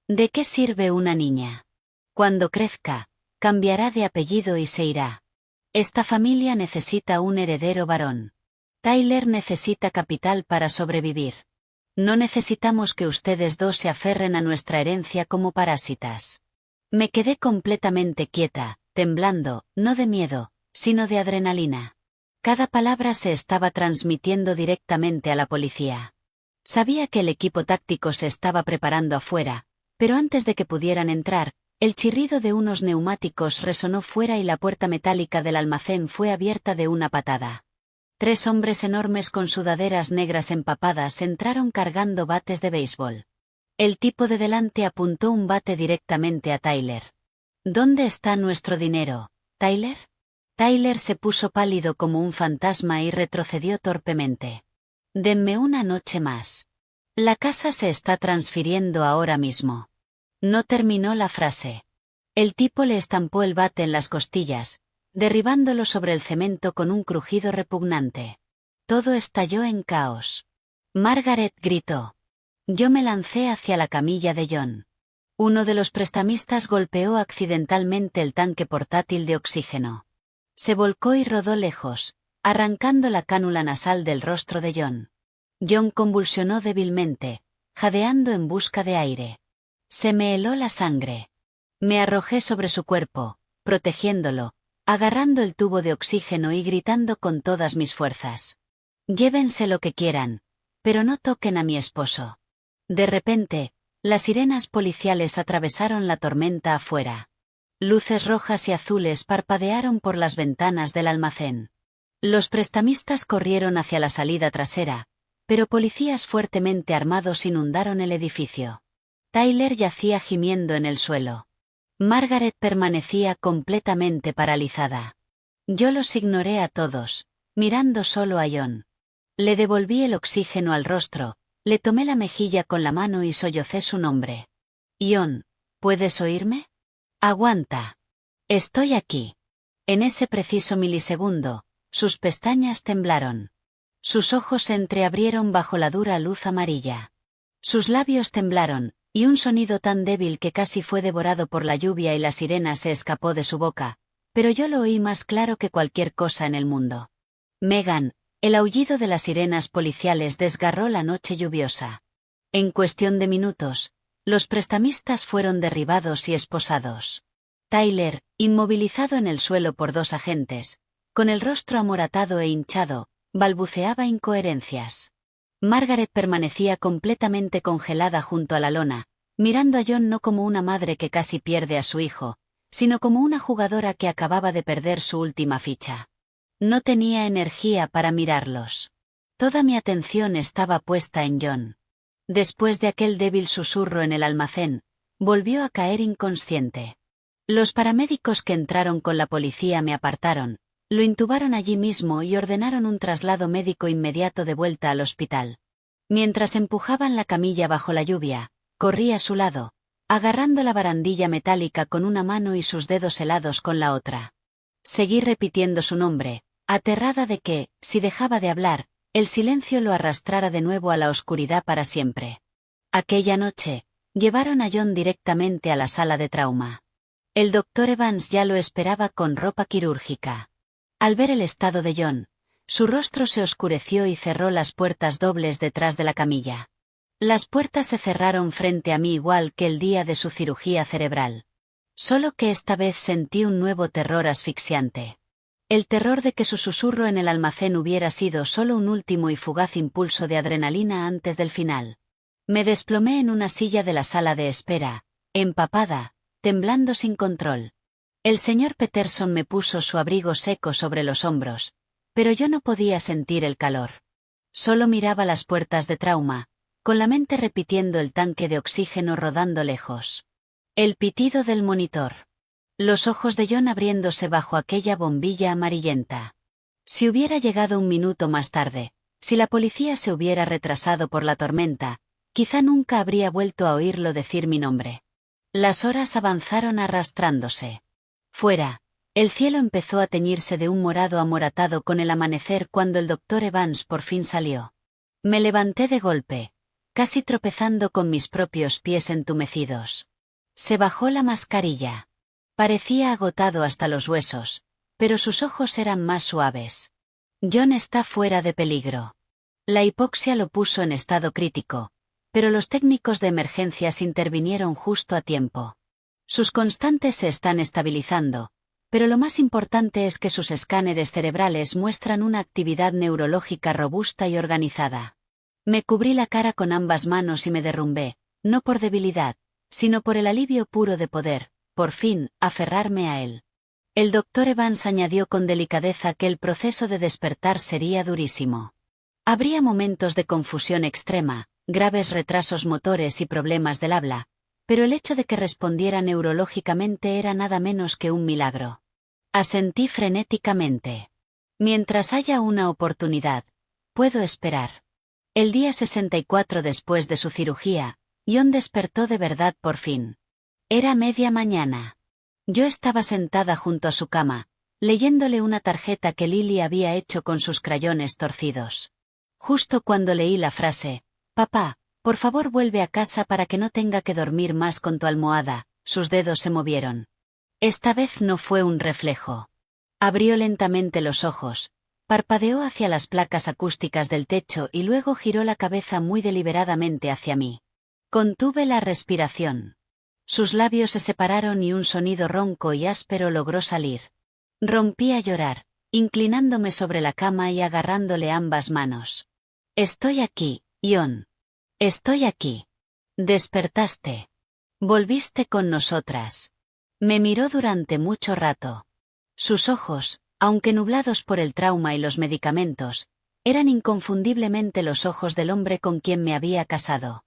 ¿De qué sirve una niña? Cuando crezca, cambiará de apellido y se irá. Esta familia necesita un heredero varón. Tyler necesita capital para sobrevivir. No necesitamos que ustedes dos se aferren a nuestra herencia como parásitas. Me quedé completamente quieta, temblando, no de miedo, sino de adrenalina. Cada palabra se estaba transmitiendo directamente a la policía. Sabía que el equipo táctico se estaba preparando afuera, pero antes de que pudieran entrar, el chirrido de unos neumáticos resonó fuera y la puerta metálica del almacén fue abierta de una patada. 3 hombres enormes con sudaderas negras empapadas entraron cargando bates de béisbol. El tipo de delante apuntó un bate directamente a Tyler. ¿Dónde está nuestro dinero, Tyler? Tyler se puso pálido como un fantasma y retrocedió torpemente. Denme una noche más. La casa se está transfiriendo ahora mismo. No terminó la frase. El tipo le estampó el bate en las costillas, derribándolo sobre el cemento con un crujido repugnante. Todo estalló en caos. Margaret gritó. Yo me lancé hacia la camilla de John. Uno de los prestamistas golpeó accidentalmente el tanque portátil de oxígeno. Se volcó y rodó lejos, arrancando la cánula nasal del rostro de John. John convulsionó débilmente, jadeando en busca de aire. Se me heló la sangre. Me arrojé sobre su cuerpo, protegiéndolo, agarrando el tubo de oxígeno y gritando con todas mis fuerzas. Llévense lo que quieran, pero no toquen a mi esposo. De repente, las sirenas policiales atravesaron la tormenta afuera. Luces rojas y azules parpadearon por las ventanas del almacén. Los prestamistas corrieron hacia la salida trasera, pero policías fuertemente armados inundaron el edificio. Tyler yacía gimiendo en el suelo. Margaret permanecía completamente paralizada. Yo los ignoré a todos, mirando solo a John. Le devolví el oxígeno al rostro, le tomé la mejilla con la mano y sollocé su nombre. John, ¿puedes oírme? Aguanta. Estoy aquí. En ese preciso milisegundo, sus pestañas temblaron. Sus ojos se entreabrieron bajo la dura luz amarilla. Sus labios temblaron, y un sonido tan débil que casi fue devorado por la lluvia y la sirena se escapó de su boca, pero yo lo oí más claro que cualquier cosa en el mundo. Megan, el aullido de las sirenas policiales desgarró la noche lluviosa. En cuestión de minutos, los prestamistas fueron derribados y esposados. Tyler, inmovilizado en el suelo por 2 agentes, con el rostro amoratado e hinchado, balbuceaba incoherencias. Margaret permanecía completamente congelada junto a la lona, mirando a John no como una madre que casi pierde a su hijo, sino como una jugadora que acababa de perder su última ficha. No tenía energía para mirarlos. Toda mi atención estaba puesta en John. Después de aquel débil susurro en el almacén, volvió a caer inconsciente. Los paramédicos que entraron con la policía me apartaron, lo intubaron allí mismo y ordenaron un traslado médico inmediato de vuelta al hospital. Mientras empujaban la camilla bajo la lluvia, corrí a su lado, agarrando la barandilla metálica con una mano y sus dedos helados con la otra. Seguí repitiendo su nombre, aterrada de que, si dejaba de hablar, el silencio lo arrastrara de nuevo a la oscuridad para siempre. Aquella noche, llevaron a John directamente a la sala de trauma. El doctor Evans ya lo esperaba con ropa quirúrgica. Al ver el estado de John, su rostro se oscureció y cerró las puertas dobles detrás de la camilla. Las puertas se cerraron frente a mí igual que el día de su cirugía cerebral. Solo que esta vez sentí un nuevo terror asfixiante. El terror de que su susurro en el almacén hubiera sido solo un último y fugaz impulso de adrenalina antes del final. Me desplomé en una silla de la sala de espera, empapada, temblando sin control. El señor Peterson me puso su abrigo seco sobre los hombros, pero yo no podía sentir el calor. Solo miraba las puertas de trauma, con la mente repitiendo el tanque de oxígeno rodando lejos. El pitido del monitor. Los ojos de John abriéndose bajo aquella bombilla amarillenta. Si hubiera llegado un minuto más tarde, si la policía se hubiera retrasado por la tormenta, quizá nunca habría vuelto a oírlo decir mi nombre. Las horas avanzaron arrastrándose. Fuera, el cielo empezó a teñirse de un morado amoratado con el amanecer cuando el doctor Evans por fin salió. Me levanté de golpe, casi tropezando con mis propios pies entumecidos. Se bajó la mascarilla. Parecía agotado hasta los huesos, pero sus ojos eran más suaves. John está fuera de peligro. La hipoxia lo puso en estado crítico, pero los técnicos de emergencias intervinieron justo a tiempo. Sus constantes se están estabilizando, pero lo más importante es que sus escáneres cerebrales muestran una actividad neurológica robusta y organizada. Me cubrí la cara con ambas manos y me derrumbé, no por debilidad, sino por el alivio puro de poder, por fin, aferrarme a él. El doctor Evans añadió con delicadeza que el proceso de despertar sería durísimo. Habría momentos de confusión extrema, graves retrasos motores y problemas del habla, pero el hecho de que respondiera neurológicamente era nada menos que un milagro. Asentí frenéticamente. Mientras haya una oportunidad, puedo esperar. El día 64 después de su cirugía, John despertó de verdad por fin. Era media mañana. Yo estaba sentada junto a su cama, leyéndole una tarjeta que Lily había hecho con sus crayones torcidos. Justo cuando leí la frase, «Papá, por favor vuelve a casa para que no tenga que dormir más con tu almohada», sus dedos se movieron. Esta vez no fue un reflejo. Abrió lentamente los ojos, parpadeó hacia las placas acústicas del techo y luego giró la cabeza muy deliberadamente hacia mí. Contuve la respiración. Sus labios se separaron y un sonido ronco y áspero logró salir. Rompí a llorar, inclinándome sobre la cama y agarrándole ambas manos. «Estoy aquí, John. Estoy aquí. Despertaste. Volviste con nosotras». Me miró durante mucho rato. Sus ojos, aunque nublados por el trauma y los medicamentos, eran inconfundiblemente los ojos del hombre con quien me había casado.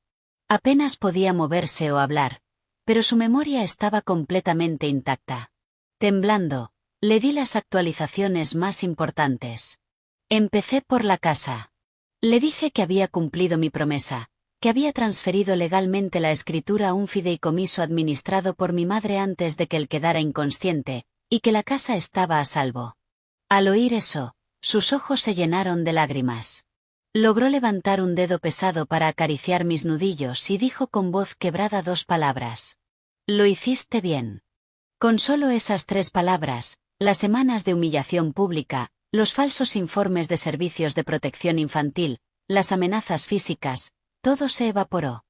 Apenas podía moverse o hablar, pero su memoria estaba completamente intacta. Temblando, le di las actualizaciones más importantes. Empecé por la casa. Le dije que había cumplido mi promesa, que había transferido legalmente la escritura a un fideicomiso administrado por mi madre antes de que él quedara inconsciente, y que la casa estaba a salvo. Al oír eso, sus ojos se llenaron de lágrimas. Logró levantar un dedo pesado para acariciar mis nudillos y dijo con voz quebrada 2 palabras. «Lo hiciste bien». Con solo esas 3 palabras, las semanas de humillación pública, los falsos informes de servicios de protección infantil, las amenazas físicas, todo se evaporó.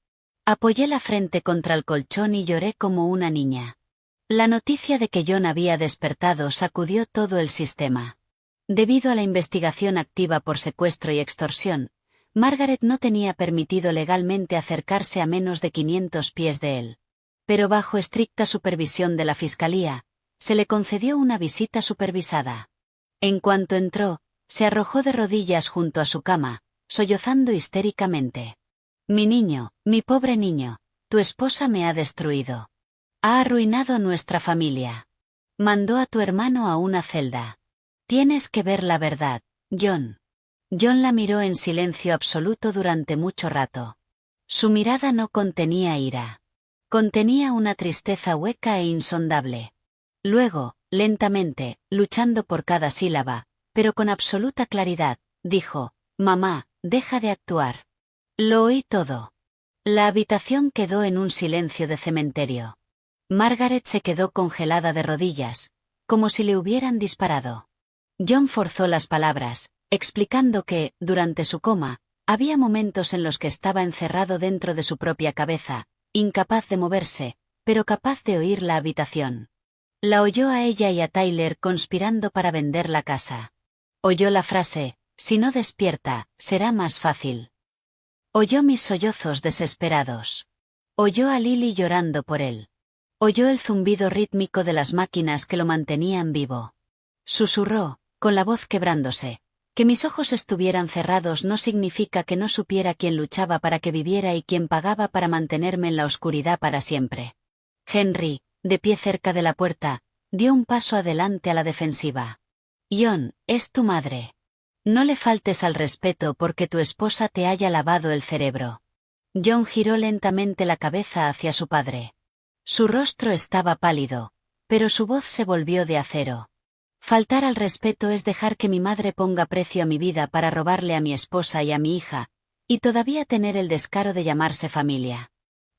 Apoyé la frente contra el colchón y lloré como una niña. La noticia de que John había despertado sacudió todo el sistema. Debido a la investigación activa por secuestro y extorsión, Margaret no tenía permitido legalmente acercarse a menos de 500 pies de él. Pero bajo estricta supervisión de la fiscalía, se le concedió una visita supervisada. En cuanto entró, se arrojó de rodillas junto a su cama, sollozando histéricamente. Mi niño, mi pobre niño, tu esposa me ha destruido. Ha arruinado nuestra familia. Mandó a tu hermano a una celda. Tienes que ver la verdad, John. John la miró en silencio absoluto durante mucho rato. Su mirada no contenía ira. Contenía una tristeza hueca e insondable. Luego, lentamente, luchando por cada sílaba, pero con absoluta claridad, dijo, «Mamá, deja de actuar». Lo oí todo. La habitación quedó en un silencio de cementerio. Margaret se quedó congelada de rodillas, como si le hubieran disparado. John forzó las palabras, explicando que, durante su coma, había momentos en los que estaba encerrado dentro de su propia cabeza, incapaz de moverse, pero capaz de oír la habitación. La oyó a ella y a Tyler conspirando para vender la casa. Oyó la frase, «Si no despierta, será más fácil». Oyó mis sollozos desesperados. Oyó a Lily llorando por él. Oyó el zumbido rítmico de las máquinas que lo mantenían vivo. Susurró, con la voz quebrándose, que mis ojos estuvieran cerrados no significa que no supiera quién luchaba para que viviera y quién pagaba para mantenerme en la oscuridad para siempre. Henry, de pie cerca de la puerta, dio un paso adelante a la defensiva. John, es tu madre. No le faltes al respeto porque tu esposa te haya lavado el cerebro. John giró lentamente la cabeza hacia su padre. Su rostro estaba pálido, pero su voz se volvió de acero. Faltar al respeto es dejar que mi madre ponga precio a mi vida para robarle a mi esposa y a mi hija, y todavía tener el descaro de llamarse familia.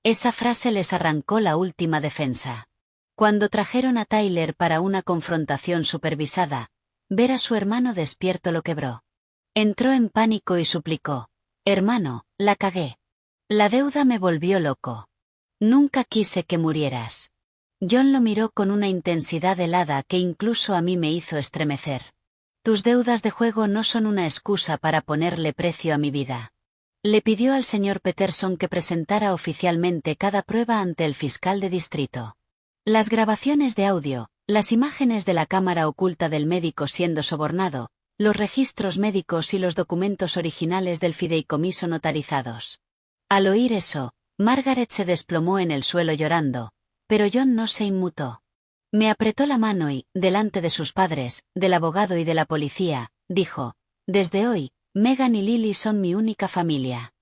Esa frase les arrancó la última defensa. Cuando trajeron a Tyler para una confrontación supervisada, ver a su hermano despierto lo quebró. Entró en pánico y suplicó, «Hermano, la cagué. La deuda me volvió loco. Nunca quise que murieras». John lo miró con una intensidad helada que incluso a mí me hizo estremecer. «Tus deudas de juego no son una excusa para ponerle precio a mi vida». Le pidió al señor Peterson que presentara oficialmente cada prueba ante el fiscal de distrito. Las grabaciones de audio, las imágenes de la cámara oculta del médico siendo sobornado, los registros médicos y los documentos originales del fideicomiso notarizados. Al oír eso, Margaret se desplomó en el suelo llorando, pero John no se inmutó. Me apretó la mano y, delante de sus padres, del abogado y de la policía, dijo, «Desde hoy, Megan y Lily son mi única familia.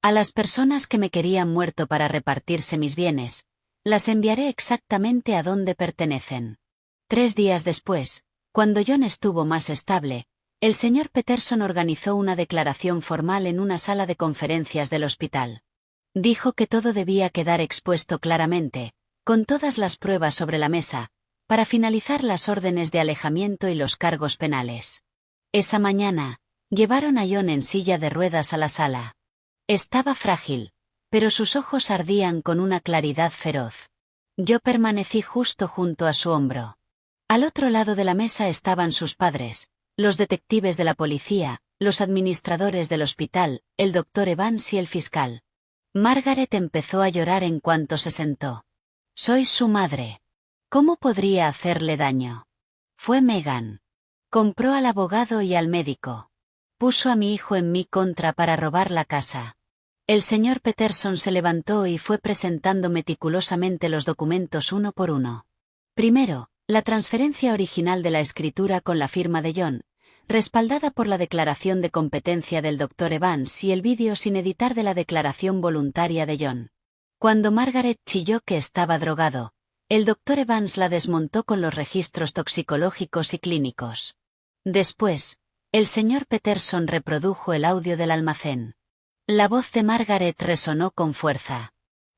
A las personas que me querían muerto para repartirse mis bienes, las enviaré exactamente a donde pertenecen». 3 días después, cuando John estuvo más estable, el señor Peterson organizó una declaración formal en una sala de conferencias del hospital. Dijo que todo debía quedar expuesto claramente, con todas las pruebas sobre la mesa, para finalizar las órdenes de alejamiento y los cargos penales. Esa mañana, llevaron a John en silla de ruedas a la sala. Estaba frágil, pero sus ojos ardían con una claridad feroz. Yo permanecí justo junto a su hombro. Al otro lado de la mesa estaban sus padres, los detectives de la policía, los administradores del hospital, el doctor Evans y el fiscal. Margaret empezó a llorar en cuanto se sentó. «Soy su madre. ¿Cómo podría hacerle daño? Fue Megan. Compró al abogado y al médico. Puso a mi hijo en mi contra para robar la casa». El señor Peterson se levantó y fue presentando meticulosamente los documentos uno por uno. Primero, la transferencia original de la escritura con la firma de John, respaldada por la declaración de competencia del Dr. Evans y el vídeo sin editar de la declaración voluntaria de John. Cuando Margaret chilló que estaba drogado, el Dr. Evans la desmontó con los registros toxicológicos y clínicos. Después, el señor Peterson reprodujo el audio del almacén. La voz de Margaret resonó con fuerza.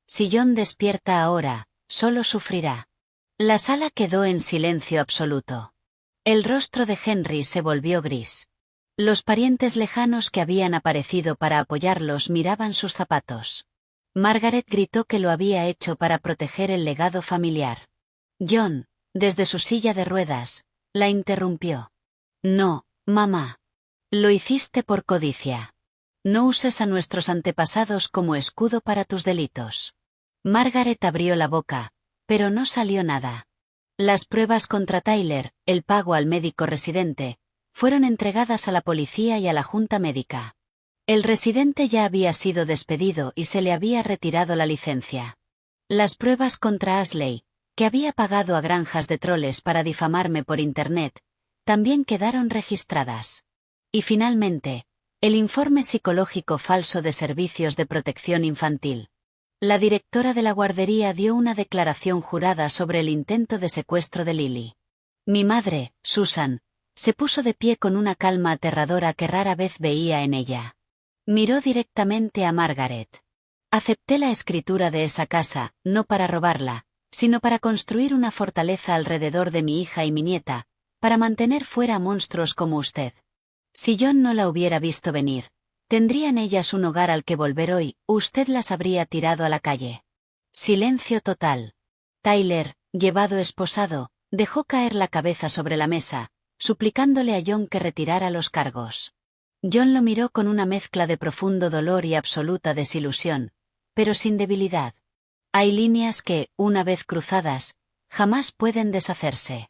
«Si John despierta ahora, solo sufrirá». La sala quedó en silencio absoluto. El rostro de Henry se volvió gris. Los parientes lejanos que habían aparecido para apoyarlos miraban sus zapatos. Margaret gritó que lo había hecho para proteger el legado familiar. John, desde su silla de ruedas, la interrumpió. «No, mamá. Lo hiciste por codicia. No uses a nuestros antepasados como escudo para tus delitos». Margaret abrió la boca, pero no salió nada. Las pruebas contra Tyler, el pago al médico residente, fueron entregadas a la policía y a la junta médica. El residente ya había sido despedido y se le había retirado la licencia. Las pruebas contra Ashley, que había pagado a granjas de troles para difamarme por Internet, también quedaron registradas. Y finalmente, el informe psicológico falso de servicios de protección infantil. La directora de la guardería dio una declaración jurada sobre el intento de secuestro de Lily. Mi madre, Susan, se puso de pie con una calma aterradora que rara vez veía en ella. Miró directamente a Margaret. Acepté la escritura de esa casa, no para robarla, sino para construir una fortaleza alrededor de mi hija y mi nieta, para mantener fuera a monstruos como usted. Si John no la hubiera visto venir, tendrían ellas un hogar al que volver hoy, usted las habría tirado a la calle. Silencio total. Tyler, llevado esposado, dejó caer la cabeza sobre la mesa, suplicándole a John que retirara los cargos. John lo miró con una mezcla de profundo dolor y absoluta desilusión, pero sin debilidad. Hay líneas que, una vez cruzadas, jamás pueden deshacerse.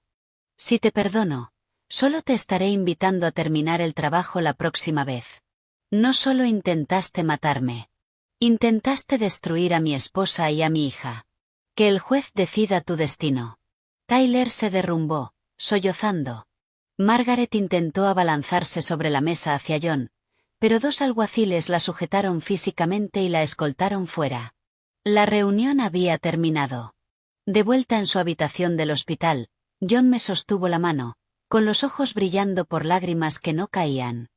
Si te perdono, solo te estaré invitando a terminar el trabajo la próxima vez. No solo intentaste matarme. Intentaste destruir a mi esposa y a mi hija. Que el juez decida tu destino. Tyler se derrumbó, sollozando. Margaret intentó abalanzarse sobre la mesa hacia John, pero dos alguaciles la sujetaron físicamente y la escoltaron fuera. La reunión había terminado. De vuelta en su habitación del hospital, John me sostuvo la mano, con los ojos brillando por lágrimas que no caían.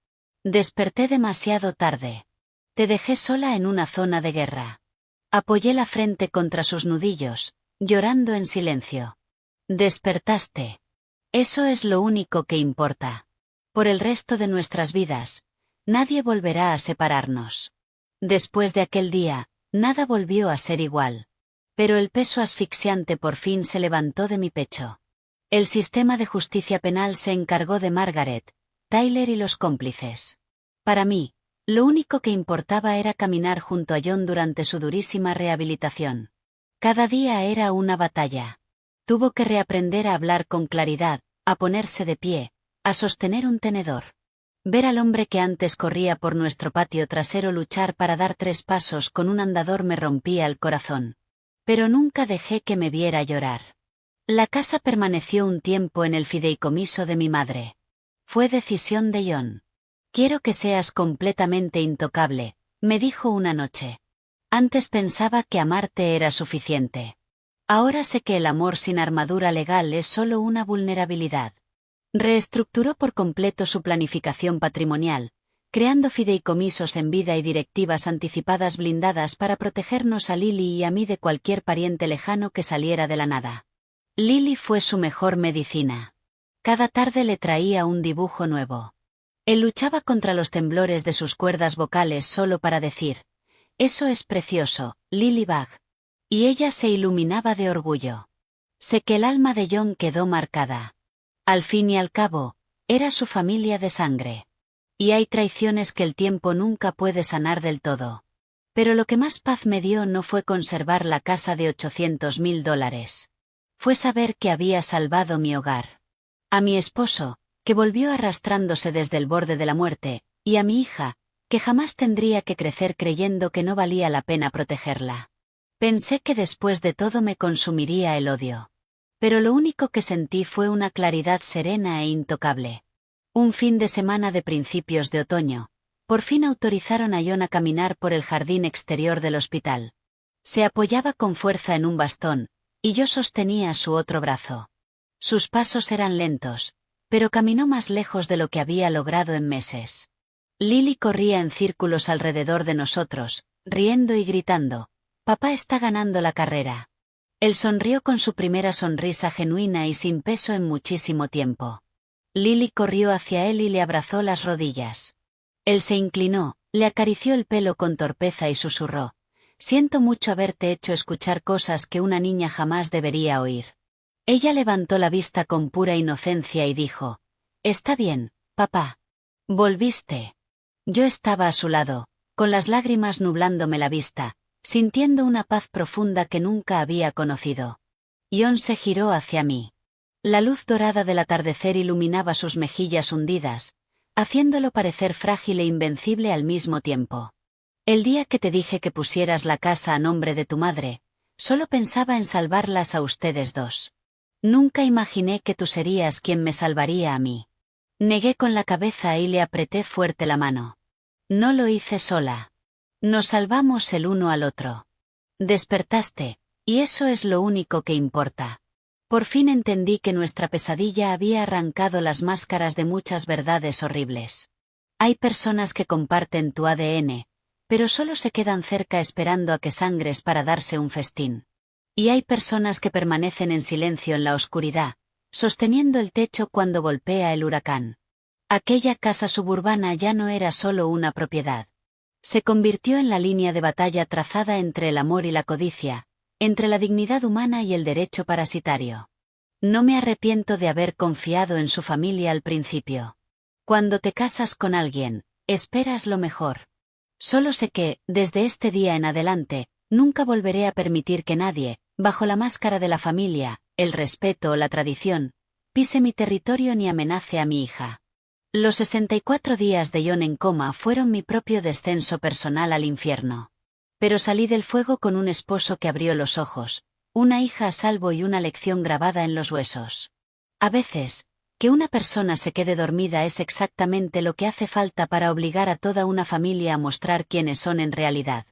Desperté demasiado tarde. Te dejé sola en una zona de guerra. Apoyé la frente contra sus nudillos, llorando en silencio. Despertaste. Eso es lo único que importa. Por el resto de nuestras vidas, nadie volverá a separarnos. Después de aquel día, nada volvió a ser igual. Pero el peso asfixiante por fin se levantó de mi pecho. El sistema de justicia penal se encargó de Margaret, Tyler y los cómplices. Para mí, lo único que importaba era caminar junto a John durante su durísima rehabilitación. Cada día era una batalla. Tuvo que reaprender a hablar con claridad, a ponerse de pie, a sostener un tenedor. Ver al hombre que antes corría por nuestro patio trasero luchar para dar 3 pasos con un andador me rompía el corazón. Pero nunca dejé que me viera llorar. La casa permaneció un tiempo en el fideicomiso de mi madre. Fue decisión de John. Quiero que seas completamente intocable, me dijo una noche. Antes pensaba que amarte era suficiente. Ahora sé que el amor sin armadura legal es solo una vulnerabilidad. Reestructuró por completo su planificación patrimonial, creando fideicomisos en vida y directivas anticipadas blindadas para protegernos a Lily y a mí de cualquier pariente lejano que saliera de la nada. Lily fue su mejor medicina. Cada tarde le traía un dibujo nuevo. Él luchaba contra los temblores de sus cuerdas vocales solo para decir, «Eso es precioso, Lilybug». Y ella se iluminaba de orgullo. Sé que el alma de John quedó marcada. Al fin y al cabo, era su familia de sangre. Y hay traiciones que el tiempo nunca puede sanar del todo. Pero lo que más paz me dio no fue conservar la casa de $800.000. Fue saber que había salvado mi hogar. A mi esposo, que volvió arrastrándose desde el borde de la muerte, y a mi hija, que jamás tendría que crecer creyendo que no valía la pena protegerla. Pensé que después de todo me consumiría el odio. Pero lo único que sentí fue una claridad serena e intocable. Un fin de semana de principios de otoño, por fin autorizaron a John a caminar por el jardín exterior del hospital. Se apoyaba con fuerza en un bastón, y yo sostenía su otro brazo. Sus pasos eran lentos, pero caminó más lejos de lo que había logrado en meses. Lily corría en círculos alrededor de nosotros, riendo y gritando, «Papá está ganando la carrera». Él sonrió con su primera sonrisa genuina y sin peso en muchísimo tiempo. Lily corrió hacia él y le abrazó las rodillas. Él se inclinó, le acarició el pelo con torpeza y susurró, «Siento mucho haberte hecho escuchar cosas que una niña jamás debería oír». Ella levantó la vista con pura inocencia y dijo, «Está bien, papá». Volviste. Yo estaba a su lado, con las lágrimas nublándome la vista, sintiendo una paz profunda que nunca había conocido. John se giró hacia mí. La luz dorada del atardecer iluminaba sus mejillas hundidas, haciéndolo parecer frágil e invencible al mismo tiempo. El día que te dije que pusieras la casa a nombre de tu madre, solo pensaba en salvarlas a ustedes dos. Nunca imaginé que tú serías quien me salvaría a mí. Negué con la cabeza y le apreté fuerte la mano. No lo hice sola. Nos salvamos el uno al otro. Despertaste, y eso es lo único que importa. Por fin entendí que nuestra pesadilla había arrancado las máscaras de muchas verdades horribles. Hay personas que comparten tu ADN, pero solo se quedan cerca esperando a que sangres para darse un festín. Y hay personas que permanecen en silencio en la oscuridad, sosteniendo el techo cuando golpea el huracán. Aquella casa suburbana ya no era solo una propiedad. Se convirtió en la línea de batalla trazada entre el amor y la codicia, entre la dignidad humana y el derecho parasitario. No me arrepiento de haber confiado en su familia al principio. Cuando te casas con alguien, esperas lo mejor. Solo sé que, desde este día en adelante, nunca volveré a permitir que nadie, bajo la máscara de la familia, el respeto o la tradición, pise mi territorio ni amenace a mi hija. Los 64 días de John en coma fueron mi propio descenso personal al infierno. Pero salí del fuego con un esposo que abrió los ojos, una hija a salvo y una lección grabada en los huesos. A veces, que una persona se quede dormida es exactamente lo que hace falta para obligar a toda una familia a mostrar quiénes son en realidad.